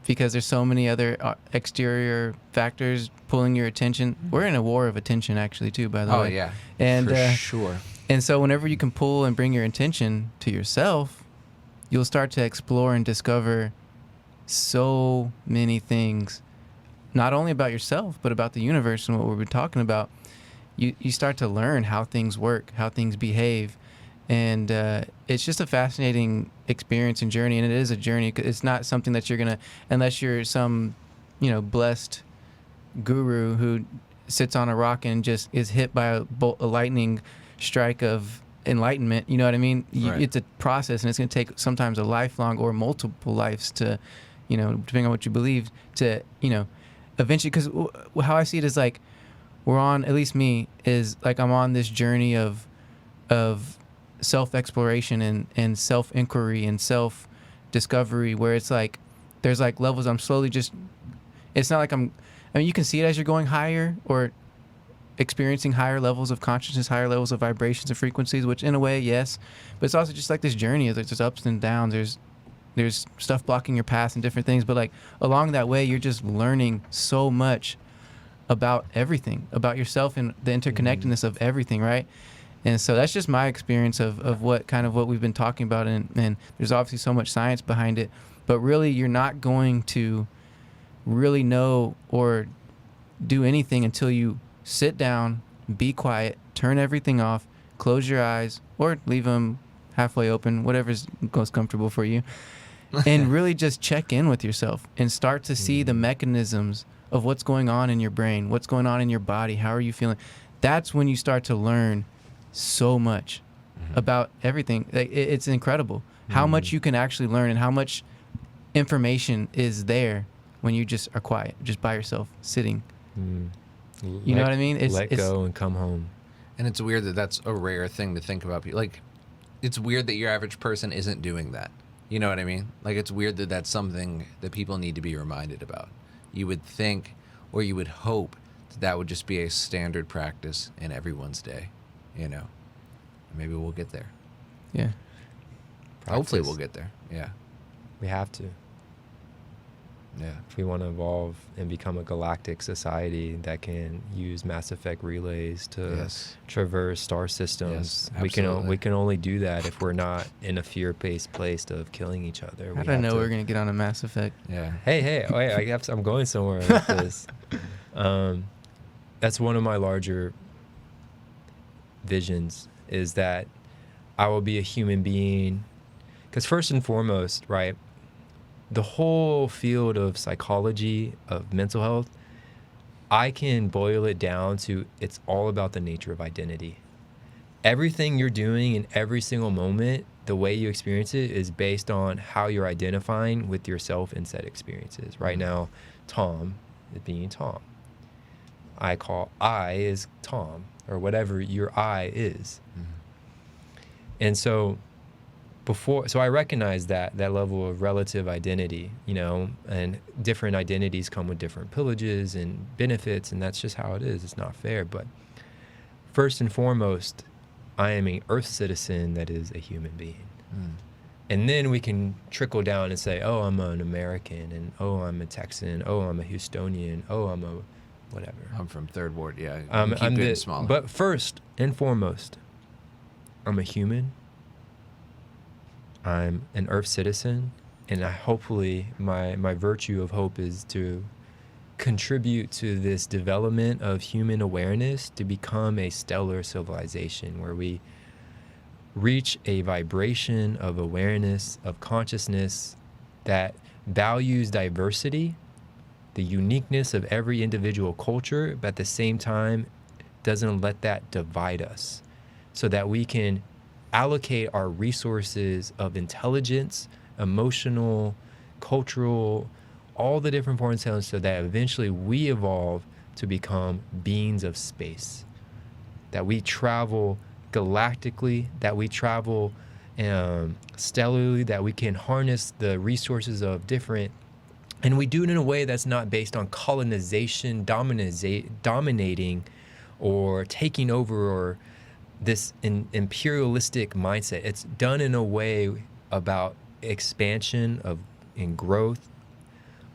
because there's so many other exterior factors pulling your attention. We're in a war of attention actually too, by the way. Oh yeah, and for sure. And so whenever you can pull and bring your intention to yourself, you'll start to explore and discover so many things, not only about yourself, but about the universe and what we've been talking about. You start to learn how things work, how things behave. And it's just a fascinating experience and journey. And it is a journey. It's not something that you're going to, unless you're some, blessed guru who sits on a rock and just is hit by a lightning strike of enlightenment. You know what I mean? Right. It's a process, and it's going to take sometimes a lifelong or multiple lives to, depending on what you believe, to, eventually, because how I see it is like, we're on, at least me, is like I'm on this journey of self-exploration and self-inquiry and self-discovery, where it's like there's like levels. I'm slowly just, it's not like you can see it as you're going higher or experiencing higher levels of consciousness, higher levels of vibrations and frequencies, which in a way, yes, but it's also just like this journey. There's ups and downs. There's stuff blocking your path and different things, but like along that way, you're just learning so much about everything, about yourself and the interconnectedness of everything, right? And so that's just my experience of what we've been talking about, and there's obviously so much science behind it, but really you're not going to really know or do anything until you sit down, be quiet, turn everything off, close your eyes, or leave them halfway open, whatever's most comfortable for you, and really just check in with yourself and start to see the mechanisms of what's going on in your brain, what's going on in your body, how are you feeling. That's when you start to learn so much about everything. It's incredible how much you can actually learn and how much information is there when you just are quiet, just by yourself, sitting. You know what I mean? Let go and come home. And it's weird that that's a rare thing to think about. Like, it's weird that your average person isn't doing that. You know what I mean? Like, it's weird that that's something that people need to be reminded about. You would think, or you would hope, that would just be a standard practice in everyone's day. Maybe we'll get there. Yeah. Hopefully we'll get there. Yeah. We have to. Yeah. If we want to evolve and become a galactic society that can use Mass Effect relays to traverse star systems, we can only do that if we're not in a fear-based place of killing each other. How do I know we're gonna get on a Mass Effect? Yeah. Hey, wait, I'm going somewhere with this. That's one of my larger visions, is that I will be a human being, because first and foremost, right, the whole field of psychology, of mental health, I can boil it down to it's all about the nature of identity. Everything you're doing in every single moment, the way you experience it, is based on how you're identifying with yourself in said experiences. Right now, Tom is being Tom. I is Tom, or whatever your I is. And so I recognize that level of relative identity, and different identities come with different privileges and benefits, and that's just how it is. It's not fair. But first and foremost, I am an Earth citizen that is a human being. And then we can trickle down and say, oh, I'm an American, and oh, I'm a Texan, oh, I'm a Houstonian, oh, I'm a whatever. I'm from Third Ward, yeah. I'm getting smaller. But first and foremost, I'm a human. I'm an Earth citizen, and hopefully my virtue of hope is to contribute to this development of human awareness to become a stellar civilization where we reach a vibration of awareness, of consciousness that values diversity, the uniqueness of every individual culture, but at the same time doesn't let that divide us, so that we can allocate our resources of intelligence, emotional, cultural, all the different forms, so that eventually we evolve to become beings of space, that we travel galactically, that we travel stellarly, that we can harness the resources of different, and we do it in a way that's not based on colonization, dominating, or taking over, or this imperialistic mindset. It's done in a way about expansion and growth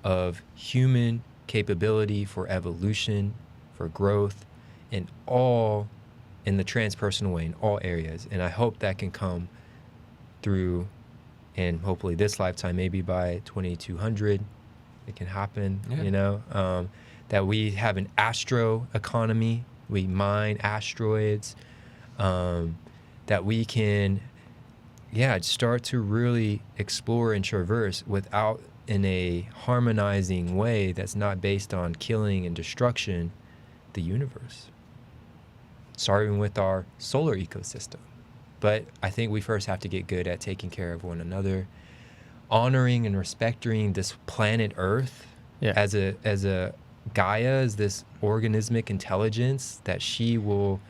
of human capability for evolution, for growth, in all in the transpersonal way in all areas. And I hope that can come through, and hopefully this lifetime, maybe by 2200, it can happen, you know, that we have an astro economy, we mine asteroids, that we can, start to really explore and traverse without in a harmonizing way that's not based on killing and destruction, the universe. Starting with our solar ecosystem. But I think we first have to get good at taking care of one another, honoring and respecting this planet Earth as a Gaia, as this organismic intelligence that she will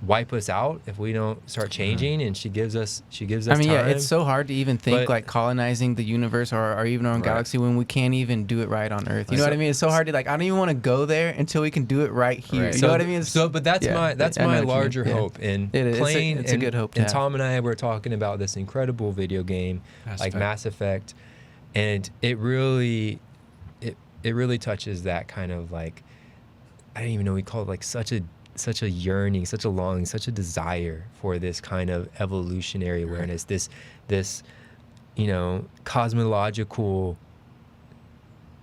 wipe us out if we don't start changing, and she gives us I mean, time. It's so hard to even think like colonizing the universe or even our own galaxy when we can't even do it right on Earth. You know what I mean? It's so hard to, like, I don't even want to go there until we can do it right here. You know what I mean? But that's my larger hope. And it is. Playing, it's a good hope to and have. Tom and I were talking about this incredible video game, Mass Effect, and it really touches that kind of, like, I don't even know, we call it like such a yearning, such a longing, such a desire for this kind of evolutionary awareness, this you know, cosmological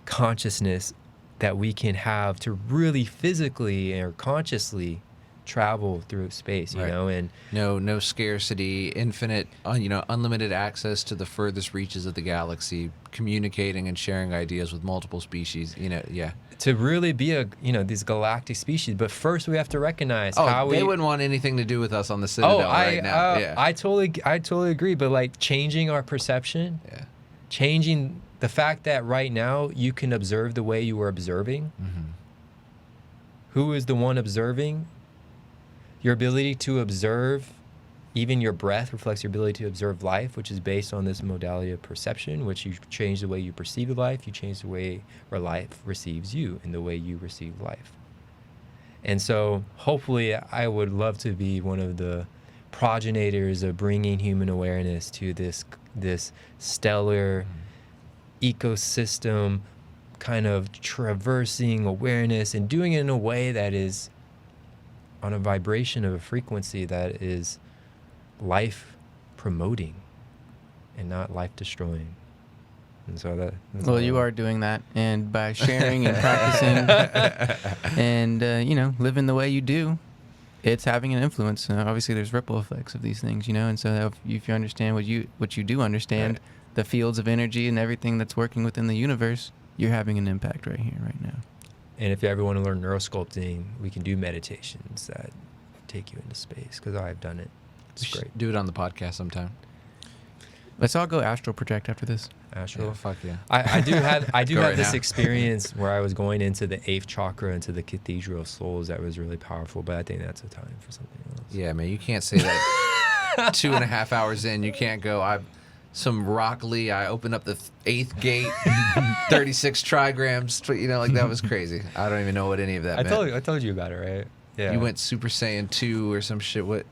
consciousness that we can have to really physically or consciously travel through space, you know, and no scarcity, infinite, unlimited access to the furthest reaches of the galaxy, communicating and sharing ideas with multiple species, to really be these galactic species. But first we have to recognize how they wouldn't want anything to do with us on the Citadel right now. I totally agree. But like changing our perception, changing the fact that right now you can observe the way you were observing. Mm-hmm. Who is the one observing? Your ability to observe, even your breath reflects your ability to observe life, which is based on this modality of perception, which you change the way you perceive life, you change the way where life receives you and the way you receive life. And so hopefully I would love to be one of the progenitors of bringing human awareness to this stellar ecosystem, kind of traversing awareness and doing it in a way that is on a vibration of a frequency that is life promoting and not life destroying. And so that's you are doing that, and by sharing and practicing and living the way you do, it's having an influence. Obviously there's ripple effects of these things, and so if you understand what you do understand, the fields of energy and everything that's working within the universe, you're having an impact right here, right now. And if you ever want to learn neurosculpting, we can do meditations that take you into space, because I've done it. It's great. Do it on the podcast sometime. Let's all go astral project after this. Astral? Yeah, fuck yeah. I do have this now. experience where I was going into the 8th chakra, into the Cathedral of Souls. That was really powerful, but I think that's a time for something else. Yeah, man, you can't say that 2.5 hours in. You can't go, some Rock Lee, I opened up the 8th gate, 36 trigrams, that was crazy. I don't even know what any of that meant. I told you about it, right? Yeah. You went Super Saiyan 2 or some shit. What?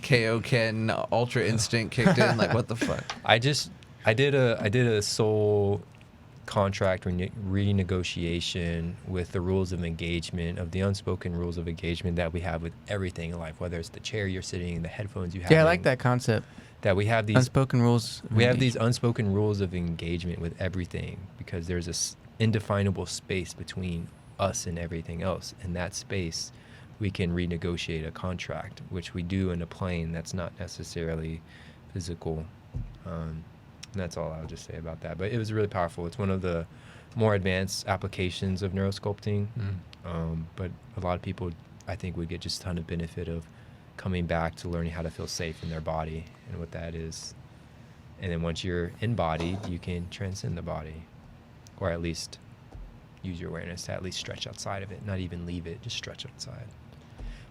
Kaioken Ultra Instinct kicked in. Like, what the fuck? I did a soul contract renegotiation with the rules of engagement, of the unspoken rules of engagement that we have with everything in life, whether it's the chair you're sitting in, the headphones you have. Yeah, I like that concept. That we have these unspoken rules. We have these unspoken rules of engagement with everything, because there's this indefinable space between us and everything else. In that space, we can renegotiate a contract, which we do in a plane that's not necessarily physical. And that's all I'll just say about that. But it was really powerful. It's one of the more advanced applications of neurosculpting. But a lot of people, I think, would get just a ton of benefit of coming back to learning how to feel safe in their body and what that is. And then once you're embodied, you can transcend the body, or at least use your awareness to at least stretch outside of it, not even leave it, just stretch outside.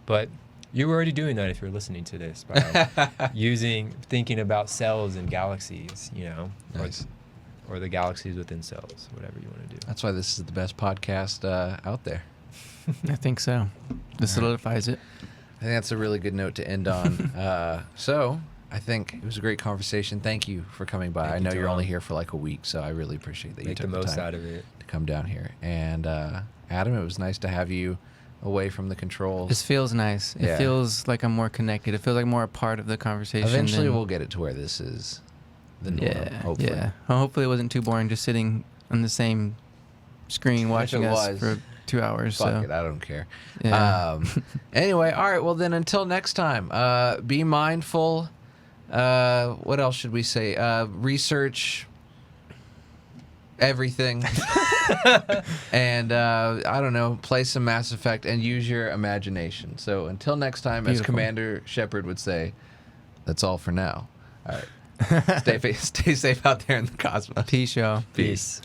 But you were already doing that if you're listening to this, by thinking about cells and galaxies, Nice. or the galaxies within cells, whatever you want to do. That's why this is the best podcast out there. I think so. This solidifies it. I think that's a really good note to end on. So I think it was a great conversation. Thank you for coming by. I know you're only here for like a week, so I really appreciate that you took the most out of it to come down here. And Adam, it was nice to have you away from the controls. This feels nice. It feels like I'm more connected. It feels like more a part of the conversation. Eventually, we'll get it to where this is the norm. Hopefully. Yeah. Well, hopefully, it wasn't too boring just sitting on the same screen watching us for 2 hours. Fuck it, I don't care. Yeah. Anyway, all right. Well, then until next time, be mindful. What else should we say? Research everything. And I don't know, play some Mass Effect and use your imagination. So until next time, as Commander Shepard would say, that's all for now. All right. Stay safe out there in the cosmos. Peace, y'all. Peace.